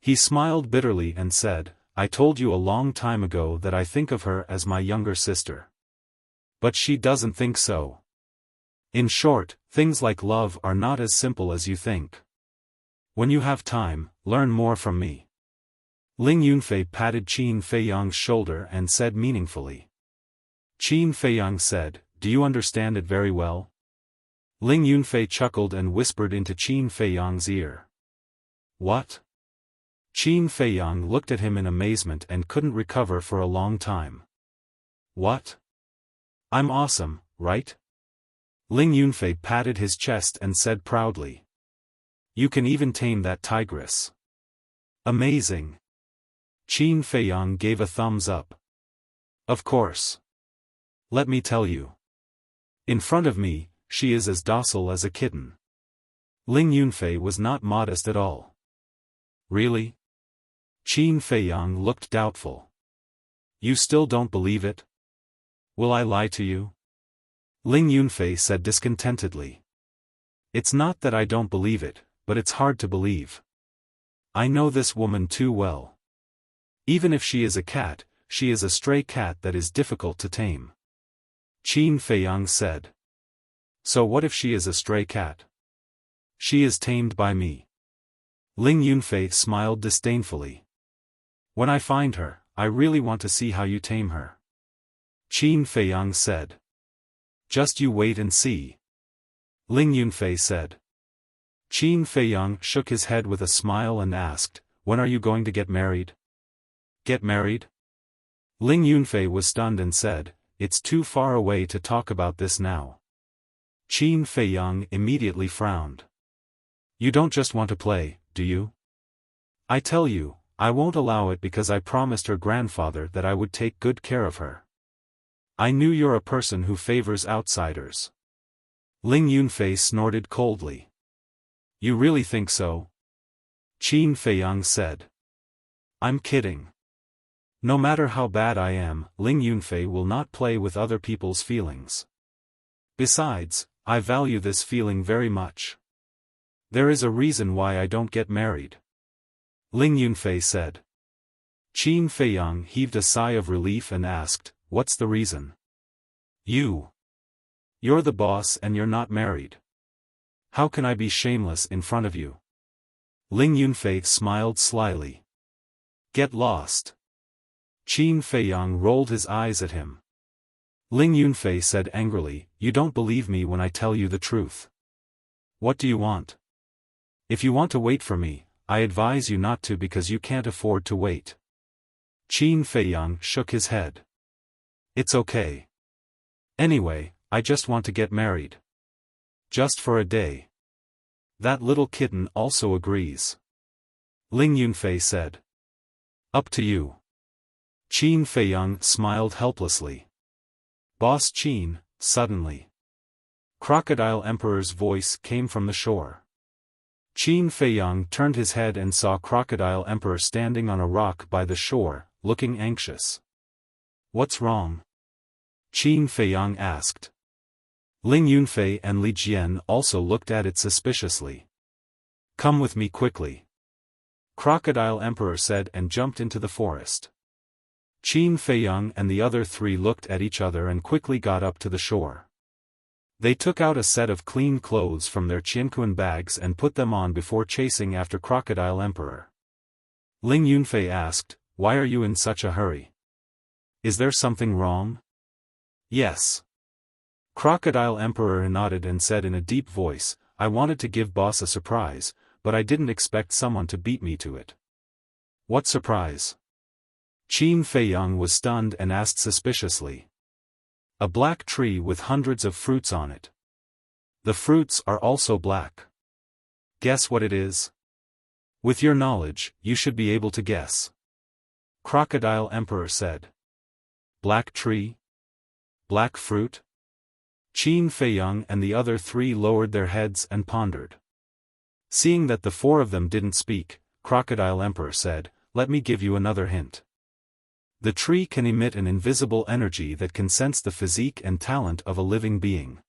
He smiled bitterly and said, I told you a long time ago that I think of her as my younger sister. But she doesn't think so. In short, things like love are not as simple as you think. When you have time, learn more from me. Ling Yunfei patted Qin Feiyang's shoulder and said meaningfully. Qin Feiyang said, Do you understand it very well? Ling Yunfei chuckled and whispered into Qin Feiyang's ear. What? Qin Feiyang looked at him in amazement and couldn't recover for a long time. What? I'm awesome, right? Ling Yunfei patted his chest and said proudly. You can even tame that tigress. Amazing. Qin Feiyang gave a thumbs up. Of course. Let me tell you. In front of me, she is as docile as a kitten. Ling Yunfei was not modest at all. Really? Qin Feiyang looked doubtful. You still don't believe it? Will I lie to you? Ling Yunfei said discontentedly. It's not that I don't believe it, but it's hard to believe. I know this woman too well. Even if she is a cat, she is a stray cat that is difficult to tame. Qin Feiyang said. So what if she is a stray cat? She is tamed by me. Ling Yunfei smiled disdainfully. When I find her, I really want to see how you tame her. Qin Feiyang said. Just you wait and see. Ling Yunfei said. Qin Feiyang shook his head with a smile and asked, When are you going to get married? Get married? Ling Yunfei was stunned and said, It's too far away to talk about this now. Qin Feiyang immediately frowned. You don't just want to play, do you? I tell you, I won't allow it because I promised her grandfather that I would take good care of her. I knew you're a person who favors outsiders. Ling Yunfei snorted coldly. You really think so? Qin Feiyang said. I'm kidding. No matter how bad I am, Ling Yunfei will not play with other people's feelings. Besides, I value this feeling very much. There is a reason why I don't get married. Ling Yunfei said. Qin Feiyang heaved a sigh of relief and asked, What's the reason? You're the boss and you're not married. How can I be shameless in front of you? Ling Yunfei smiled slyly. Get lost. Qin Feiyang rolled his eyes at him. Ling Yunfei said angrily, You don't believe me when I tell you the truth. What do you want? If you want to wait for me, I advise you not to because you can't afford to wait. Qin Feiyang shook his head. It's okay. Anyway, I just want to get married. Just for a day. That little kitten also agrees. Ling Yunfei said. Up to you. Qin Feiyang smiled helplessly. Boss Qin, suddenly. Crocodile Emperor's voice came from the shore. Qin Feiyang turned his head and saw Crocodile Emperor standing on a rock by the shore, looking anxious. What's wrong? Qin Feiyang asked. Ling Yunfei and Li Jian also looked at it suspiciously. Come with me quickly. Crocodile Emperor said and jumped into the forest. Qin Feiyang and the other three looked at each other and quickly got up to the shore. They took out a set of clean clothes from their qianquan bags and put them on before chasing after Crocodile Emperor. Ling Yunfei asked, Why are you in such a hurry? Is there something wrong? Yes. Crocodile Emperor nodded and said in a deep voice, I wanted to give boss a surprise, but I didn't expect someone to beat me to it. What surprise? Qin Feiyang was stunned and asked suspiciously. A black tree with hundreds of fruits on it. The fruits are also black. Guess what it is? With your knowledge, you should be able to guess. Crocodile Emperor said. Black tree? Black fruit? Qin Feiyang and the other three lowered their heads and pondered. Seeing that the four of them didn't speak, Crocodile Emperor said, let me give you another hint. The tree can emit an invisible energy that can sense the physique and talent of a living being.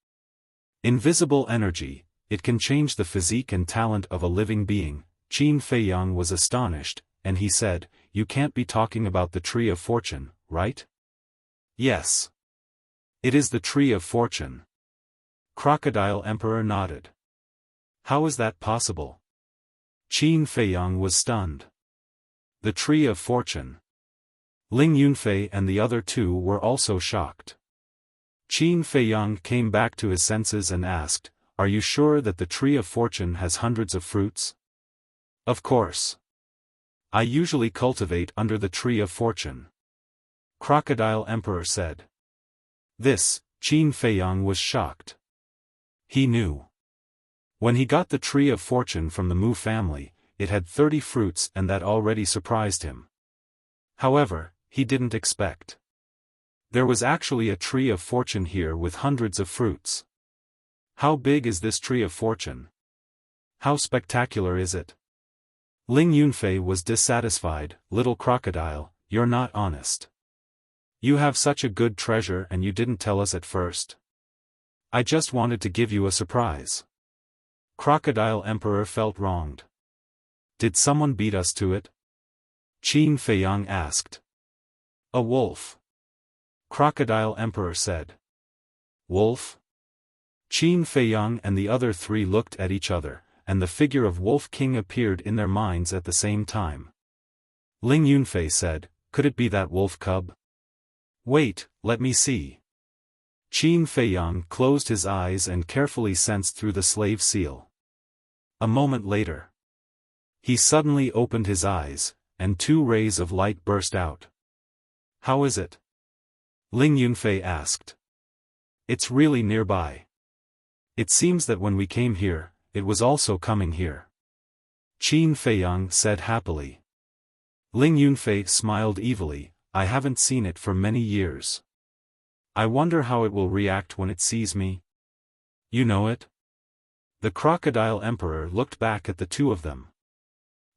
Invisible energy, it can change the physique and talent of a living being. Qin Feiyang was astonished, and he said, "You can't be talking about the Tree of Fortune, right?" "Yes. It is the Tree of Fortune." Crocodile Emperor nodded. "How is that possible?" Qin Feiyang was stunned. The Tree of Fortune. Ling Yunfei and the other two were also shocked. Qin Feiyang came back to his senses and asked, "Are you sure that the Tree of Fortune has hundreds of fruits?" "Of course. I usually cultivate under the Tree of Fortune," Crocodile Emperor said. This, Qin Feiyang was shocked. He knew. When he got the Tree of Fortune from the Mu family, it had 30 fruits, and that already surprised him. However, he didn't expect. There was actually a Tree of Fortune here with hundreds of fruits. How big is this Tree of Fortune? How spectacular is it? Ling Yunfei was dissatisfied. "Little crocodile, you're not honest. You have such a good treasure and you didn't tell us at first. I just wanted to give you a surprise." Crocodile Emperor felt wronged. "Did someone beat us to it?" Qin Feiyang asked. "A wolf," Crocodile Emperor said. "Wolf?" Qin Feiyang and the other three looked at each other, and the figure of Wolf King appeared in their minds at the same time. Ling Yunfei said, "Could it be that wolf cub?" "Wait, let me see." Qin Feiyang closed his eyes and carefully sensed through the slave seal. A moment later, he suddenly opened his eyes, and 2 rays of light burst out. "How is it?" Ling Yunfei asked. "It's really nearby. It seems that when we came here, it was also coming here," Qin Feiyang said happily. Ling Yunfei smiled evilly. "I haven't seen it for many years. I wonder how it will react when it sees me." "You know it?" The Crocodile Emperor looked back at the two of them.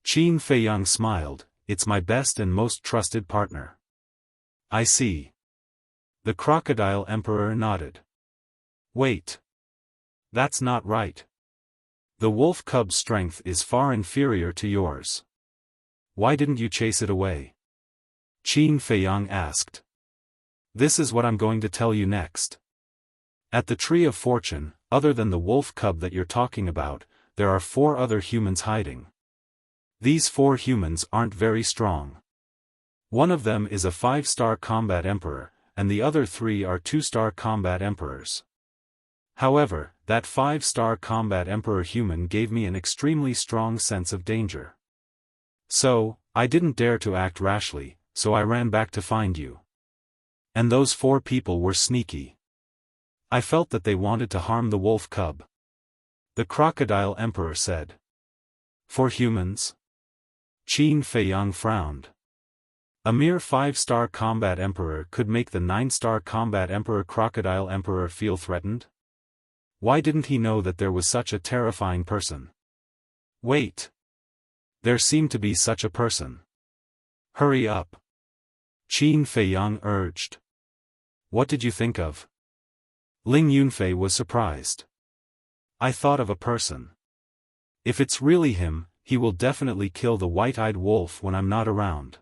Qin Feiyang smiled, "It's my best and most trusted partner." "I see." The Crocodile Emperor nodded. "Wait. That's not right. The wolf cub's strength is far inferior to yours. Why didn't you chase it away?" Qin Feiyang asked. "This is what I'm going to tell you next. At the Tree of Fortune, other than the wolf cub that you're talking about, there are 4 other humans hiding. These 4 humans aren't very strong. One of them is a 5-star combat emperor, and the other 3 are 2-star combat emperors. However, that 5-star combat emperor human gave me an extremely strong sense of danger. So, I didn't dare to act rashly, so I ran back to find you. And those 4 people were sneaky. I felt that they wanted to harm the wolf cub," the Crocodile Emperor said. "For humans?" Qin Feiyang frowned. A mere 5-star combat emperor could make the 9-star combat emperor Crocodile Emperor feel threatened? Why didn't he know that there was such a terrifying person? Wait. There seemed to be such a person. Hurry up. Qin Feiyang urged. What did you think of? Ling Yunfei was surprised. I thought of a person. If it's really him, he will definitely kill the white-eyed wolf when I'm not around.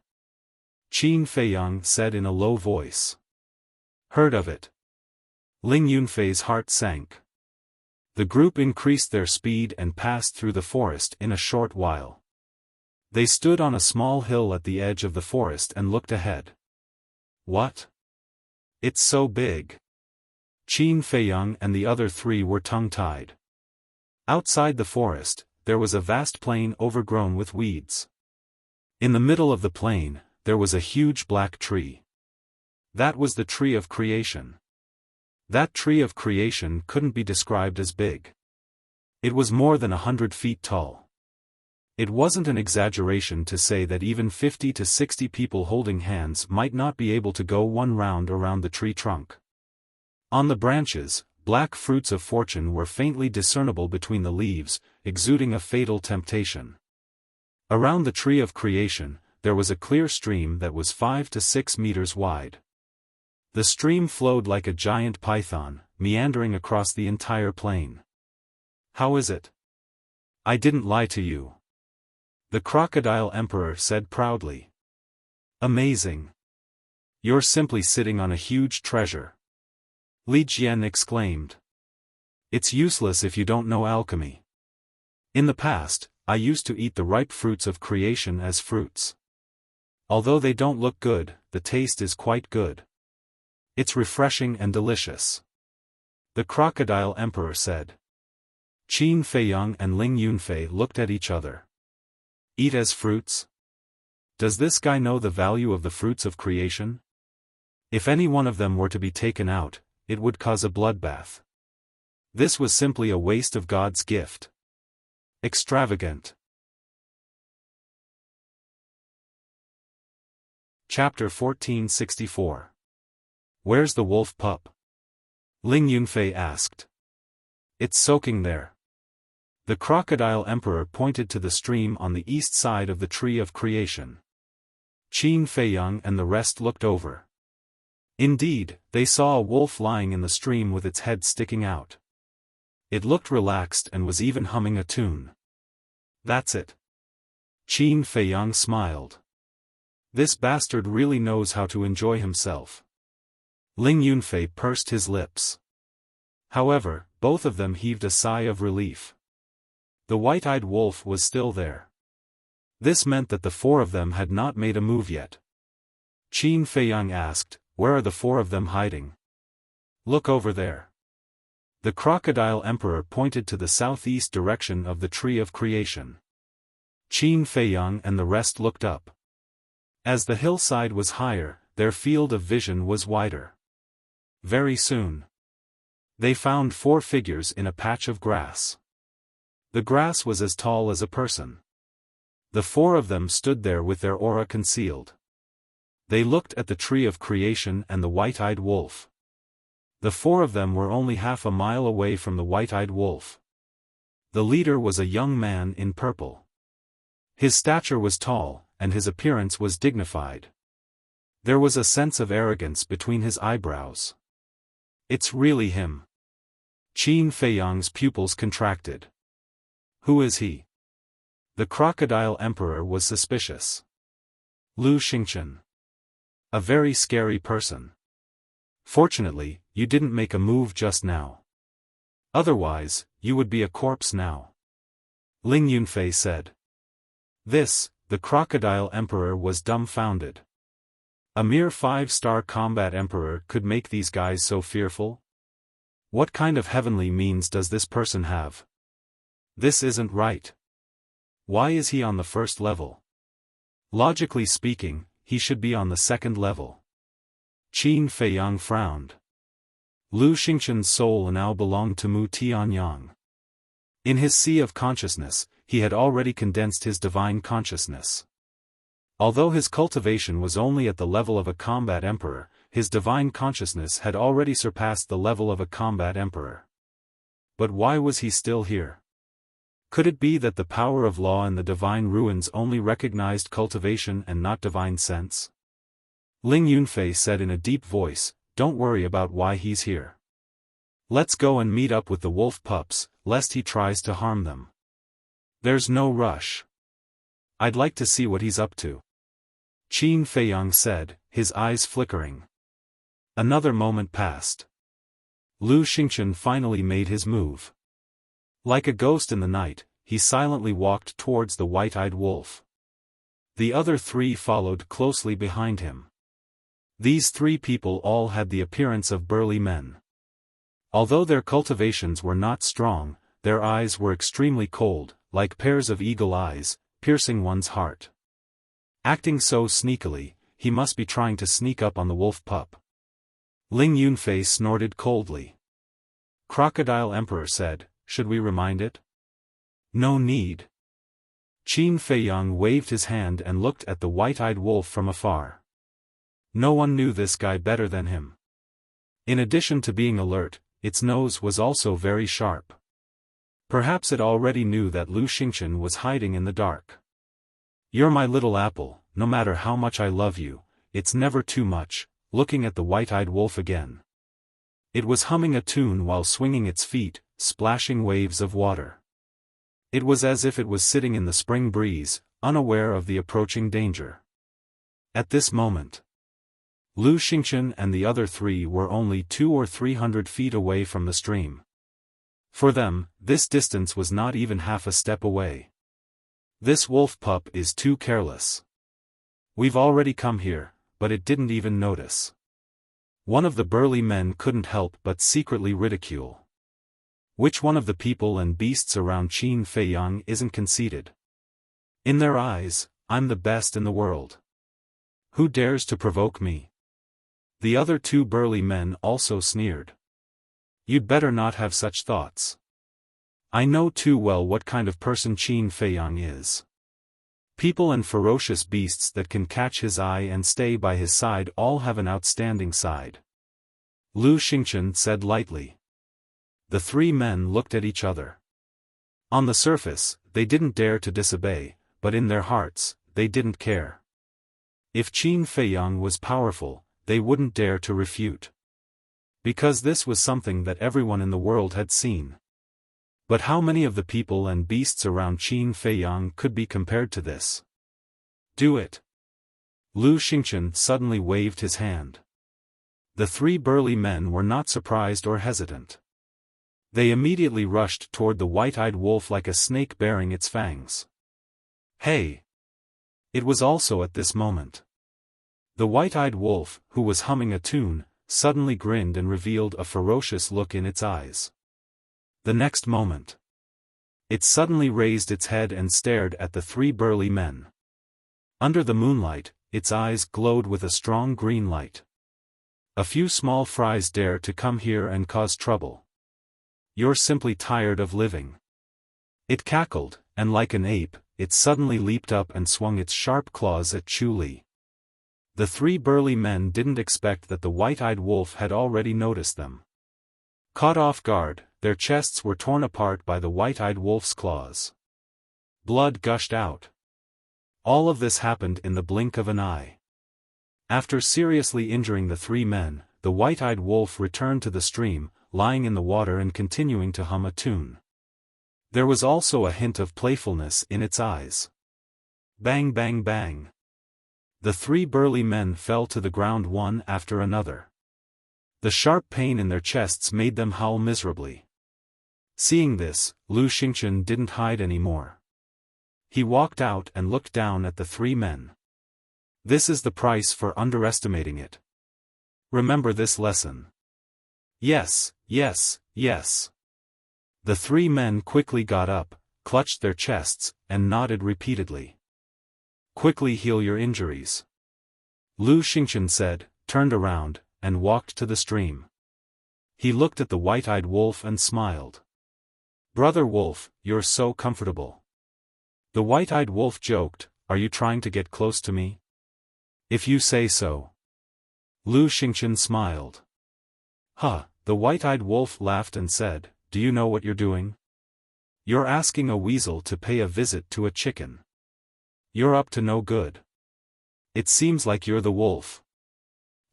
Qin Feiyang said in a low voice. Heard of it. Ling Yunfei's heart sank. The group increased their speed and passed through the forest in a short while. They stood on a small hill at the edge of the forest and looked ahead. What? It's so big. Qin Feiyang and the other 3 were tongue-tied. Outside the forest, there was a vast plain overgrown with weeds. In the middle of the plain, there was a huge black tree. That was the tree of creation. That tree of creation couldn't be described as big. It was more than 100 feet tall. It wasn't an exaggeration to say that even 50 to 60 people holding hands might not be able to go one round around the tree trunk. On the branches, black fruits of fortune were faintly discernible between the leaves, exuding a fatal temptation. Around the tree of creation, there was a clear stream that was 5 to 6 meters wide. The stream flowed like a giant python, meandering across the entire plain. "How is it? I didn't lie to you," the Crocodile Emperor said proudly. "Amazing. You're simply sitting on a huge treasure," Li Jian exclaimed. "It's useless if you don't know alchemy. In the past, I used to eat the ripe fruits of creation as fruits. Although they don't look good, the taste is quite good. It's refreshing and delicious," the Crocodile Emperor said. Qin Feiyang and Ling Yunfei looked at each other. Eat as fruits? Does this guy know the value of the fruits of creation? If any one of them were to be taken out, it would cause a bloodbath. This was simply a waste of God's gift. Extravagant. Chapter 1464. Where's the wolf pup? Ling Yunfei asked. It's soaking there. The Crocodile Emperor pointed to the stream on the east side of the Tree of Creation. Qin Feiyang and the rest looked over. Indeed, they saw a wolf lying in the stream with its head sticking out. It looked relaxed and was even humming a tune. That's it. Qin Feiyang smiled. This bastard really knows how to enjoy himself. Ling Yunfei pursed his lips. However, both of them heaved a sigh of relief. The white-eyed wolf was still there. This meant that the four of them had not made a move yet. Qin Feiyang asked, "Where are the four of them hiding?" "Look over there." The Crocodile Emperor pointed to the southeast direction of the Tree of Creation. Qin Feiyang and the rest looked up. As the hillside was higher, their field of vision was wider. Very soon, they found four figures in a patch of grass. The grass was as tall as a person. The four of them stood there with their aura concealed. They looked at the Tree of Creation and the white-eyed wolf. The four of them were only half a mile away from the white-eyed wolf. The leader was a young man in purple. His stature was tall, and his appearance was dignified. There was a sense of arrogance between his eyebrows. It's really him. Qin Feiyang's pupils contracted. Who is he? The Crocodile Emperor was suspicious. Lu Xingchen. A very scary person. Fortunately, you didn't make a move just now. Otherwise, you would be a corpse now. Ling Yunfei said. The Crocodile Emperor was dumbfounded. A mere 5-star combat emperor could make these guys so fearful? What kind of heavenly means does this person have? This isn't right. Why is he on the first level? Logically speaking, he should be on the second level. Qin Feiyang frowned. Lu Xingchen's soul now belonged to Mu Tianyang. In his sea of consciousness, he had already condensed his divine consciousness. Although his cultivation was only at the level of a combat emperor, his divine consciousness had already surpassed the level of a combat emperor. But why was he still here? Could it be that the power of law and the divine ruins only recognized cultivation and not divine sense? Ling Yunfei said in a deep voice, "Don't worry about why he's here. Let's go and meet up with the wolf pups, lest he tries to harm them. There's no rush. I'd like to see what he's up to." Qin Feiyang said, his eyes flickering. Another moment passed. Lu Xingchen finally made his move. Like a ghost in the night, he silently walked towards the white-eyed wolf. The other three followed closely behind him. These three people all had the appearance of burly men. Although their cultivations were not strong, their eyes were extremely cold, like pairs of eagle eyes, piercing one's heart. Acting so sneakily, he must be trying to sneak up on the wolf pup. Ling Yunfei snorted coldly. Crocodile Emperor said, "Should we remind it?" "No need." Qin Feiyang waved his hand and looked at the white-eyed wolf from afar. No one knew this guy better than him. In addition to being alert, its nose was also very sharp. Perhaps it already knew that Lu Xingchen was hiding in the dark. "You're my little apple, no matter how much I love you, it's never too much," looking at the white-eyed wolf again. It was humming a tune while swinging its feet, splashing waves of water. It was as if it was sitting in the spring breeze, unaware of the approaching danger. At this moment, Lu Xingchen and the other three were only 200 or 300 feet away from the stream. For them, this distance was not even half a step away. "This wolf pup is too careless. We've already come here, but it didn't even notice." One of the burly men couldn't help but secretly ridicule. Which one of the people and beasts around Qin Feiyang isn't conceited? In their eyes, I'm the best in the world. Who dares to provoke me? The other two burly men also sneered. You'd better not have such thoughts. I know too well what kind of person Qin Feiyang is. People and ferocious beasts that can catch his eye and stay by his side all have an outstanding side. Lu Xingchen said lightly. The three men looked at each other. On the surface, they didn't dare to disobey, but in their hearts, they didn't care. If Qin Feiyang was powerful, they wouldn't dare to refute. Because this was something that everyone in the world had seen. But how many of the people and beasts around Qin Feiyang could be compared to this? Do it. Lu Xingchen suddenly waved his hand. The three burly men were not surprised or hesitant. They immediately rushed toward the white-eyed wolf like a snake baring its fangs. Hey! It was also at this moment. The white-eyed wolf, who was humming a tune, suddenly grinned and revealed a ferocious look in its eyes. The next moment, it suddenly raised its head and stared at the three burly men. Under the moonlight, its eyes glowed with a strong green light. A few small fries dare to come here and cause trouble. You're simply tired of living. It cackled, and like an ape, it suddenly leaped up and swung its sharp claws at Chu Li. The three burly men didn't expect that the white-eyed wolf had already noticed them. Caught off guard, their chests were torn apart by the white-eyed wolf's claws. Blood gushed out. All of this happened in the blink of an eye. After seriously injuring the three men, the white-eyed wolf returned to the stream, lying in the water and continuing to hum a tune. There was also a hint of playfulness in its eyes. Bang bang bang. The three burly men fell to the ground one after another. The sharp pain in their chests made them howl miserably. Seeing this, Lu Xingchen didn't hide anymore. He walked out and looked down at the three men. This is the price for underestimating it. Remember this lesson. Yes, yes, yes. The three men quickly got up, clutched their chests, and nodded repeatedly. Quickly heal your injuries. Lu Xingchen said, turned around, and walked to the stream. He looked at the white-eyed wolf and smiled. Brother Wolf, you're so comfortable. The white-eyed wolf joked, are you trying to get close to me? If you say so. Lu Xingchen smiled. Huh, the white-eyed wolf laughed and said, do you know what you're doing? You're asking a weasel to pay a visit to a chicken. You're up to no good. It seems like you're the wolf.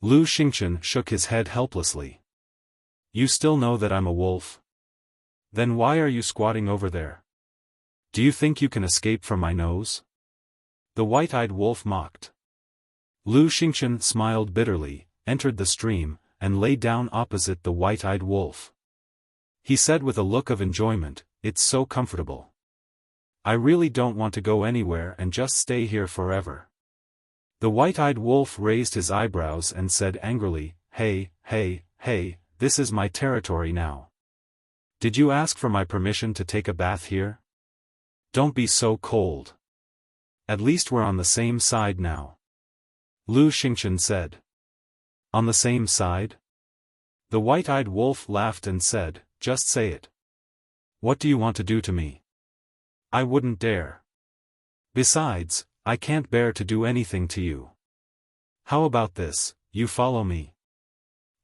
Lu Xingchen shook his head helplessly. You still know that I'm a wolf? Then why are you squatting over there? Do you think you can escape from my nose? The white-eyed wolf mocked. Lu Xingchen smiled bitterly, entered the stream, and lay down opposite the white-eyed wolf. He said with a look of enjoyment, it's so comfortable. I really don't want to go anywhere and just stay here forever. The white-eyed wolf raised his eyebrows and said angrily, hey, hey, hey, this is my territory now. Did you ask for my permission to take a bath here? Don't be so cold. At least we're on the same side now. Lu Xingchen said. On the same side? The white-eyed wolf laughed and said, just say it. What do you want to do to me? I wouldn't dare. Besides, I can't bear to do anything to you. How about this, you follow me?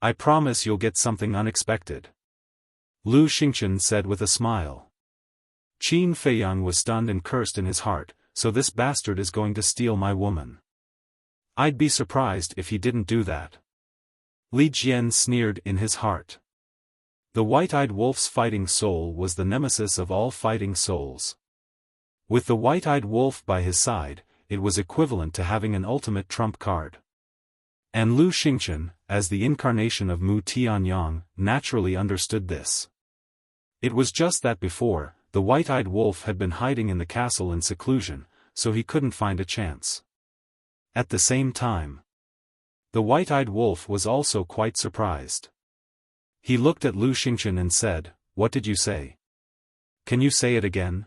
I promise you'll get something unexpected. Lu Xingchen said with a smile. Qin Feiyang was stunned and cursed in his heart, so this bastard is going to steal my woman. I'd be surprised if he didn't do that. Li Jian sneered in his heart. The white-eyed wolf's fighting soul was the nemesis of all fighting souls. With the white-eyed wolf by his side, it was equivalent to having an ultimate trump card. And Lu Xingchen, as the incarnation of Mu Tianyang, naturally understood this. It was just that before, the white-eyed wolf had been hiding in the castle in seclusion, so he couldn't find a chance. At the same time, the white-eyed wolf was also quite surprised. He looked at Lu Xingchen and said, "What did you say? Can you say it again?"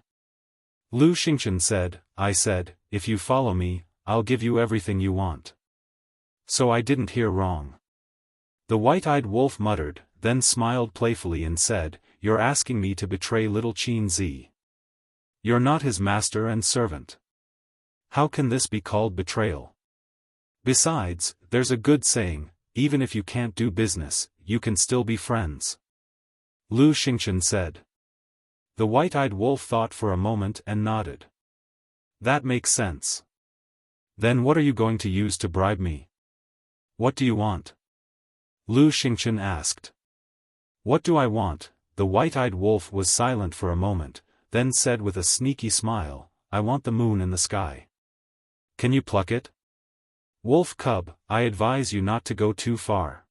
Lu Xingchen said, "I said, if you follow me, I'll give you everything you want." So I didn't hear wrong. The white-eyed wolf muttered, then smiled playfully and said, "You're asking me to betray little Qin Zi. You're not his master and servant. How can this be called betrayal? Besides, there's a good saying, even if you can't do business, you can still be friends." Lu Xingchen said. The white-eyed wolf thought for a moment and nodded. "That makes sense. Then what are you going to use to bribe me? What do you want?" Lu Xingchen asked. "What do I want?" The white-eyed wolf was silent for a moment, then said with a sneaky smile, "I want the moon in the sky. Can you pluck it? Wolf cub, I advise you not to go too far.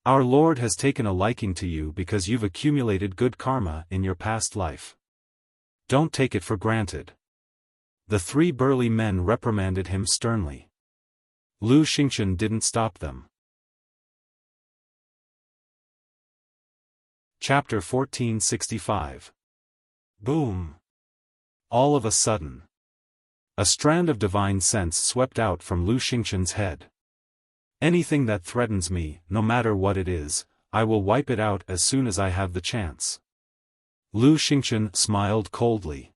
Our Lord has taken a liking to you because you've accumulated good karma in your past life. Don't take it for granted." The three burly men reprimanded him sternly. Lu Xingchen didn't stop them. Chapter 1465. Boom! All of a sudden, a strand of divine sense swept out from Lu Xingchen's head. "Anything that threatens me, no matter what it is, I will wipe it out as soon as I have the chance." Lu Xingchen smiled coldly.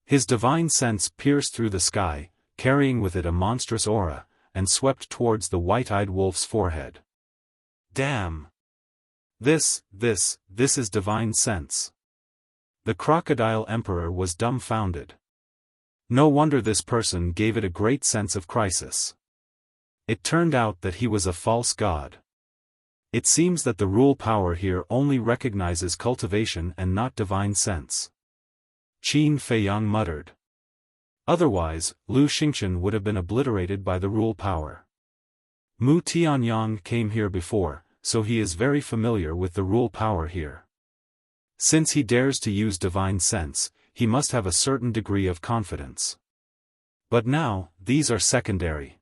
His divine sense pierced through the sky, carrying with it a monstrous aura, and swept towards the white-eyed wolf's forehead. Damn! This is divine sense. The Crocodile Emperor was dumbfounded. No wonder this person gave it a great sense of crisis. It turned out that he was a false god. It seems that the rule power here only recognizes cultivation and not divine sense. Qin Feiyang muttered. Otherwise, Lu Xingchen would have been obliterated by the rule power. Mu Tianyang came here before, so he is very familiar with the rule power here. Since he dares to use divine sense, he must have a certain degree of confidence. But now, these are secondary.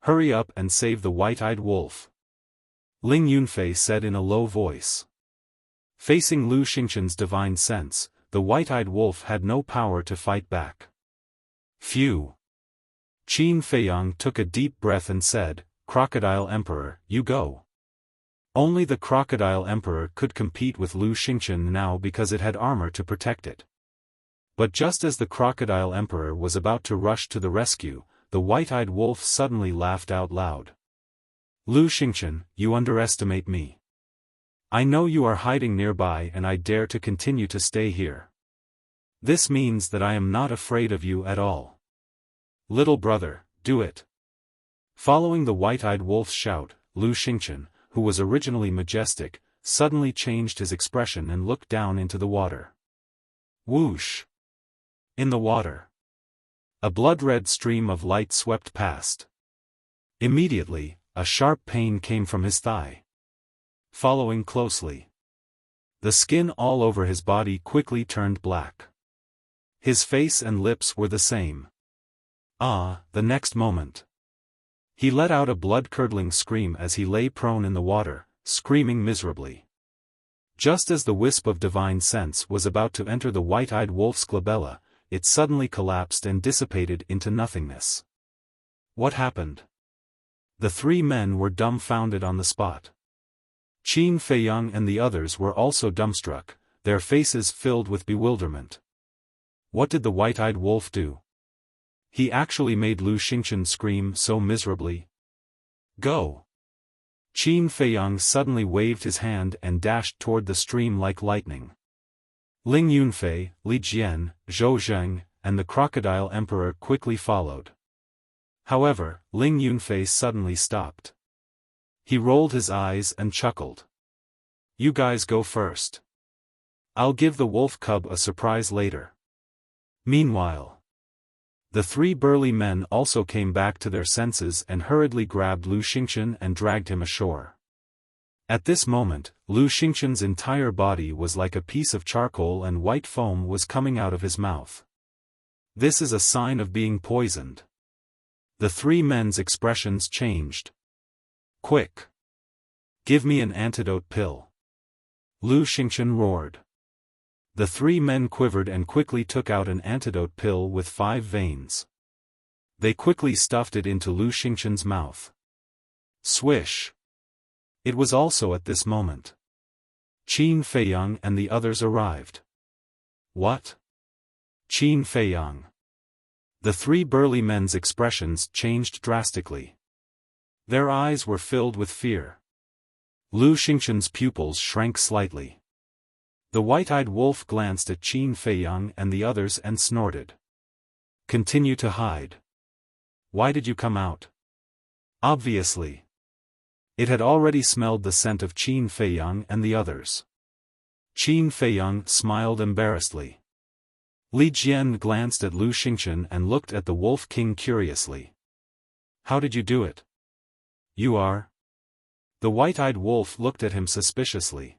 Hurry up and save the white-eyed wolf. Ling Yunfei said in a low voice. Facing Lu Xingchen's divine sense, the white-eyed wolf had no power to fight back. Phew! Qin Feiyang took a deep breath and said, "Crocodile Emperor, you go." Only the Crocodile Emperor could compete with Lu Xingchen now because it had armor to protect it. But just as the Crocodile Emperor was about to rush to the rescue, the white-eyed wolf suddenly laughed out loud. "Lu Xingchen, you underestimate me. I know you are hiding nearby and I dare to continue to stay here. This means that I am not afraid of you at all. Little brother, do it." Following the white-eyed wolf's shout, Lu Xingchen, who was originally majestic, suddenly changed his expression and looked down into the water. Whoosh! In the water, a blood-red stream of light swept past. Immediately, a sharp pain came from his thigh. Following closely, the skin all over his body quickly turned black. His face and lips were the same. The next moment, he let out a blood-curdling scream as he lay prone in the water, screaming miserably. Just as the wisp of divine sense was about to enter the white-eyed wolf's glabella, it suddenly collapsed and dissipated into nothingness. What happened? The three men were dumbfounded on the spot. Qin Feiyang and the others were also dumbstruck, their faces filled with bewilderment. What did the white-eyed wolf do? He actually made Lu Xingchen scream so miserably. Go! Qin Feiyang suddenly waved his hand and dashed toward the stream like lightning. Ling Yunfei, Li Jian, Zhou Zheng, and the Crocodile Emperor quickly followed. However, Ling Yunfei suddenly stopped. He rolled his eyes and chuckled. You guys go first. I'll give the wolf cub a surprise later. Meanwhile, the three burly men also came back to their senses and hurriedly grabbed Lu Xingchen and dragged him ashore. At this moment, Lu Xingchen's entire body was like a piece of charcoal and white foam was coming out of his mouth. This is a sign of being poisoned. The three men's expressions changed. Quick! Give me an antidote pill. Lu Xingchen roared. The three men quivered and quickly took out an antidote pill with 5 veins. They quickly stuffed it into Lu Xingchen's mouth. Swish! It was also at this moment Qin Feiyang and the others arrived. What? Qin Feiyang. The three burly men's expressions changed drastically. Their eyes were filled with fear. Lu Xingchen's pupils shrank slightly. The white-eyed wolf glanced at Qin Feiyang and the others and snorted. Continue to hide. Why did you come out? Obviously. It had already smelled the scent of Qin Feiyang and the others. Qin Feiyang smiled embarrassedly. Li Jian glanced at Lu Xingchen and looked at the Wolf King curiously. How did you do it? You are? The white-eyed wolf looked at him suspiciously.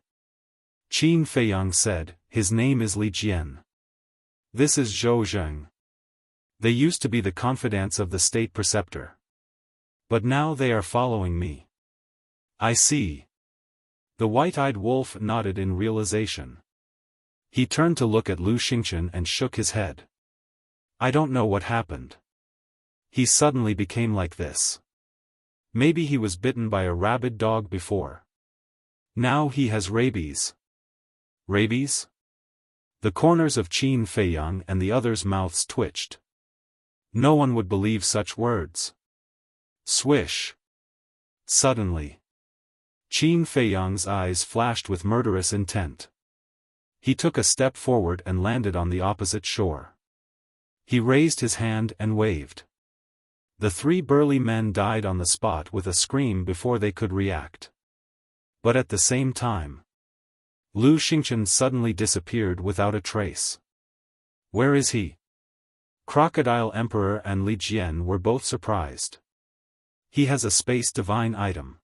Qin Feiyang said, his name is Li Jian. This is Zhou Zheng. They used to be the confidants of the state preceptor. But now they are following me. I see. The white-eyed wolf nodded in realization. He turned to look at Lu Xingchen and shook his head. I don't know what happened. He suddenly became like this. Maybe he was bitten by a rabid dog before. Now he has rabies. Rabies? The corners of Qin Feiyang and the others' mouths twitched. No one would believe such words. Swish! Suddenly, Qin Feiyang's eyes flashed with murderous intent. He took a step forward and landed on the opposite shore. He raised his hand and waved. The three burly men died on the spot with a scream before they could react. But at the same time, Lu Xingchen suddenly disappeared without a trace. Where is he? Crocodile Emperor and Li Jian were both surprised. He has a space divine item.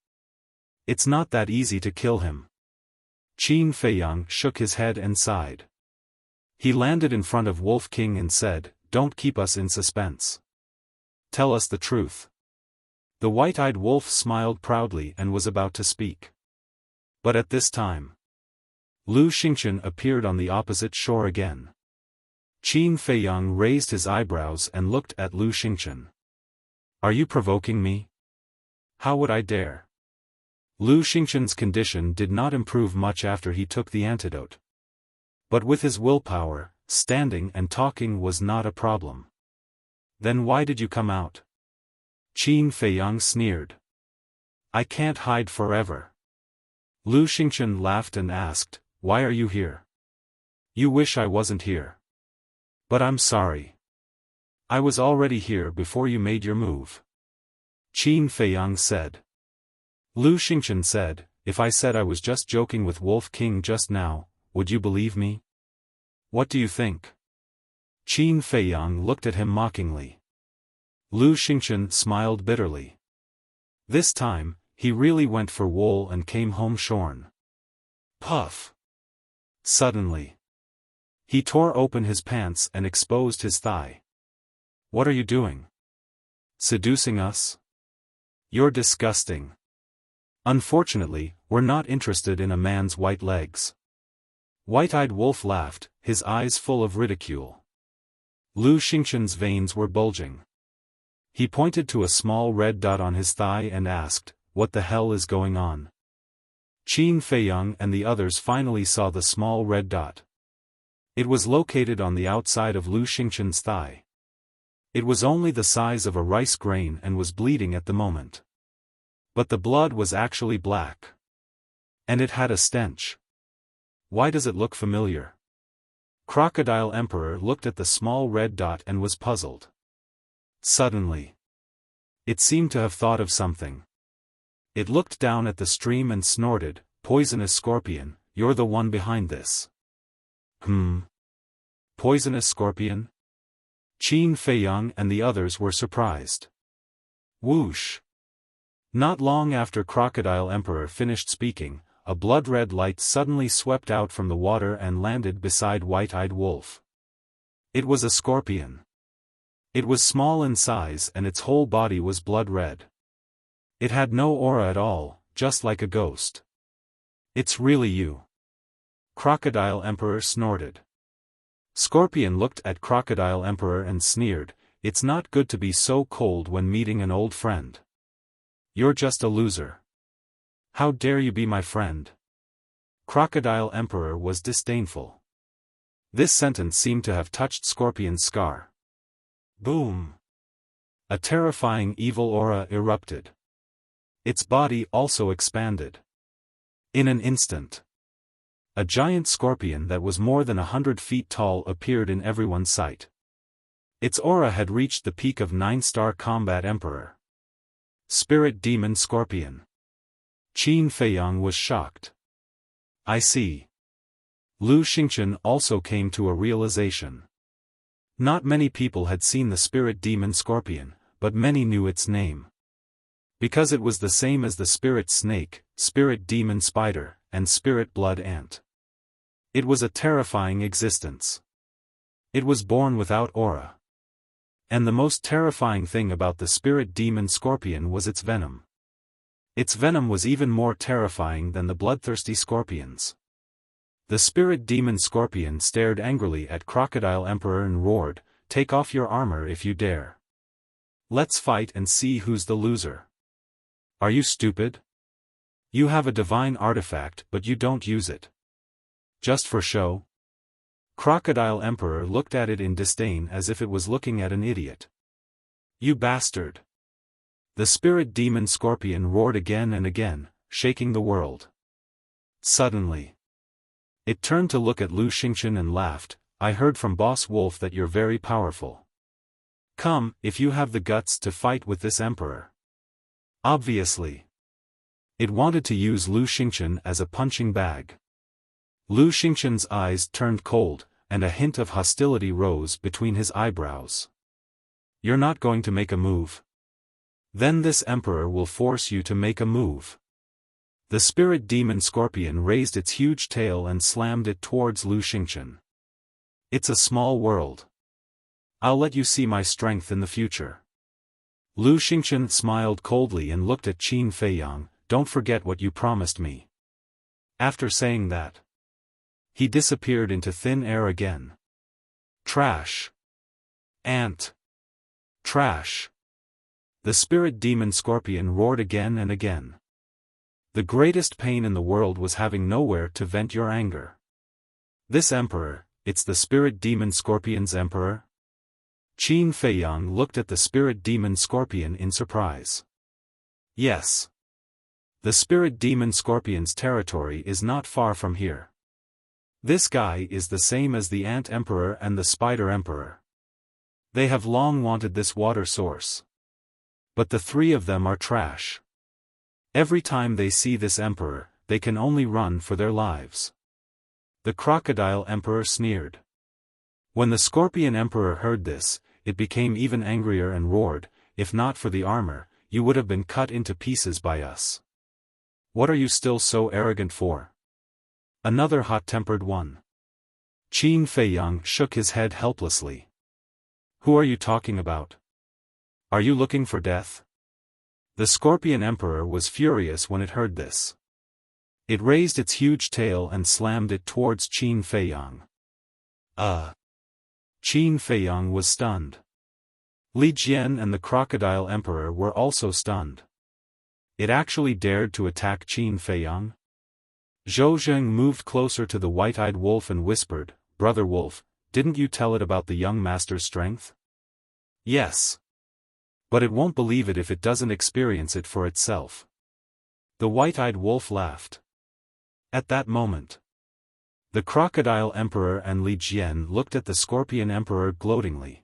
It's not that easy to kill him. Qin Feiyang shook his head and sighed. He landed in front of Wolf King and said, Don't keep us in suspense. Tell us the truth. The white-eyed wolf smiled proudly and was about to speak. But at this time, Lu Xingchen appeared on the opposite shore again. Qin Feiyang raised his eyebrows and looked at Lu Xingchen. Are you provoking me? How would I dare? Lu Xingchen's condition did not improve much after he took the antidote. But with his willpower, standing and talking was not a problem. Then why did you come out? Qin Feiyang sneered. I can't hide forever. Lu Xingchen laughed and asked, Why are you here? You wish I wasn't here. But I'm sorry. I was already here before you made your move. Qin Feiyang said. Lu Xingchen said, If I said I was just joking with Wolf King just now, would you believe me? What do you think? Qin Feiyang looked at him mockingly. Lu Xingchen smiled bitterly. This time, he really went for wool and came home shorn. Puff! Suddenly, he tore open his pants and exposed his thigh. What are you doing? Seducing us? You're disgusting. Unfortunately, we're not interested in a man's white legs. White-eyed wolf laughed, his eyes full of ridicule. Lu Xingchen's veins were bulging. He pointed to a small red dot on his thigh and asked, What the hell is going on? Qin Feiyang and the others finally saw the small red dot. It was located on the outside of Lu Xingchen's thigh. It was only the size of a rice grain and was bleeding at the moment. But the blood was actually black. And it had a stench. Why does it look familiar? Crocodile Emperor looked at the small red dot and was puzzled. Suddenly, It seemed to have thought of something. It looked down at the stream and snorted, "Poisonous scorpion, you're the one behind this." Poisonous scorpion? Qin Feiyang and the others were surprised. Whoosh! Not long after Crocodile Emperor finished speaking, a blood-red light suddenly swept out from the water and landed beside White-Eyed Wolf. It was a scorpion. It was small in size and its whole body was blood-red. It had no aura at all, just like a ghost. "It's really you." Crocodile Emperor snorted. Scorpion looked at Crocodile Emperor and sneered, "It's not good to be so cold when meeting an old friend. You're just a loser. How dare you be my friend?" Crocodile Emperor was disdainful. This sentence seemed to have touched Scorpion's scar. Boom! A terrifying evil aura erupted. Its body also expanded. In an instant, a giant scorpion that was more than 100 feet tall appeared in everyone's sight. Its aura had reached the peak of 9-star Combat Emperor. Spirit Demon Scorpion. Qin Feiyang was shocked. "I see." Lu Xingchen also came to a realization. Not many people had seen the Spirit Demon Scorpion, but many knew its name. Because it was the same as the Spirit Snake, Spirit Demon Spider, and Spirit Blood Ant. It was a terrifying existence. It was born without aura. And the most terrifying thing about the Spirit Demon Scorpion was its venom. Its venom was even more terrifying than the bloodthirsty scorpions. The Spirit Demon Scorpion stared angrily at Crocodile Emperor and roared, "Take off your armor if you dare. Let's fight and see who's the loser." "Are you stupid? You have a divine artifact but you don't use it. Just for show?" Crocodile Emperor looked at it in disdain as if it was looking at an idiot. "You bastard!" The Spirit Demon Scorpion roared again and again, shaking the world. Suddenly, it turned to look at Lu Xingchen and laughed, "I heard from Boss Wolf that you're very powerful. Come, if you have the guts to fight with this emperor." Obviously, it wanted to use Lu Xingchen as a punching bag. Lu Xingchen's eyes turned cold, and a hint of hostility rose between his eyebrows. "You're not going to make a move? Then this emperor will force you to make a move." The Spirit Demon Scorpion raised its huge tail and slammed it towards Lu Xingchen. "It's a small world. I'll let you see my strength in the future." Lu Xingchen smiled coldly and looked at Qin Feiyang, "Don't forget what you promised me." After saying that, he disappeared into thin air again. Trash. Ant. Trash. The Spirit Demon Scorpion roared again and again. The greatest pain in the world was having nowhere to vent your anger. This emperor, it's the Spirit Demon Scorpion's emperor? Qin Feiyang looked at the Spirit Demon Scorpion in surprise. Yes. The Spirit Demon Scorpion's territory is not far from here. This guy is the same as the Ant Emperor and the Spider Emperor. They have long wanted this water source. But the three of them are trash. Every time they see this emperor, they can only run for their lives. The Crocodile Emperor sneered. When the Scorpion Emperor heard this, it became even angrier and roared, "If not for the armor, you would have been cut into pieces by us. What are you still so arrogant for?" Another hot-tempered one. Qin Feiyang shook his head helplessly. "Who are you talking about? Are you looking for death?" The Scorpion Emperor was furious when it heard this. It raised its huge tail and slammed it towards Qin Feiyang. Qin Feiyang was stunned. Li Jian and the Crocodile Emperor were also stunned. It actually dared to attack Qin Feiyang? Zhou Zheng moved closer to the White-Eyed Wolf and whispered, "Brother Wolf, didn't you tell it about the young master's strength?" "Yes. But it won't believe it if it doesn't experience it for itself." The White-Eyed Wolf laughed. At that moment, the Crocodile Emperor and Li Jian looked at the Scorpion Emperor gloatingly.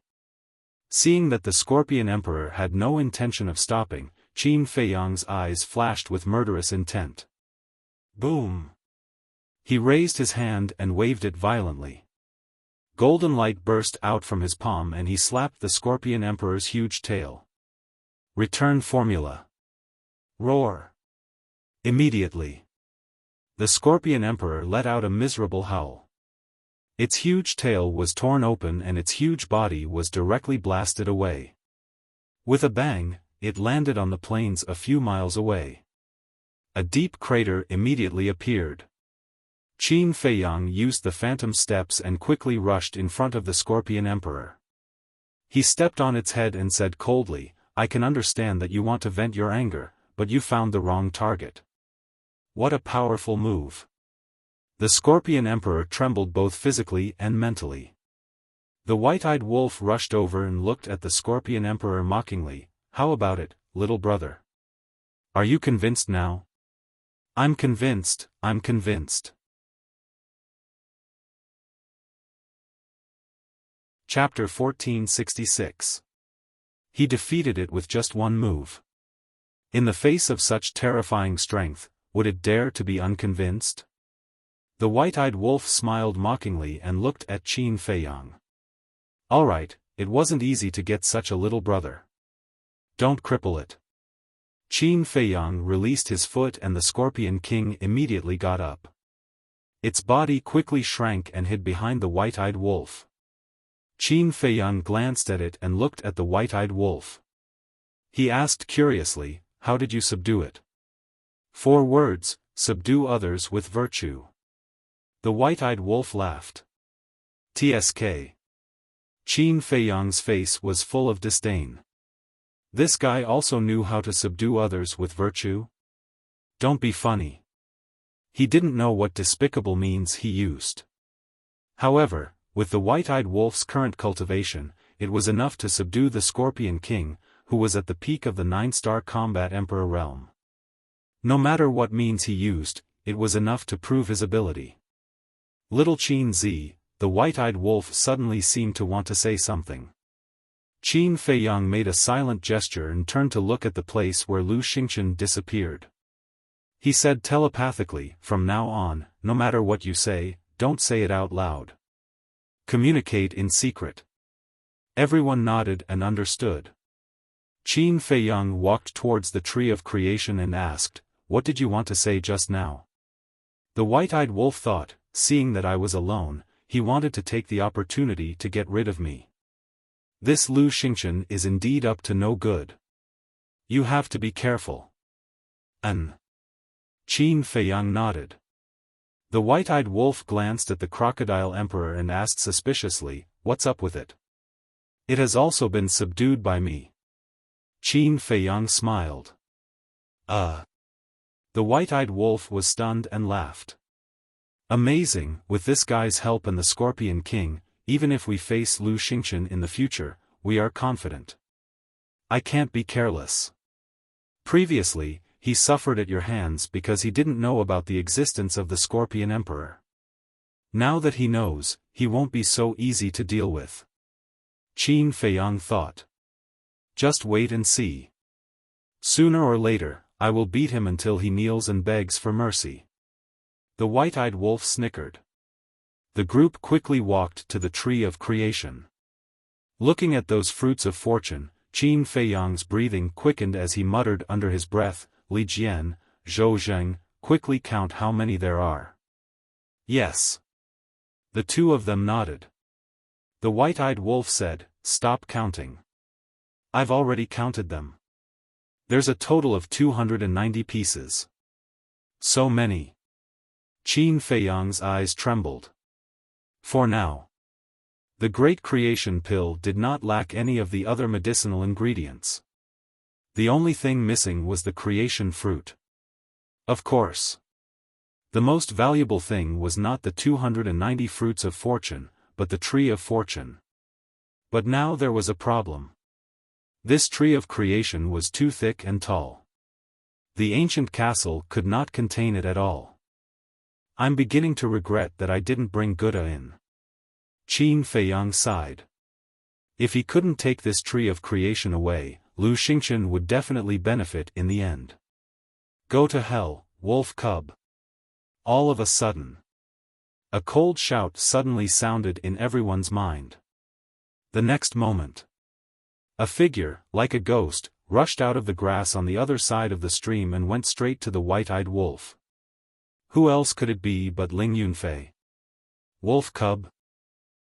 Seeing that the Scorpion Emperor had no intention of stopping, Qin Feiyang's eyes flashed with murderous intent. Boom! He raised his hand and waved it violently. Golden light burst out from his palm and he slapped the Scorpion Emperor's huge tail. Return formula. Roar! Immediately, the Scorpion Emperor let out a miserable howl. Its huge tail was torn open and its huge body was directly blasted away. With a bang, it landed on the plains a few miles away. A deep crater immediately appeared. Qin Feiyang used the phantom steps and quickly rushed in front of the Scorpion Emperor. He stepped on its head and said coldly, "I can understand that you want to vent your anger, but you found the wrong target." What a powerful move! The Scorpion Emperor trembled both physically and mentally. The white-eyed wolf rushed over and looked at the Scorpion Emperor mockingly. "How about it, little brother? Are you convinced now?" "I'm convinced, I'm convinced." Chapter 1466. He defeated it with just one move. In the face of such terrifying strength, would it dare to be unconvinced? The white-eyed wolf smiled mockingly and looked at Qin Feiyang. "All right, it wasn't easy to get such a little brother. Don't cripple it." Qin Feiyang released his foot and the Scorpion King immediately got up. Its body quickly shrank and hid behind the white-eyed wolf. Qin Feiyang glanced at it and looked at the white-eyed wolf. He asked curiously, "How did you subdue it?" "4 words, subdue others with virtue." The white-eyed wolf laughed. "Tsk." Qin Feiyang's face was full of disdain. This guy also knew how to subdue others with virtue? Don't be funny. He didn't know what despicable means he used. However, with the white-eyed wolf's current cultivation, it was enough to subdue the Scorpion King, who was at the peak of the 9-star combat emperor realm. No matter what means he used, it was enough to prove his ability. Little Qin Zi, the white-eyed wolf suddenly seemed to want to say something. Qin Feiyang made a silent gesture and turned to look at the place where Lu Xingchen disappeared. He said telepathically, "From now on, no matter what you say, don't say it out loud. Communicate in secret." Everyone nodded and understood. Qin Feiyang walked towards the tree of creation and asked, "What did you want to say just now?" The white-eyed wolf thought, seeing that I was alone, he wanted to take the opportunity to get rid of me. This Lu Xingchen is indeed up to no good. You have to be careful. Qin Feiyang nodded. The white-eyed wolf glanced at the Crocodile Emperor and asked suspiciously, "What's up with it?" "It has also been subdued by me." Qin Feiyang smiled. The white-eyed wolf was stunned and laughed. "Amazing, with this guy's help and the Scorpion King, even if we face Lu Xingchen in the future, we are confident. I can't be careless. Previously, he suffered at your hands because he didn't know about the existence of the Scorpion Emperor. Now that he knows, he won't be so easy to deal with." Qin Feiyang thought. "Just wait and see. Sooner or later, I will beat him until he kneels and begs for mercy." The white-eyed wolf snickered. The group quickly walked to the tree of creation. Looking at those fruits of fortune, Qin Feiyang's breathing quickened as he muttered under his breath, "Li Jian, Zhou Zheng, quickly count how many there are." "Yes." The two of them nodded. The white-eyed wolf said, "Stop counting. I've already counted them. There's a total of 290 pieces." "So many." Qin Feiyang's eyes trembled. For now, the Great Creation Pill did not lack any of the other medicinal ingredients. The only thing missing was the creation fruit. Of course. The most valuable thing was not the 290 fruits of fortune, but the tree of fortune. But now there was a problem. This tree of creation was too thick and tall. The ancient castle could not contain it at all. "I'm beginning to regret that I didn't bring Buddha in." Qin Feiyang sighed. If he couldn't take this tree of creation away, Lu Xingchen would definitely benefit in the end. Go to hell, wolf cub. All of a sudden, a cold shout suddenly sounded in everyone's mind. The next moment, a figure, like a ghost, rushed out of the grass on the other side of the stream and went straight to the white-eyed wolf. Who else could it be but Ling Yunfei? Wolf cub?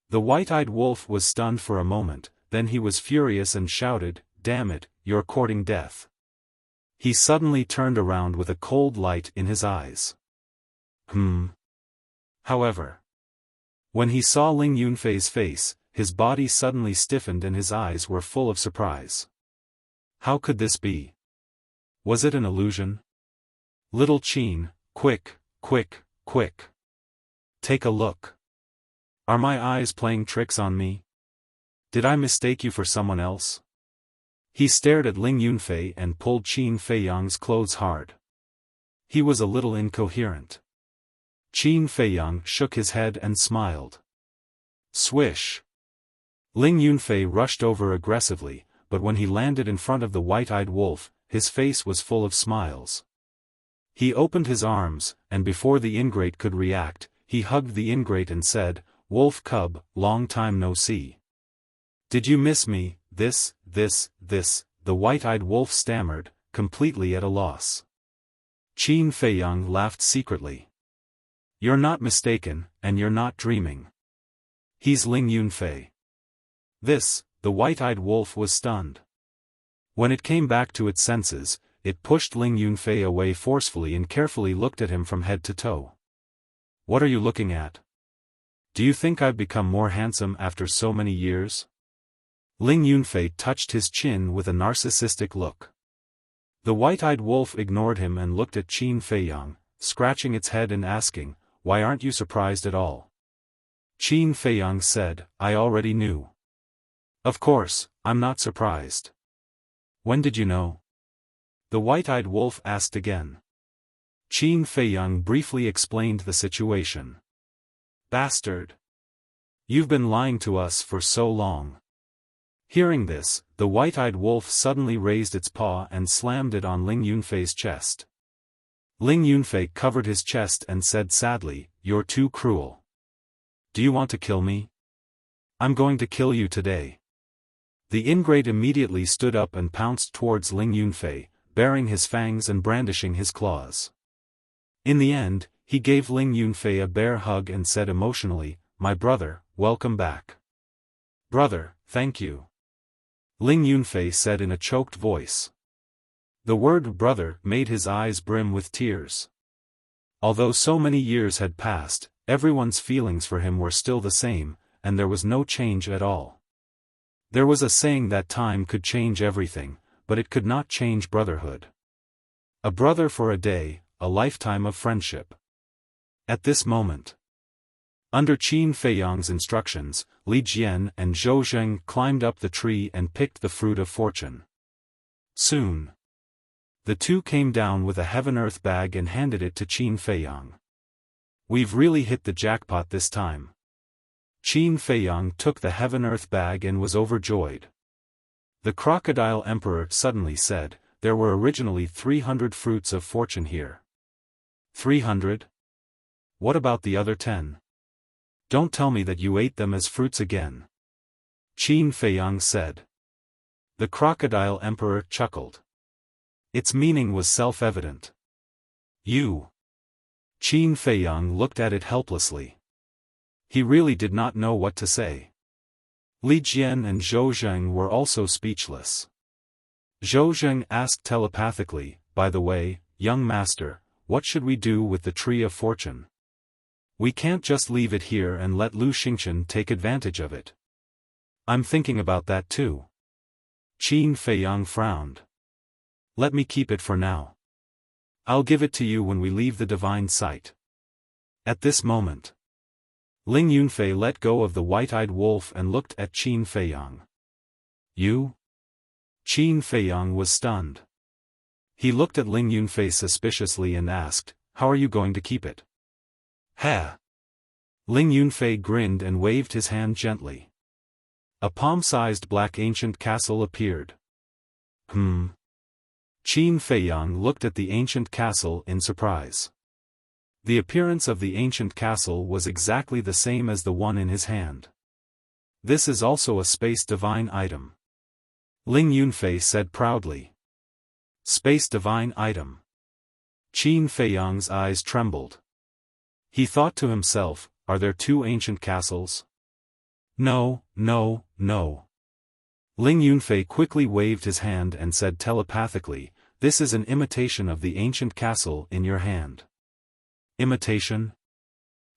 The white-eyed wolf was stunned for a moment, then he was furious and shouted, "Damn it, you're courting death." He suddenly turned around with a cold light in his eyes. However, when he saw Ling Yunfei's face, his body suddenly stiffened and his eyes were full of surprise. How could this be? Was it an illusion? Little Qin, quick, quick, quick. Take a look. Are my eyes playing tricks on me? Did I mistake you for someone else? He stared at Ling Yunfei and pulled Qin Feiyang's clothes hard. He was a little incoherent. Qin Feiyang shook his head and smiled. Swish! Ling Yunfei rushed over aggressively, but when he landed in front of the white-eyed wolf, his face was full of smiles. He opened his arms, and before the ingrate could react, he hugged the ingrate and said, "Wolf cub, long time no see. Did you miss me?" This, the white-eyed wolf stammered, completely at a loss. Qin Feiyang laughed secretly. You're not mistaken, and you're not dreaming. He's Ling Yunfei. This, the white-eyed wolf was stunned. When it came back to its senses, it pushed Ling Yunfei away forcefully and carefully looked at him from head to toe. What are you looking at? Do you think I've become more handsome after so many years? Ling Yunfei touched his chin with a narcissistic look. The white-eyed wolf ignored him and looked at Qin Feiyang, scratching its head and asking, "Why aren't you surprised at all?" Qin Feiyang said, "I already knew." "Of course, I'm not surprised." "When did you know?" The white-eyed wolf asked again. Qin Feiyang briefly explained the situation. "Bastard! You've been lying to us for so long." Hearing this, the white-eyed wolf suddenly raised its paw and slammed it on Ling Yunfei's chest. Ling Yunfei covered his chest and said sadly, "You're too cruel. Do you want to kill me? I'm going to kill you today." The ingrate immediately stood up and pounced towards Ling Yunfei, baring his fangs and brandishing his claws. In the end, he gave Ling Yunfei a bear hug and said emotionally, "My brother, welcome back." "Brother, thank you," Ling Yunfei said in a choked voice. The word brother made his eyes brim with tears. Although so many years had passed, everyone's feelings for him were still the same, and there was no change at all. There was a saying that time could change everything, but it could not change brotherhood. A brother for a day, a lifetime of friendship. At this moment, under Qin Feiyang's instructions, Li Jian and Zhou Zheng climbed up the tree and picked the fruit of fortune. Soon, the two came down with a heaven-earth bag and handed it to Qin Feiyang. "We've really hit the jackpot this time." Qin Feiyang took the heaven-earth bag and was overjoyed. The Crocodile Emperor suddenly said, "There were originally 300 fruits of fortune here." 300? What about the other 10? Don't tell me that you ate them as fruits again. Qin Feiyang said. The Crocodile Emperor chuckled. Its meaning was self-evident. You. Qin Feiyang looked at it helplessly. He really did not know what to say. Li Jian and Zhou Zheng were also speechless. Zhou Zheng asked telepathically, "By the way, young master, what should we do with the Tree of Fortune? We can't just leave it here and let Lu Xingchen take advantage of it." "I'm thinking about that too." Qin Feiyang frowned. "Let me keep it for now. I'll give it to you when we leave the divine site." At this moment, Ling Yunfei let go of the white-eyed wolf and looked at Qin Feiyang. "You?" Qin Feiyang was stunned. He looked at Ling Yunfei suspiciously and asked, "How are you going to keep it?" "Ha!" Ling Yunfei grinned and waved his hand gently. A palm-sized black ancient castle appeared. Qin Feiyang looked at the ancient castle in surprise. The appearance of the ancient castle was exactly the same as the one in his hand. This is also a Space Divine item. Ling Yunfei said proudly. Space Divine item. Qin Feiyang's eyes trembled. He thought to himself, are there two ancient castles? No, no, no. Ling Yunfei quickly waved his hand and said telepathically, this is an imitation of the ancient castle in your hand. Imitation?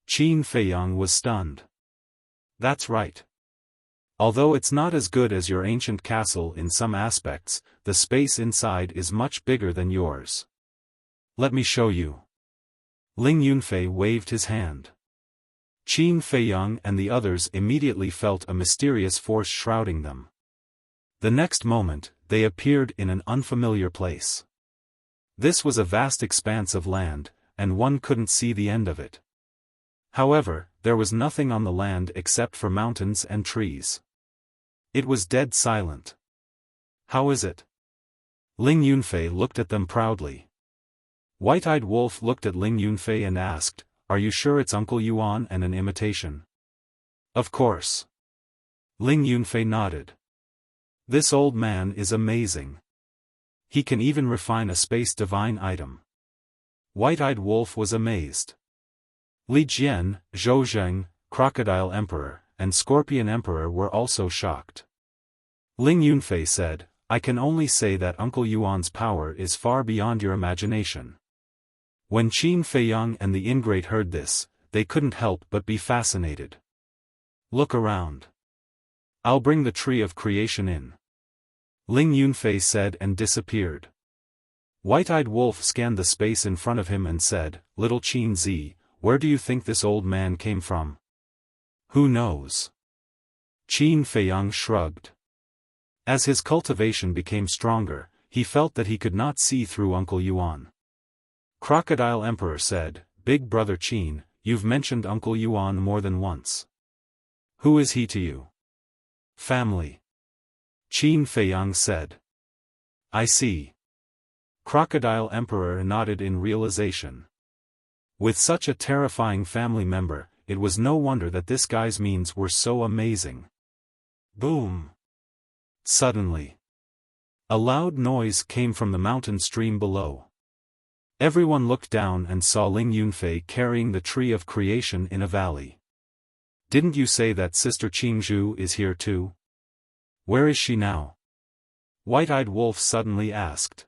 Qin Feiyang was stunned. That's right. Although it's not as good as your ancient castle in some aspects, the space inside is much bigger than yours. Let me show you. Ling Yunfei waved his hand. Qin Feiyang and the others immediately felt a mysterious force shrouding them. The next moment, they appeared in an unfamiliar place. This was a vast expanse of land, and one couldn't see the end of it. However, there was nothing on the land except for mountains and trees. It was dead silent. How is it? Ling Yunfei looked at them proudly. White-Eyed Wolf looked at Ling Yunfei and asked, are you sure it's Uncle Yuan and an imitation? Of course. Ling Yunfei nodded. This old man is amazing. He can even refine a Space Divine item. White-Eyed Wolf was amazed. Li Jian, Zhou Zheng, Crocodile Emperor, and Scorpion Emperor were also shocked. Ling Yunfei said, I can only say that Uncle Yuan's power is far beyond your imagination. When Qin Feiyang and the ingrate heard this, they couldn't help but be fascinated. Look around. I'll bring the tree of creation in. Ling Yunfei said and disappeared. White-Eyed Wolf scanned the space in front of him and said, Little Qin Zi, where do you think this old man came from? Who knows? Qin Feiyang shrugged. As his cultivation became stronger, he felt that he could not see through Uncle Yuan. Crocodile Emperor said, Big Brother Qin, you've mentioned Uncle Yuan more than once. Who is he to you? Family. Qin Feiyang said. I see. Crocodile Emperor nodded in realization. With such a terrifying family member, it was no wonder that this guy's means were so amazing. Boom! Suddenly, a loud noise came from the mountain stream below. Everyone looked down and saw Ling Yunfei carrying the tree of creation in a valley. Didn't you say that Sister Qingzhu is here too? Where is she now? White-Eyed Wolf suddenly asked.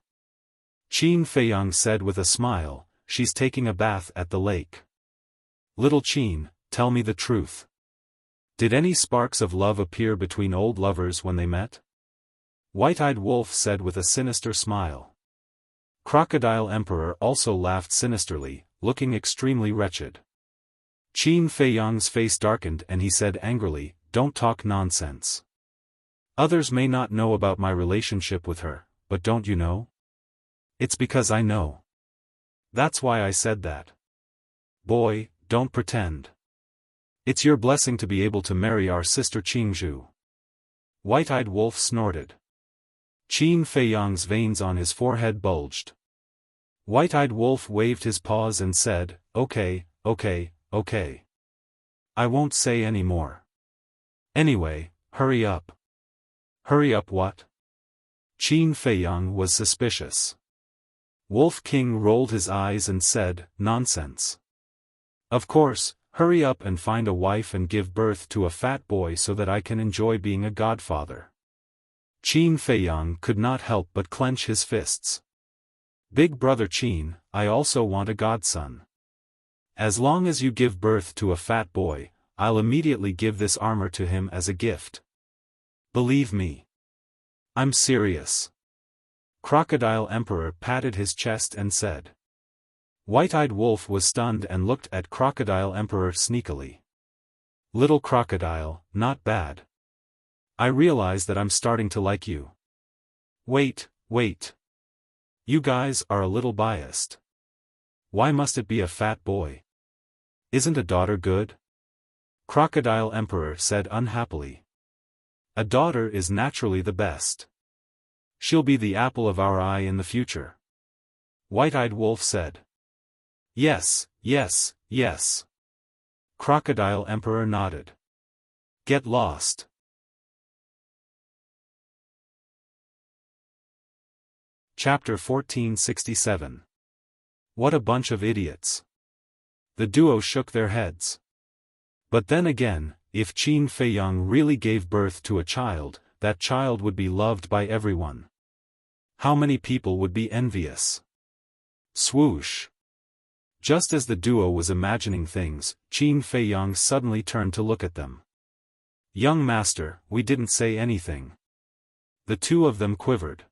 Qin Feiyang said with a smile, she's taking a bath at the lake. Little Qin, tell me the truth. Did any sparks of love appear between old lovers when they met? White-Eyed Wolf said with a sinister smile. Crocodile Emperor also laughed sinisterly, looking extremely wretched. Qin Feiyang's face darkened and he said angrily, don't talk nonsense. Others may not know about my relationship with her, but don't you know? It's because I know. That's why I said that. Boy, don't pretend. It's your blessing to be able to marry our sister Qingzhu. White-Eyed Wolf snorted. Qin Feiyang's veins on his forehead bulged. White-Eyed Wolf waved his paws and said, okay, okay, okay. I won't say any more. Anyway, hurry up. Hurry up what? Qin Feiyang was suspicious. Wolf King rolled his eyes and said, nonsense. Of course, hurry up and find a wife and give birth to a fat boy so that I can enjoy being a godfather. Qin Feiyang could not help but clench his fists. Big Brother Qin, I also want a godson. As long as you give birth to a fat boy, I'll immediately give this armor to him as a gift. Believe me. I'm serious. Crocodile Emperor patted his chest and said. White-Eyed Wolf was stunned and looked at Crocodile Emperor sneakily. Little crocodile, not bad. I realize that I'm starting to like you. Wait. You guys are a little biased. Why must it be a fat boy? Isn't a daughter good? Crocodile Emperor said unhappily. A daughter is naturally the best. She'll be the apple of our eye in the future. White-Eyed Wolf said. Yes, yes, yes. Crocodile Emperor nodded. Get lost. Chapter 1467. What a bunch of idiots. The duo shook their heads. But then again, if Qin Feiyang really gave birth to a child, that child would be loved by everyone. How many people would be envious? Swoosh. Just as the duo was imagining things, Qin Feiyang suddenly turned to look at them. Young master, we didn't say anything. The two of them quivered.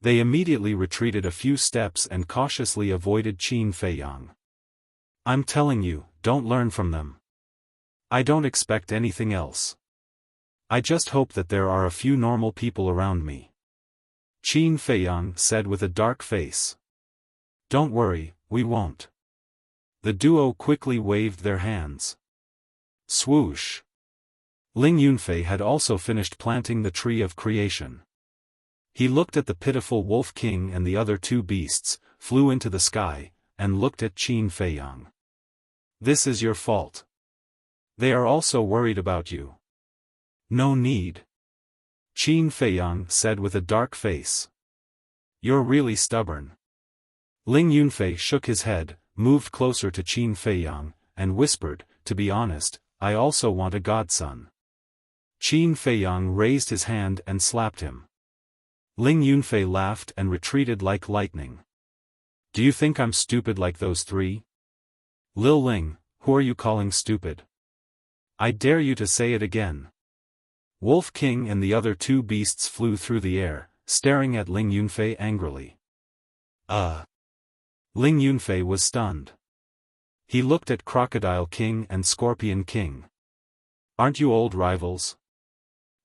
They immediately retreated a few steps and cautiously avoided Qin Feiyang. I'm telling you, don't learn from them. I don't expect anything else. I just hope that there are a few normal people around me. Qin Feiyang said with a dark face. Don't worry, we won't. The duo quickly waved their hands. Swoosh. Ling Yunfei had also finished planting the tree of creation. He looked at the pitiful Wolf King and the other two beasts, flew into the sky, and looked at Qin Feiyang. This is your fault. They are also worried about you. No need. Qin Feiyang said with a dark face. You're really stubborn. Ling Yunfei shook his head, moved closer to Qin Feiyang, and whispered, to be honest, I also want a godson. Qin Feiyang raised his hand and slapped him. Ling Yunfei laughed and retreated like lightning. Do you think I'm stupid like those three? Lil Ling, who are you calling stupid? I dare you to say it again. Wolf King and the other two beasts flew through the air, staring at Ling Yunfei angrily. Ling Yunfei was stunned. He looked at Crocodile King and Scorpion King. Aren't you old rivals?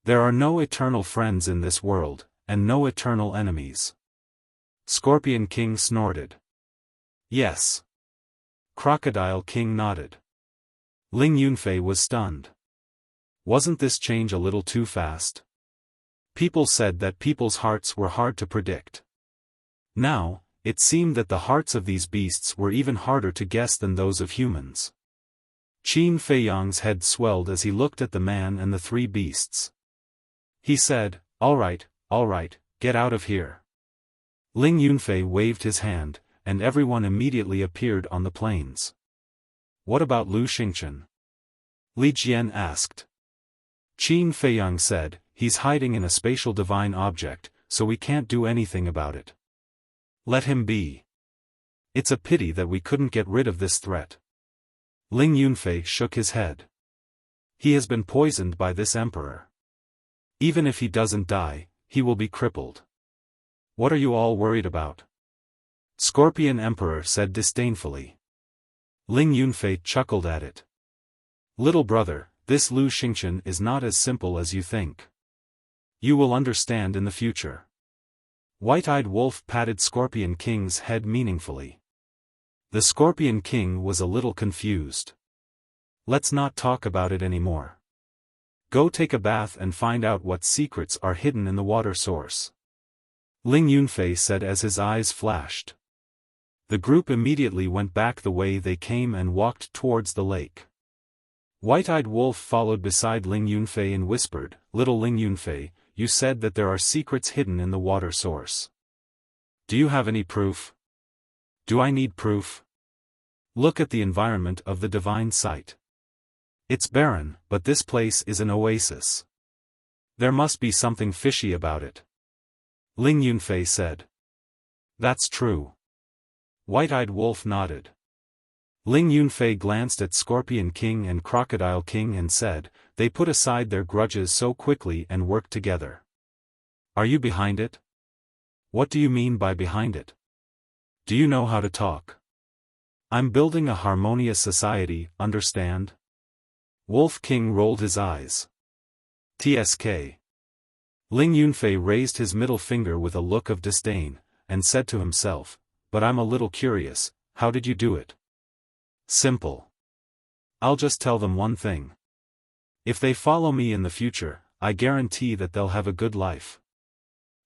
There are no eternal friends in this world, and no eternal enemies. Scorpion King snorted. Yes. Crocodile King nodded. Ling Yunfei was stunned. Wasn't this change a little too fast? People said that people's hearts were hard to predict. Now, it seemed that the hearts of these beasts were even harder to guess than those of humans. Qin Feiyang's head swelled as he looked at the man and the three beasts. He said, all right, get out of here. Ling Yunfei waved his hand, and everyone immediately appeared on the plains. What about Lu Xingchen? Li Jian asked. Qin Feiyang said, he's hiding in a spatial divine object, so we can't do anything about it. Let him be. It's a pity that we couldn't get rid of this threat. Ling Yunfei shook his head. He has been poisoned by this emperor. Even if he doesn't die, he will be crippled. What are you all worried about? Scorpion Emperor said disdainfully. Ling Yunfei chuckled at it. Little brother, this Lu Xingchen is not as simple as you think. You will understand in the future. White-Eyed Wolf patted Scorpion King's head meaningfully. The Scorpion King was a little confused. Let's not talk about it anymore. Go take a bath and find out what secrets are hidden in the water source. Ling Yunfei said as his eyes flashed. The group immediately went back the way they came and walked towards the lake. White-Eyed Wolf followed beside Ling Yunfei and whispered, Little Ling Yunfei, you said that there are secrets hidden in the water source. Do you have any proof? Do I need proof? Look at the environment of the divine site. It's barren, but this place is an oasis. There must be something fishy about it. Ling Yunfei said. That's true. White-Eyed Wolf nodded. Ling Yunfei glanced at Scorpion King and Crocodile King and said, they put aside their grudges so quickly and worked together. Are you behind it? What do you mean by behind it? Do you know how to talk? I'm building a harmonious society, understand? Wolf King rolled his eyes. TSK. Ling Yunfei raised his middle finger with a look of disdain, and said to himself, but I'm a little curious, how did you do it? Simple. I'll just tell them one thing. If they follow me in the future, I guarantee that they'll have a good life.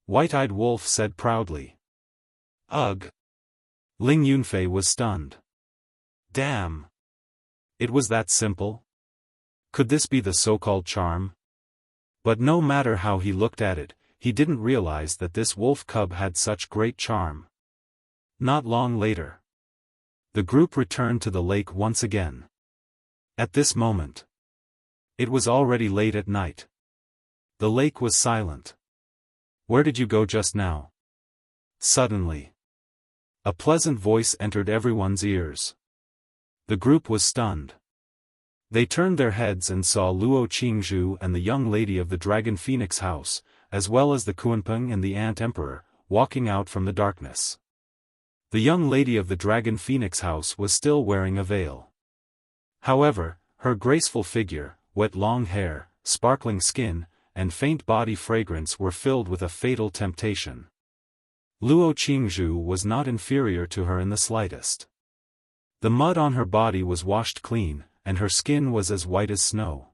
White-Eyed Wolf said proudly. Ugh! Ling Yunfei was stunned. Damn! It was that simple? Could this be the so-called charm? But no matter how he looked at it, he didn't realize that this wolf cub had such great charm. Not long later, the group returned to the lake once again. At this moment, it was already late at night. The lake was silent. Where did you go just now? Suddenly, a pleasant voice entered everyone's ears. The group was stunned. They turned their heads and saw Luo Qingzhu and the young lady of the Dragon Phoenix house, as well as the Kunpeng and the Ant Emperor, walking out from the darkness. The young lady of the Dragon Phoenix house was still wearing a veil. However, her graceful figure, wet long hair, sparkling skin, and faint body fragrance were filled with a fatal temptation. Luo Qingzhu was not inferior to her in the slightest. The mud on her body was washed clean, and her skin was as white as snow.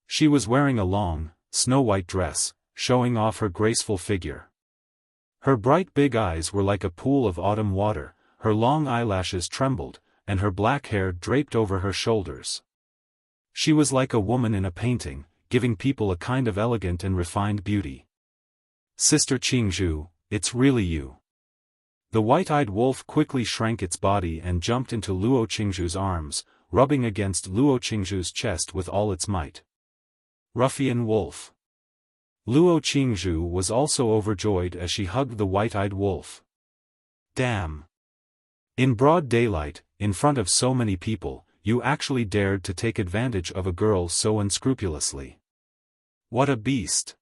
She was wearing a long, snow-white dress, showing off her graceful figure. Her bright big eyes were like a pool of autumn water, her long eyelashes trembled, and her black hair draped over her shoulders. She was like a woman in a painting, giving people a kind of elegant and refined beauty. Sister Qingzhu, it's really you. The white-eyed wolf quickly shrank its body and jumped into Luo Qingzhu's arms, rubbing against Luo Qingzhu's chest with all its might. Ruffian wolf. Luo Qingzhu was also overjoyed as she hugged the white-eyed wolf. Damn! In broad daylight, in front of so many people, you actually dared to take advantage of a girl so unscrupulously. What a beast!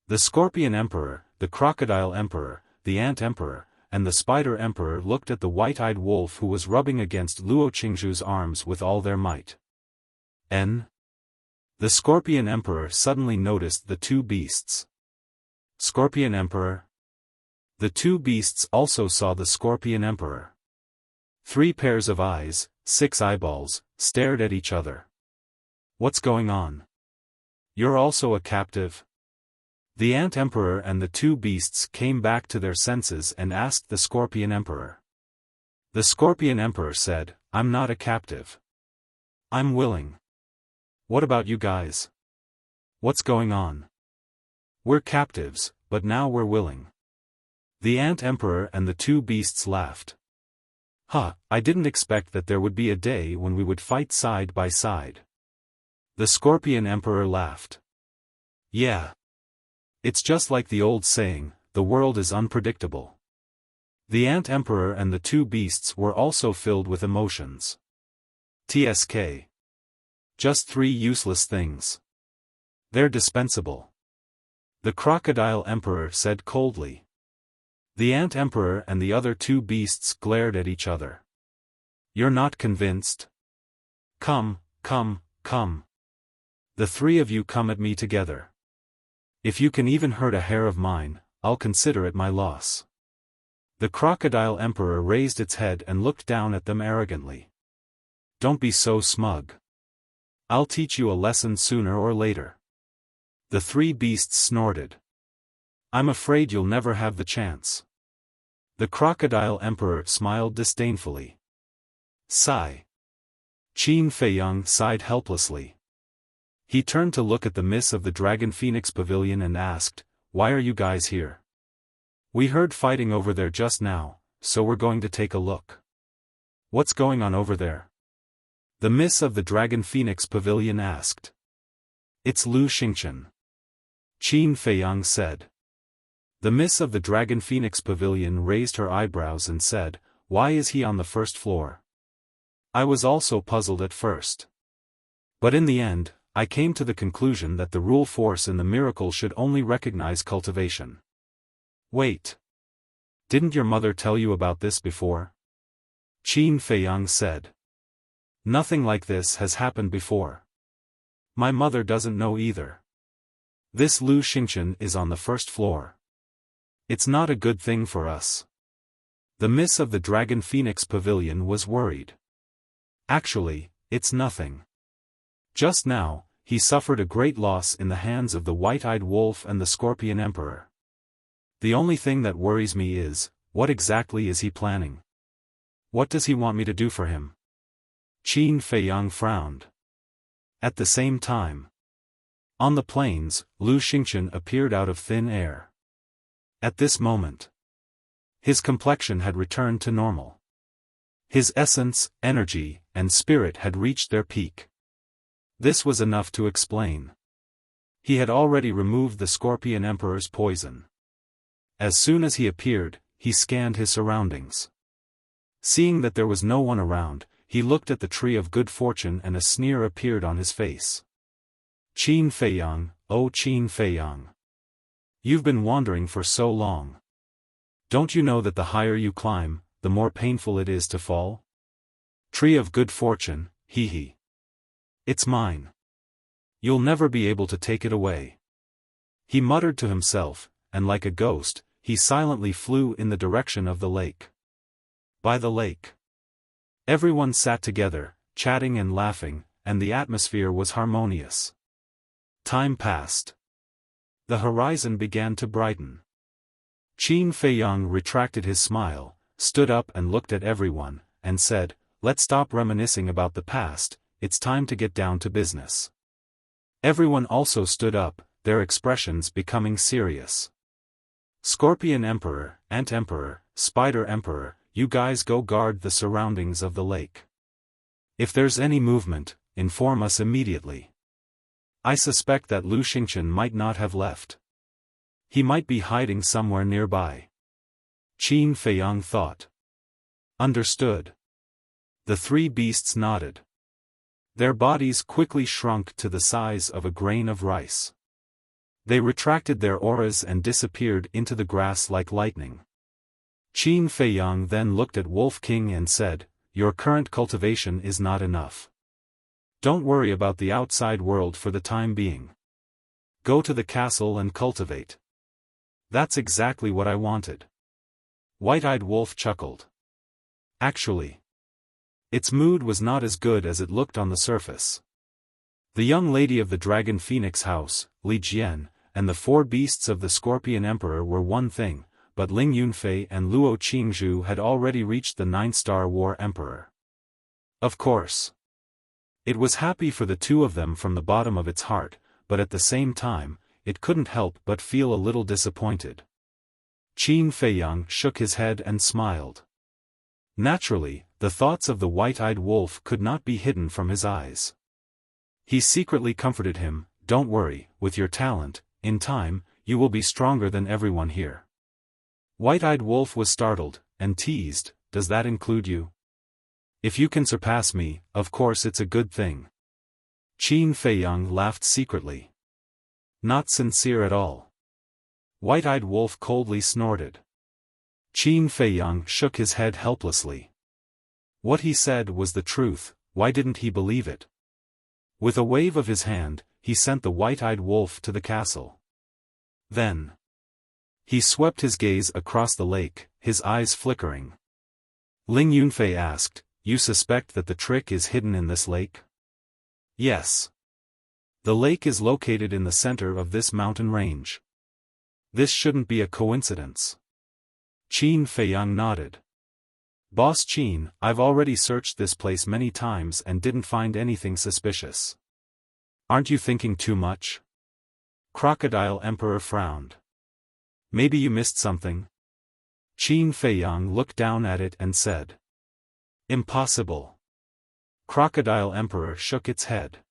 The Scorpion Emperor, the Crocodile Emperor, the Ant Emperor, and the Spider Emperor looked at the white-eyed wolf who was rubbing against Luo Qingzhu's arms with all their might. The Scorpion Emperor suddenly noticed the two beasts. Scorpion Emperor. The two beasts also saw the Scorpion Emperor. 3 pairs of eyes, 6 eyeballs, stared at each other. What's going on? You're also a captive? The Ant Emperor and the two beasts came back to their senses and asked the Scorpion Emperor. The Scorpion Emperor said, I'm not a captive. I'm willing. What about you guys? What's going on? We're captives, but now we're willing. The Ant Emperor and the two beasts laughed. I didn't expect that there would be a day when we would fight side by side. The Scorpion Emperor laughed. Yeah. It's just like the old saying, the world is unpredictable. The Ant Emperor and the two beasts were also filled with emotions. TSK. Just 3 useless things. They're dispensable. The Crocodile Emperor said coldly. The Ant Emperor and the other two beasts glared at each other. You're not convinced? Come. The 3 of you come at me together. If you can even hurt a hair of mine, I'll consider it my loss. The Crocodile Emperor raised its head and looked down at them arrogantly. Don't be so smug. I'll teach you a lesson sooner or later. The 3 beasts snorted. I'm afraid you'll never have the chance. The Crocodile Emperor smiled disdainfully. Sigh. Qin Feiyang sighed helplessly. He turned to look at the miss of the Dragon Phoenix Pavilion and asked, Why are you guys here? We heard fighting over there just now, so we're going to take a look. What's going on over there? The miss of the Dragon Phoenix Pavilion asked. It's Lu Xingchen. Qin Feiyang said. The miss of the Dragon Phoenix Pavilion raised her eyebrows and said, Why is he on the first floor? I was also puzzled at first. But in the end, I came to the conclusion that the rule force in the miracle should only recognize cultivation. Wait. Didn't your mother tell you about this before? Qin Feiyang said. Nothing like this has happened before. My mother doesn't know either. This Lu Xingchen is on the first floor. It's not a good thing for us. The miss of the Dragon Phoenix Pavilion was worried. Actually, it's nothing. Just now, he suffered a great loss in the hands of the White-Eyed Wolf and the Scorpion Emperor. The only thing that worries me is, what exactly is he planning? What does he want me to do for him? Qin Feiyang frowned. At the same time, on the plains, Lu Xingchen appeared out of thin air. At this moment, his complexion had returned to normal. His essence, energy, and spirit had reached their peak. This was enough to explain. He had already removed the Scorpion Emperor's poison. As soon as he appeared, he scanned his surroundings. Seeing that there was no one around, he looked at the Tree of Good Fortune and a sneer appeared on his face. Qin Feiyang, oh Qin Feiyang. You've been wandering for so long. Don't you know that the higher you climb, the more painful it is to fall? Tree of Good Fortune, hee hee. It's mine. You'll never be able to take it away. He muttered to himself, and like a ghost, he silently flew in the direction of the lake. By the lake, everyone sat together, chatting and laughing, and the atmosphere was harmonious. Time passed. The horizon began to brighten. Qin Feiyang retracted his smile, stood up and looked at everyone, and said, "Let's stop reminiscing about the past, it's time to get down to business." Everyone also stood up, their expressions becoming serious. Scorpion Emperor, Ant Emperor, Spider Emperor, you guys go guard the surroundings of the lake. If there's any movement, inform us immediately. I suspect that Lu Xingchen might not have left. He might be hiding somewhere nearby. Qin Feiyang thought. Understood. The three beasts nodded. Their bodies quickly shrunk to the size of a grain of rice. They retracted their auras and disappeared into the grass like lightning. Qin Feiyang then looked at Wolf King and said, "Your current cultivation is not enough. Don't worry about the outside world for the time being. Go to the castle and cultivate." That's exactly what I wanted. White-Eyed Wolf chuckled. Actually, its mood was not as good as it looked on the surface. The young lady of the Dragon Phoenix house, Li Jian, and the four beasts of the Scorpion Emperor were one thing, but Ling Yunfei and Luo Qingzhu had already reached the 9-star War Emperor. Of course, it was happy for the two of them from the bottom of its heart, but at the same time, it couldn't help but feel a little disappointed. Qin Feiyang shook his head and smiled. Naturally, the thoughts of the White-Eyed Wolf could not be hidden from his eyes. He secretly comforted him, "Don't worry, with your talent, in time, you will be stronger than everyone here." White-Eyed Wolf was startled, and teased, "Does that include you? If you can surpass me, of course it's a good thing." Qin Feiyang laughed secretly. Not sincere at all. White-Eyed Wolf coldly snorted. Qin Feiyang shook his head helplessly. What he said was the truth, why didn't he believe it? With a wave of his hand, he sent the White-Eyed Wolf to the castle. Then, he swept his gaze across the lake, his eyes flickering. Ling Yunfei asked, "You suspect that the trick is hidden in this lake?" "Yes. The lake is located in the center of this mountain range. This shouldn't be a coincidence." Qin Feiyang nodded. "Boss Qin, I've already searched this place many times and didn't find anything suspicious. Aren't you thinking too much?" Crocodile Emperor frowned. "Maybe you missed something?" Qin Feiyang looked down at it and said. "Impossible." Crocodile Emperor shook its head.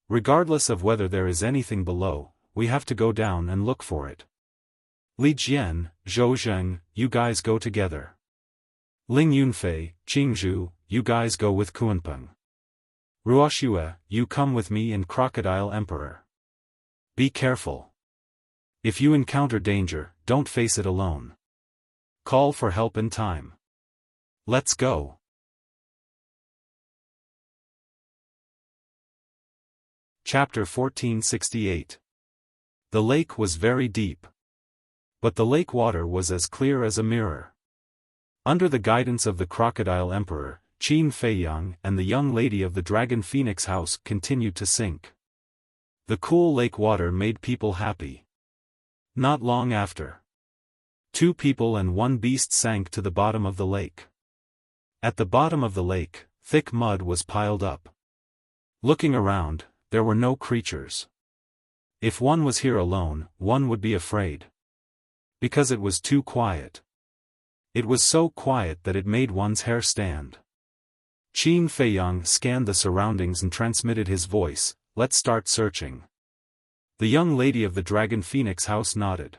"Regardless of whether there is anything below, we have to go down and look for it. Li Jian, Zhou Zheng, you guys go together. Ling Yunfei, Qingzhu, you guys go with Kuanpeng. Ruoxue, you come with me and Crocodile Emperor. Be careful. If you encounter danger, don't face it alone. Call for help in time. Let's go." Chapter 1468. The lake was very deep. But the lake water was as clear as a mirror. Under the guidance of the Crocodile Emperor, Qin Feiyang and the young lady of the Dragon Phoenix house continued to sink. The cool lake water made people happy. Not long after, 2 people and 1 beast sank to the bottom of the lake. At the bottom of the lake, thick mud was piled up. Looking around, there were no creatures. If one was here alone, one would be afraid. Because it was too quiet. It was so quiet that it made one's hair stand. Qin Feiyang scanned the surroundings and transmitted his voice, "Let's start searching." The young lady of the Dragon Phoenix house nodded.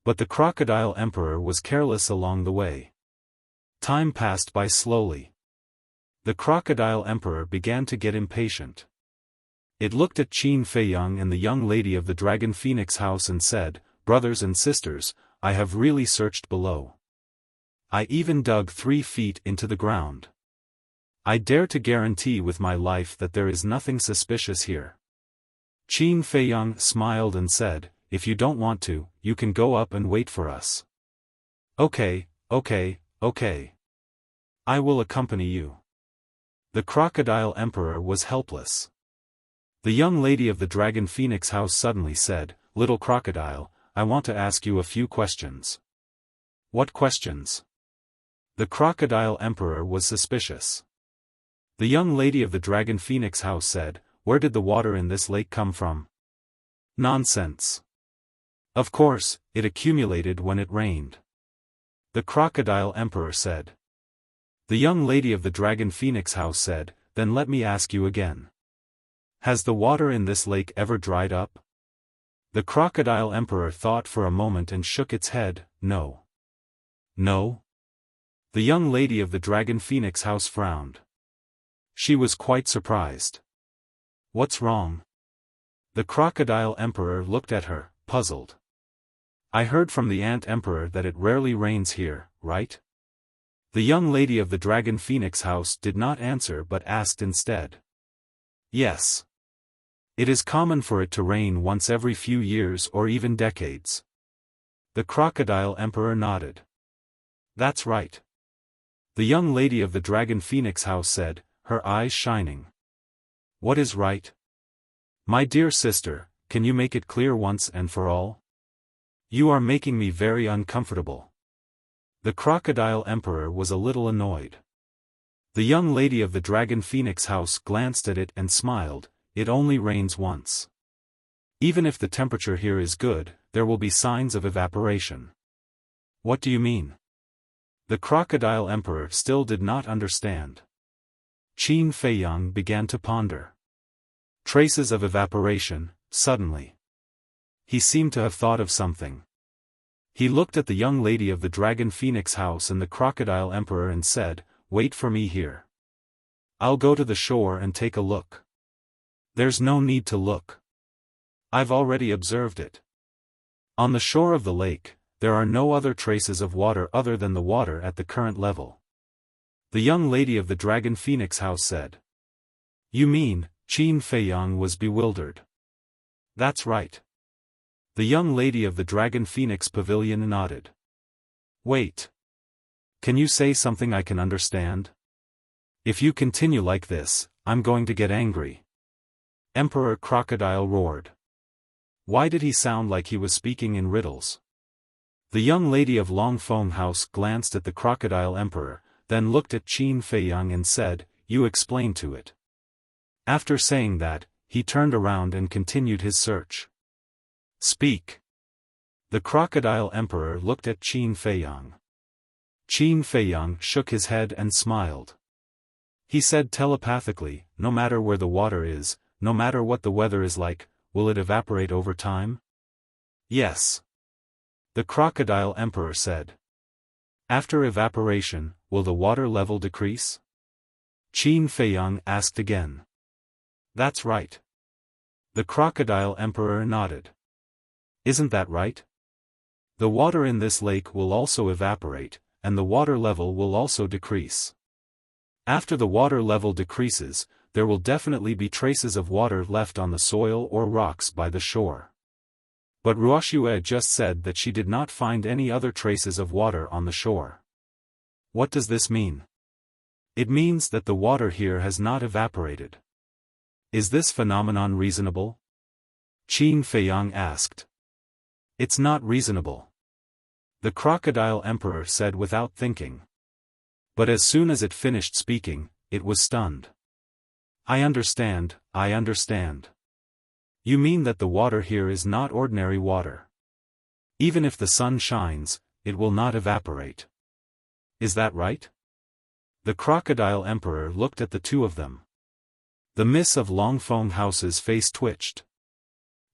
But the Crocodile Emperor was careless along the way. Time passed by slowly. The Crocodile Emperor began to get impatient. It looked at Qin Feiyang and the young lady of the Dragon Phoenix house and said, "Brothers and sisters, I have really searched below. I even dug 3 feet into the ground. I dare to guarantee with my life that there is nothing suspicious here." Qin Feiyang smiled and said, "If you don't want to, you can go up and wait for us." Okay. I will accompany you." The Crocodile Emperor was helpless. The young lady of the Dragon Phoenix house suddenly said, "Little crocodile, I want to ask you a few questions." "What questions?" The Crocodile Emperor was suspicious. The young lady of the Dragon Phoenix house said, "Where did the water in this lake come from?" "Nonsense. Of course, it accumulated when it rained." The Crocodile Emperor said. The young lady of the Dragon Phoenix house said, "Then let me ask you again. Has the water in this lake ever dried up?" The Crocodile Emperor thought for a moment and shook its head, "No." "No?" The young lady of the Dragon Phoenix house frowned. She was quite surprised. "What's wrong?" The Crocodile Emperor looked at her, puzzled. "I heard from the Ant Emperor that it rarely rains here, right?" The young lady of the Dragon Phoenix house did not answer but asked instead. "Yes. It is common for it to rain once every few years or even decades." The Crocodile Emperor nodded. "That's right." The young lady of the Dragon Phoenix house said, her eyes shining. "What is right? My dear sister, can you make it clear once and for all? You are making me very uncomfortable." The Crocodile Emperor was a little annoyed. The young lady of the Dragon Phoenix house glanced at it and smiled, "It only rains once. Even if the temperature here is good, there will be signs of evaporation." "What do you mean?" The Crocodile Emperor still did not understand. Qin Feiyang began to ponder. Traces of evaporation, suddenly. He seemed to have thought of something. He looked at the young lady of the Dragon Phoenix house and the Crocodile Emperor and said, "Wait for me here. I'll go to the shore and take a look." "There's no need to look. I've already observed it. On the shore of the lake, there are no other traces of water other than the water at the current level." The young lady of the Dragon Phoenix house said. "You mean?" Qin Feiyang was bewildered. "That's right." The young lady of the Dragon Phoenix Pavilion nodded. "Wait. Can you say something I can understand? If you continue like this, I'm going to get angry." Emperor Crocodile roared. Why did he sound like he was speaking in riddles? The young lady of Longfeng House glanced at the Crocodile Emperor, then looked at Qin Feiyang and said, "You explain to it." After saying that, he turned around and continued his search. "Speak." The Crocodile Emperor looked at Qin Feiyang. Qin Feiyang shook his head and smiled. He said telepathically, "No matter where the water is, no matter what the weather is like, will it evaporate over time?" "Yes." The Crocodile Emperor said. "After evaporation, will the water level decrease?" Qin Feiyang asked again. "That's right." The Crocodile Emperor nodded. "Isn't that right? The water in this lake will also evaporate, and the water level will also decrease. After the water level decreases, there will definitely be traces of water left on the soil or rocks by the shore." But Ruoxue just said that she did not find any other traces of water on the shore. What does this mean? It means that the water here has not evaporated. Is this phenomenon reasonable? Qin Feiyang asked. It's not reasonable. The Crocodile Emperor said without thinking. But as soon as it finished speaking, it was stunned. I understand, I understand. You mean that the water here is not ordinary water. Even if the sun shines, it will not evaporate. Is that right? The Crocodile Emperor looked at the two of them. The Miss of Longfeng House's face twitched.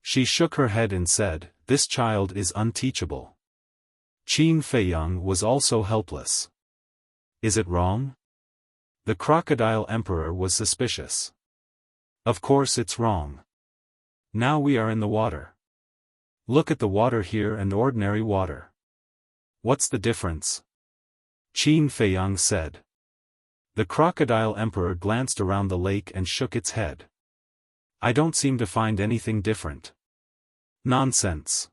She shook her head and said, "This child is unteachable." Qin Feiyang was also helpless. Is it wrong? The Crocodile Emperor was suspicious. Of course it's wrong. Now we are in the water. Look at the water here and ordinary water. What's the difference? Qin Feiyang said. The Crocodile Emperor glanced around the lake and shook its head. I don't seem to find anything different. Nonsense.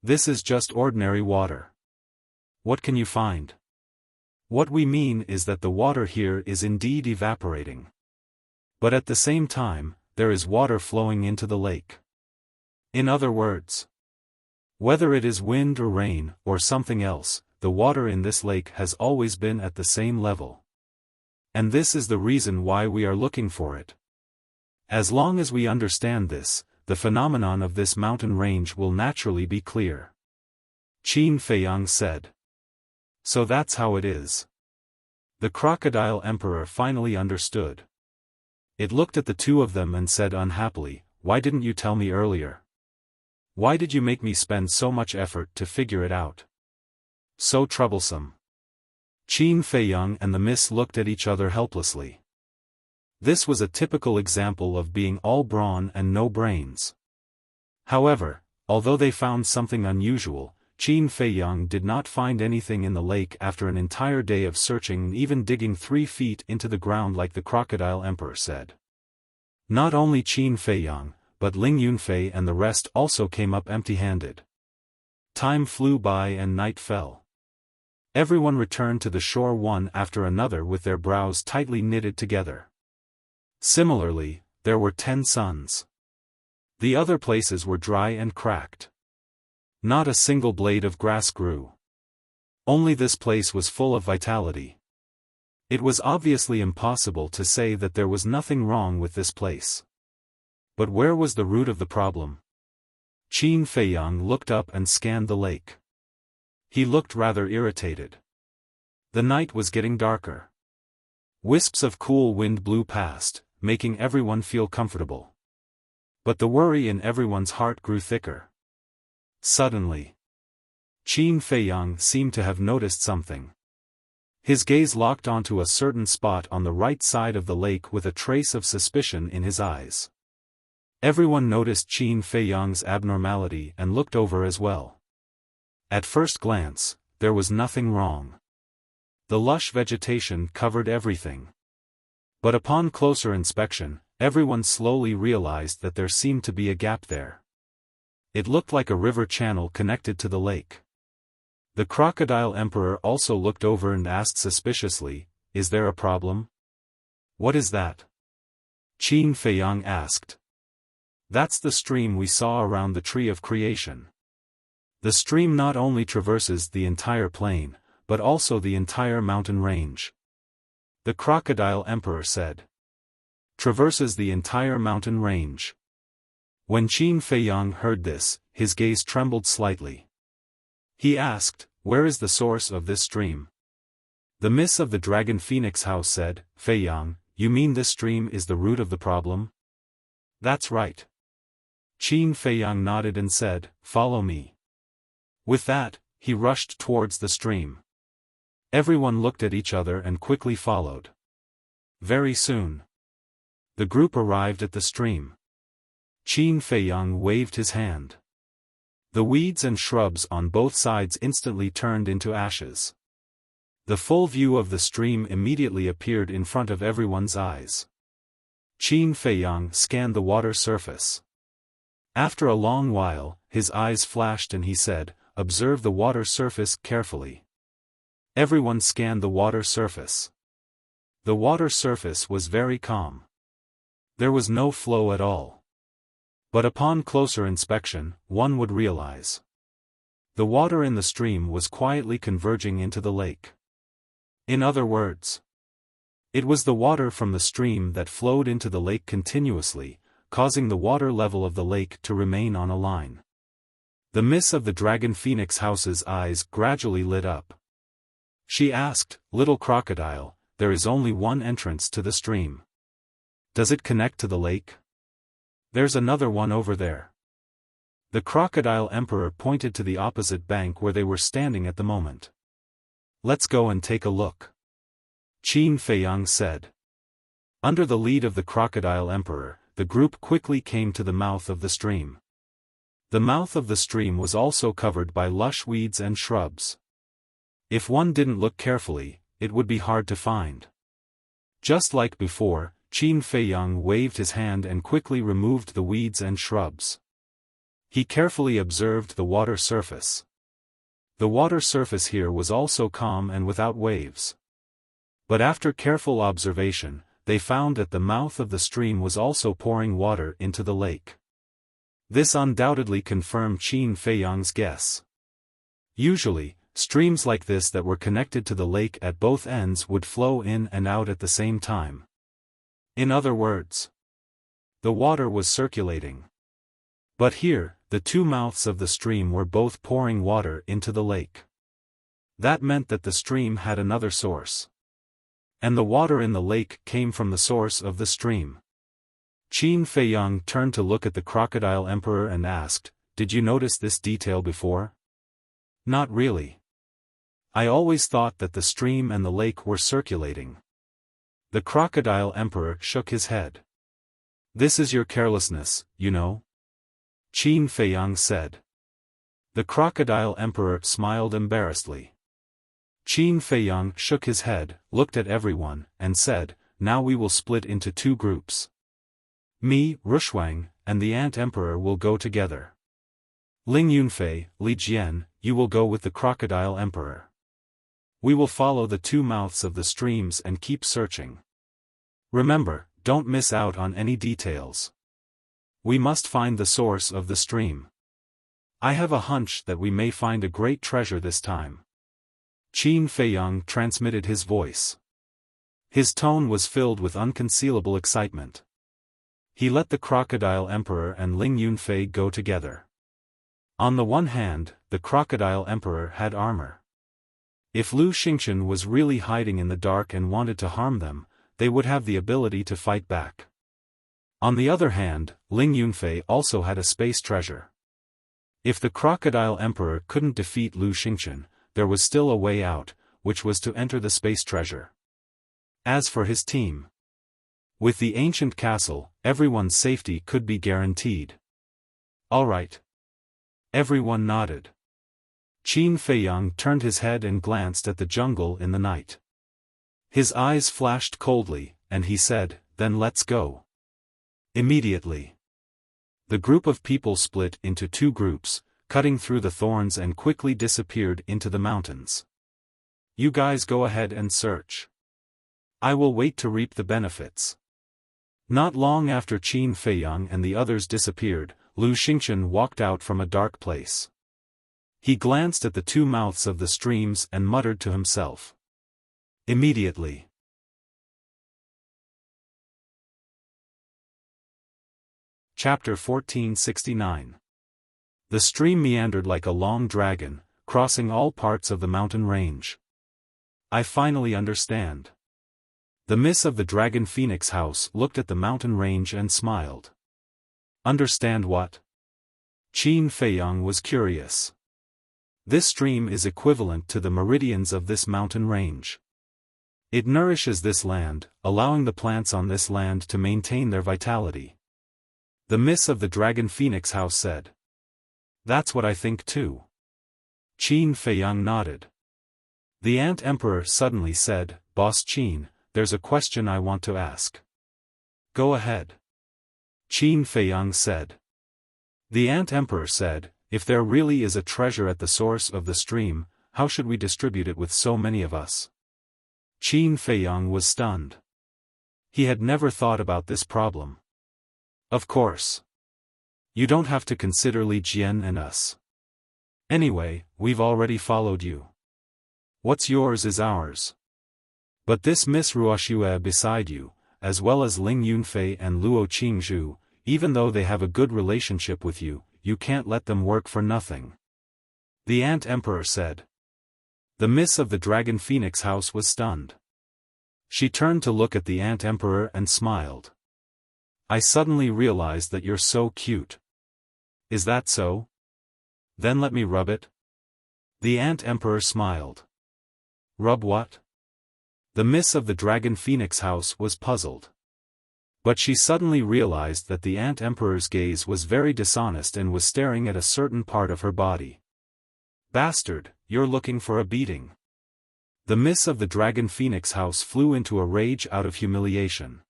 This is just ordinary water. What can you find? What we mean is that the water here is indeed evaporating. But at the same time, there is water flowing into the lake. In other words, whether it is wind or rain, or something else, the water in this lake has always been at the same level. And this is the reason why we are looking for it. As long as we understand this, the phenomenon of this mountain range will naturally be clear. Qin Feiyang said. So that's how it is. The Crocodile Emperor finally understood. It looked at the two of them and said unhappily, "Why didn't you tell me earlier? Why did you make me spend so much effort to figure it out? So troublesome." Qin Feiyang and the Miss looked at each other helplessly. This was a typical example of being all brawn and no brains. However, although they found something unusual, Qin Feiyang did not find anything in the lake after an entire day of searching and even digging 3 feet into the ground like the Crocodile Emperor said. Not only Qin Feiyang, but Ling Yunfei and the rest also came up empty-handed. Time flew by and night fell. Everyone returned to the shore one after another with their brows tightly knitted together. Similarly, there were 10 suns. The other places were dry and cracked. Not a single blade of grass grew. Only this place was full of vitality. It was obviously impossible to say that there was nothing wrong with this place. But where was the root of the problem? Qin Feiyang looked up and scanned the lake. He looked rather irritated. The night was getting darker. Wisps of cool wind blew past, making everyone feel comfortable. But the worry in everyone's heart grew thicker. Suddenly, Qin Feiyang seemed to have noticed something. His gaze locked onto a certain spot on the right side of the lake with a trace of suspicion in his eyes. Everyone noticed Qin Feiyang's abnormality and looked over as well. At first glance, there was nothing wrong. The lush vegetation covered everything. But upon closer inspection, everyone slowly realized that there seemed to be a gap there. It looked like a river channel connected to the lake. The Crocodile Emperor also looked over and asked suspiciously, "Is there a problem?" "What is that?" Qin Feiyang asked. "That's the stream we saw around the Tree of Creation. The stream not only traverses the entire plain, but also the entire mountain range." The Crocodile Emperor said. "Traverses the entire mountain range." When Qin Feiyang heard this, his gaze trembled slightly. He asked, "Where is the source of this stream?" The Miss of the Dragon Phoenix House said, "Feiyang, you mean this stream is the root of the problem?" "That's right." Qin Feiyang nodded and said, "Follow me." With that, he rushed towards the stream. Everyone looked at each other and quickly followed. Very soon, the group arrived at the stream. Qin Feiyang waved his hand. The weeds and shrubs on both sides instantly turned into ashes. The full view of the stream immediately appeared in front of everyone's eyes. Qin Feiyang scanned the water surface. After a long while, his eyes flashed and he said, "Observe the water surface carefully." Everyone scanned the water surface. The water surface was very calm. There was no flow at all. But upon closer inspection, one would realize. The water in the stream was quietly converging into the lake. In other words, it was the water from the stream that flowed into the lake continuously, causing the water level of the lake to remain on a line. The miss of the Dragon Phoenix House's eyes gradually lit up. She asked, "Little crocodile, there is only one entrance to the stream. Does it connect to the lake?" "There's another one over there." The Crocodile Emperor pointed to the opposite bank where they were standing at the moment. "Let's go and take a look," Qin Feiyang said. Under the lead of the Crocodile Emperor, the group quickly came to the mouth of the stream. The mouth of the stream was also covered by lush weeds and shrubs. If one didn't look carefully, it would be hard to find. Just like before, Qin Feiyang waved his hand and quickly removed the weeds and shrubs. He carefully observed the water surface. The water surface here was also calm and without waves. But after careful observation, they found that the mouth of the stream was also pouring water into the lake. This undoubtedly confirmed Qin Feiyang's guess. Usually, streams like this that were connected to the lake at both ends would flow in and out at the same time. In other words, the water was circulating. But here, the two mouths of the stream were both pouring water into the lake. That meant that the stream had another source. And the water in the lake came from the source of the stream. Qin Feiyang turned to look at the Crocodile Emperor and asked, "Did you notice this detail before?" "Not really. I always thought that the stream and the lake were circulating." The Crocodile Emperor shook his head. "This is your carelessness, you know," Qin Feiyang said. The Crocodile Emperor smiled embarrassedly. Qin Feiyang shook his head, looked at everyone, and said, "Now we will split into two groups. Me, Rushuang, and the Ant Emperor will go together. Ling Yunfei, Li Jian, you will go with the Crocodile Emperor. We will follow the two mouths of the streams and keep searching. Remember, don't miss out on any details. We must find the source of the stream. I have a hunch that we may find a great treasure this time." Qin Feiyang transmitted his voice. His tone was filled with unconcealable excitement. He let the Crocodile Emperor and Ling Yunfei go together. On the one hand, the Crocodile Emperor had armor. If Lu Xingchen was really hiding in the dark and wanted to harm them, they would have the ability to fight back. On the other hand, Ling Yunfei also had a space treasure. If the Crocodile Emperor couldn't defeat Lu Xingchen, there was still a way out, which was to enter the space treasure. As for his team, with the ancient castle, everyone's safety could be guaranteed. All right. Everyone nodded. Qin Feiyang turned his head and glanced at the jungle in the night. His eyes flashed coldly, and he said, "Then let's go." Immediately, the group of people split into two groups, cutting through the thorns and quickly disappeared into the mountains. "You guys go ahead and search. I will wait to reap the benefits." Not long after Qin Feiyang and the others disappeared, Lu Xingchen walked out from a dark place. He glanced at the two mouths of the streams and muttered to himself. Immediately. Chapter 1469. The stream meandered like a long dragon, crossing all parts of the mountain range. "I finally understand." The miss of the Dragon Phoenix House looked at the mountain range and smiled. "Understand what?" Qin Feiyang was curious. "This stream is equivalent to the meridians of this mountain range. It nourishes this land, allowing the plants on this land to maintain their vitality." The miss of the Dragon Phoenix House said. "That's what I think too." Qin Feiyang nodded. The Ant Emperor suddenly said, "Boss Qin, there's a question I want to ask." "Go ahead," Qin Feiyang said. The Ant Emperor said, "If there really is a treasure at the source of the stream, how should we distribute it with so many of us?" Qin Feiyang was stunned. He had never thought about this problem. Of course. You don't have to consider Li Jian and us. Anyway, we've already followed you. What's yours is ours. But this Miss Ruoxue beside you, as well as Ling Yunfei and Luo Qingzhu, even though they have a good relationship with you, you can't let them work for nothing. The Ant Emperor said. The Miss of the Dragon Phoenix House was stunned. She turned to look at the Ant Emperor and smiled. I suddenly realized that you're so cute. Is that so? Then let me rub it. The Ant Emperor smiled. Rub what? The Miss of the Dragon Phoenix House was puzzled. But she suddenly realized that the Ant Emperor's gaze was very dishonest and was staring at a certain part of her body. Bastard, you're looking for a beating. The Miss of the Dragon Phoenix House flew into a rage out of humiliation.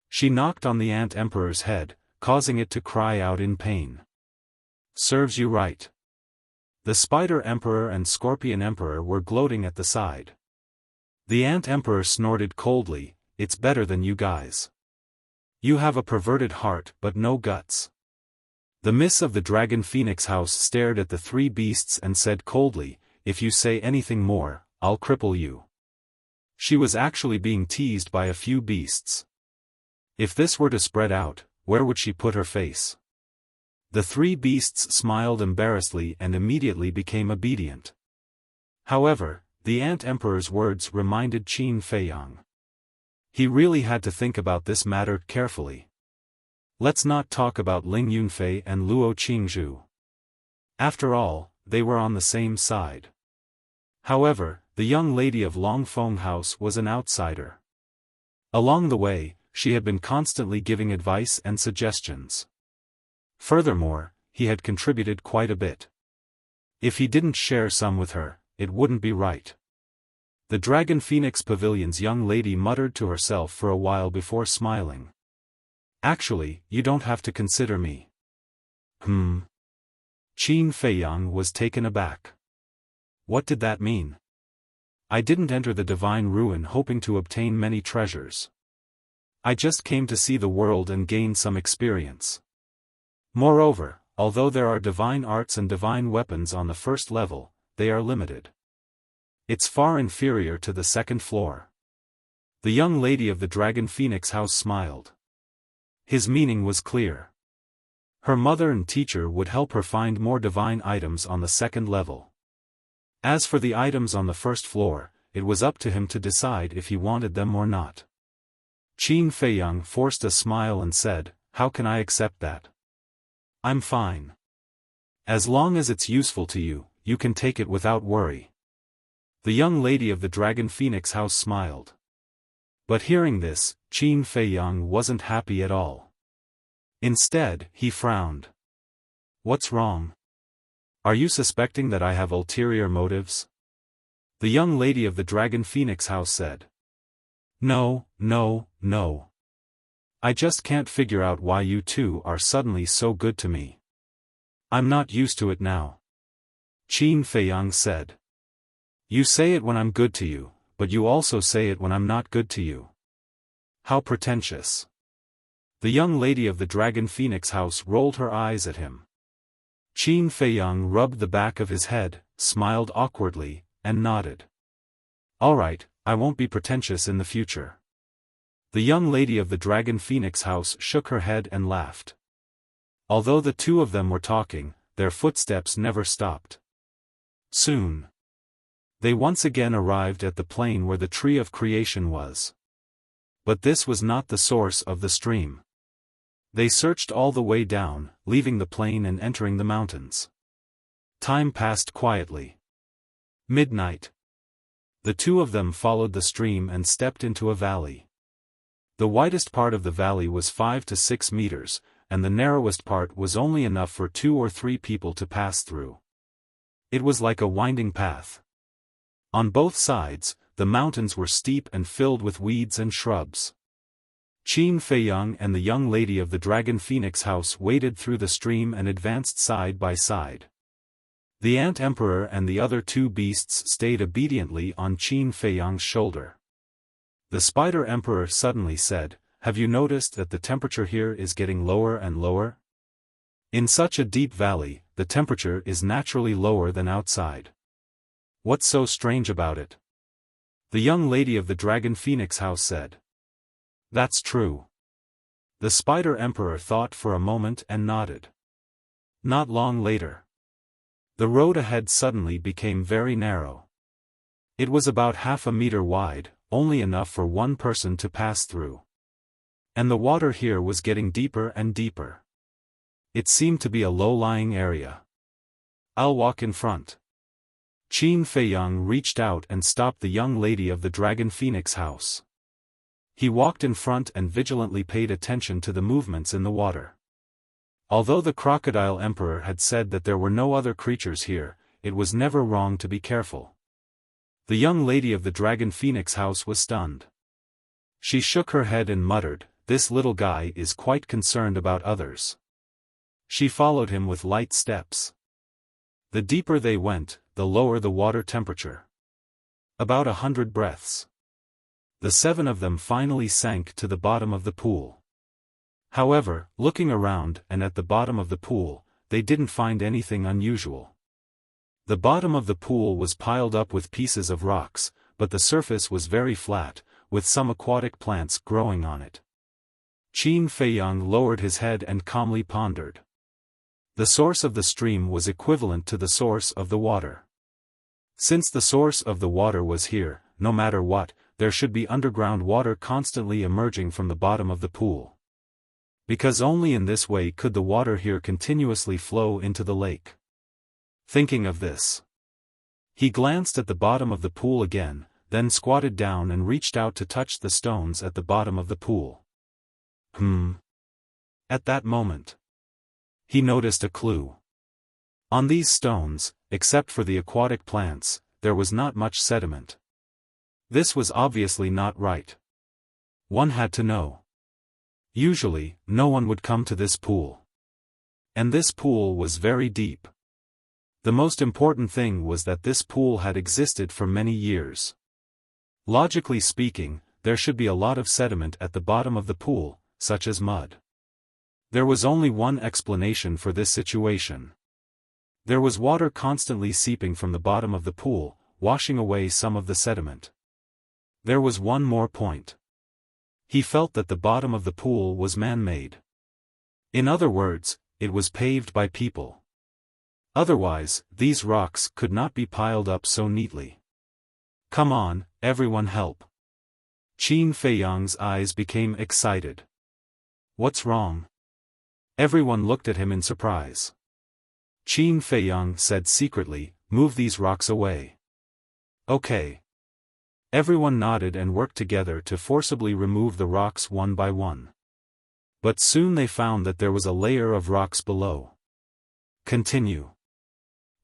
She knocked on the Ant Emperor's head, causing it to cry out in pain. Serves you right. The Spider Emperor and Scorpion Emperor were gloating at the side. The Ant Emperor snorted coldly, it's better than you guys. You have a perverted heart but no guts. The Miss of the Dragon Phoenix House stared at the three beasts and said coldly, if you say anything more, I'll cripple you. She was actually being teased by a few beasts. If this were to spread out, where would she put her face? The three beasts smiled embarrassedly and immediately became obedient. However, the Ant Emperor's words reminded Qin Feiyang. He really had to think about this matter carefully. Let's not talk about Ling Yunfei and Luo Qingzhu. After all, they were on the same side. However, the young lady of Longfeng House was an outsider. Along the way, she had been constantly giving advice and suggestions. Furthermore, he had contributed quite a bit. If he didn't share some with her, it wouldn't be right. The Dragon Phoenix Pavilion's young lady muttered to herself for a while before smiling. Actually, you don't have to consider me. Qin Feiyang was taken aback. What did that mean? I didn't enter the Divine Ruin hoping to obtain many treasures. I just came to see the world and gain some experience. Moreover, although there are divine arts and divine weapons on the first level, they are limited. It's far inferior to the second floor. The young lady of the Dragon Phoenix House smiled. His meaning was clear. Her mother and teacher would help her find more divine items on the second level. As for the items on the first floor, it was up to him to decide if he wanted them or not. Qin Feiyang forced a smile and said, how can I accept that? I'm fine. As long as it's useful to you, you can take it without worry. The young lady of the Dragon Phoenix House smiled. But hearing this, Qin Feiyang wasn't happy at all. Instead, he frowned. What's wrong? Are you suspecting that I have ulterior motives? The young lady of the Dragon Phoenix House said. No. I just can't figure out why you two are suddenly so good to me. I'm not used to it now. Qin Feiyang said. You say it when I'm good to you, but you also say it when I'm not good to you. How pretentious. The young lady of the Dragon Phoenix House rolled her eyes at him. Qin Feiyang rubbed the back of his head, smiled awkwardly, and nodded. All right, I won't be pretentious in the future. The young lady of the Dragon Phoenix House shook her head and laughed. Although the two of them were talking, their footsteps never stopped. Soon, they once again arrived at the plain where the Tree of Creation was. But this was not the source of the stream. They searched all the way down, leaving the plain and entering the mountains. Time passed quietly. Midnight. The two of them followed the stream and stepped into a valley. The widest part of the valley was 5 to 6 meters, and the narrowest part was only enough for 2 or 3 people to pass through. It was like a winding path. On both sides, the mountains were steep and filled with weeds and shrubs. Qin Feiyang and the young lady of the Dragon Phoenix House waded through the stream and advanced side by side. The Ant Emperor and the other two beasts stayed obediently on Qin Feiyang's shoulder. The Spider Emperor suddenly said, have you noticed that the temperature here is getting lower and lower? In such a deep valley, the temperature is naturally lower than outside. What's so strange about it? The young lady of the Dragon Phoenix house said. That's true. The Spider Emperor thought for a moment and nodded. Not long later, the road ahead suddenly became very narrow. It was about half a meter wide, only enough for one person to pass through. And the water here was getting deeper and deeper. It seemed to be a low-lying area. I'll walk in front. Qin Feiyang reached out and stopped the young lady of the Dragon Phoenix house. He walked in front and vigilantly paid attention to the movements in the water. Although the Crocodile Emperor had said that there were no other creatures here, it was never wrong to be careful. The young lady of the Dragon Phoenix house was stunned. She shook her head and muttered, "This little guy is quite concerned about others." She followed him with light steps. The deeper they went, the lower the water temperature. About 100 breaths. The 7 of them finally sank to the bottom of the pool. However, looking around and at the bottom of the pool, they didn't find anything unusual. The bottom of the pool was piled up with pieces of rocks, but the surface was very flat, with some aquatic plants growing on it. Qin Feiyang lowered his head and calmly pondered. The source of the stream was equivalent to the source of the water. Since the source of the water was here, no matter what, there should be underground water constantly emerging from the bottom of the pool. Because only in this way could the water here continuously flow into the lake. Thinking of this, he glanced at the bottom of the pool again, then squatted down and reached out to touch the stones at the bottom of the pool. At that moment, he noticed a clue. On these stones, except for the aquatic plants, there was not much sediment. This was obviously not right. One had to know. Usually, no one would come to this pool. And this pool was very deep. The most important thing was that this pool had existed for many years. Logically speaking, there should be a lot of sediment at the bottom of the pool, such as mud. There was only one explanation for this situation. There was water constantly seeping from the bottom of the pool, washing away some of the sediment. There was one more point. He felt that the bottom of the pool was man-made. In other words, it was paved by people. Otherwise, these rocks could not be piled up so neatly. Come on, everyone help. Qin Feiyang's eyes became excited. What's wrong? Everyone looked at him in surprise. Qin Feiyang said secretly, "Move these rocks away." Okay. Everyone nodded and worked together to forcibly remove the rocks one by one. But soon they found that there was a layer of rocks below. Continue.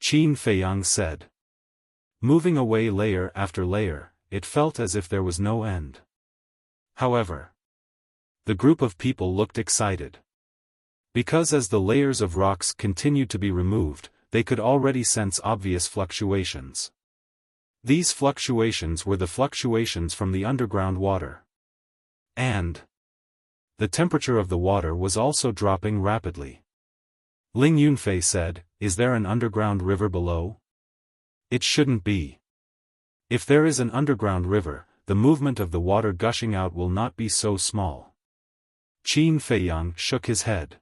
Qin Feiyang said. Moving away layer after layer, it felt as if there was no end. However, the group of people looked excited. Because as the layers of rocks continued to be removed, they could already sense obvious fluctuations. These fluctuations were the fluctuations from the underground water. And the temperature of the water was also dropping rapidly. Ling Yunfei said, "Is there an underground river below?" It shouldn't be. If there is an underground river, the movement of the water gushing out will not be so small. Qin Feiyang shook his head.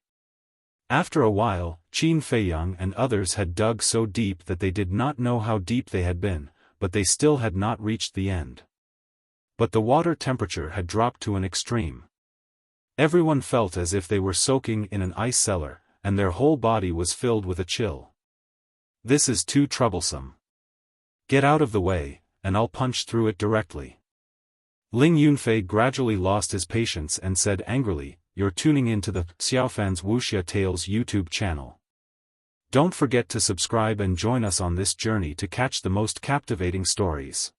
After a while, Qin Feiyang and others had dug so deep that they did not know how deep they had been, but they still had not reached the end. But the water temperature had dropped to an extreme. Everyone felt as if they were soaking in an ice cellar, and their whole body was filled with a chill. This is too troublesome. Get out of the way, and I'll punch through it directly. Ling Yunfei gradually lost his patience and said angrily, "You're tuning into the Xiaofan's Wuxia Tales YouTube channel. Don't forget to subscribe and join us on this journey to catch the most captivating stories."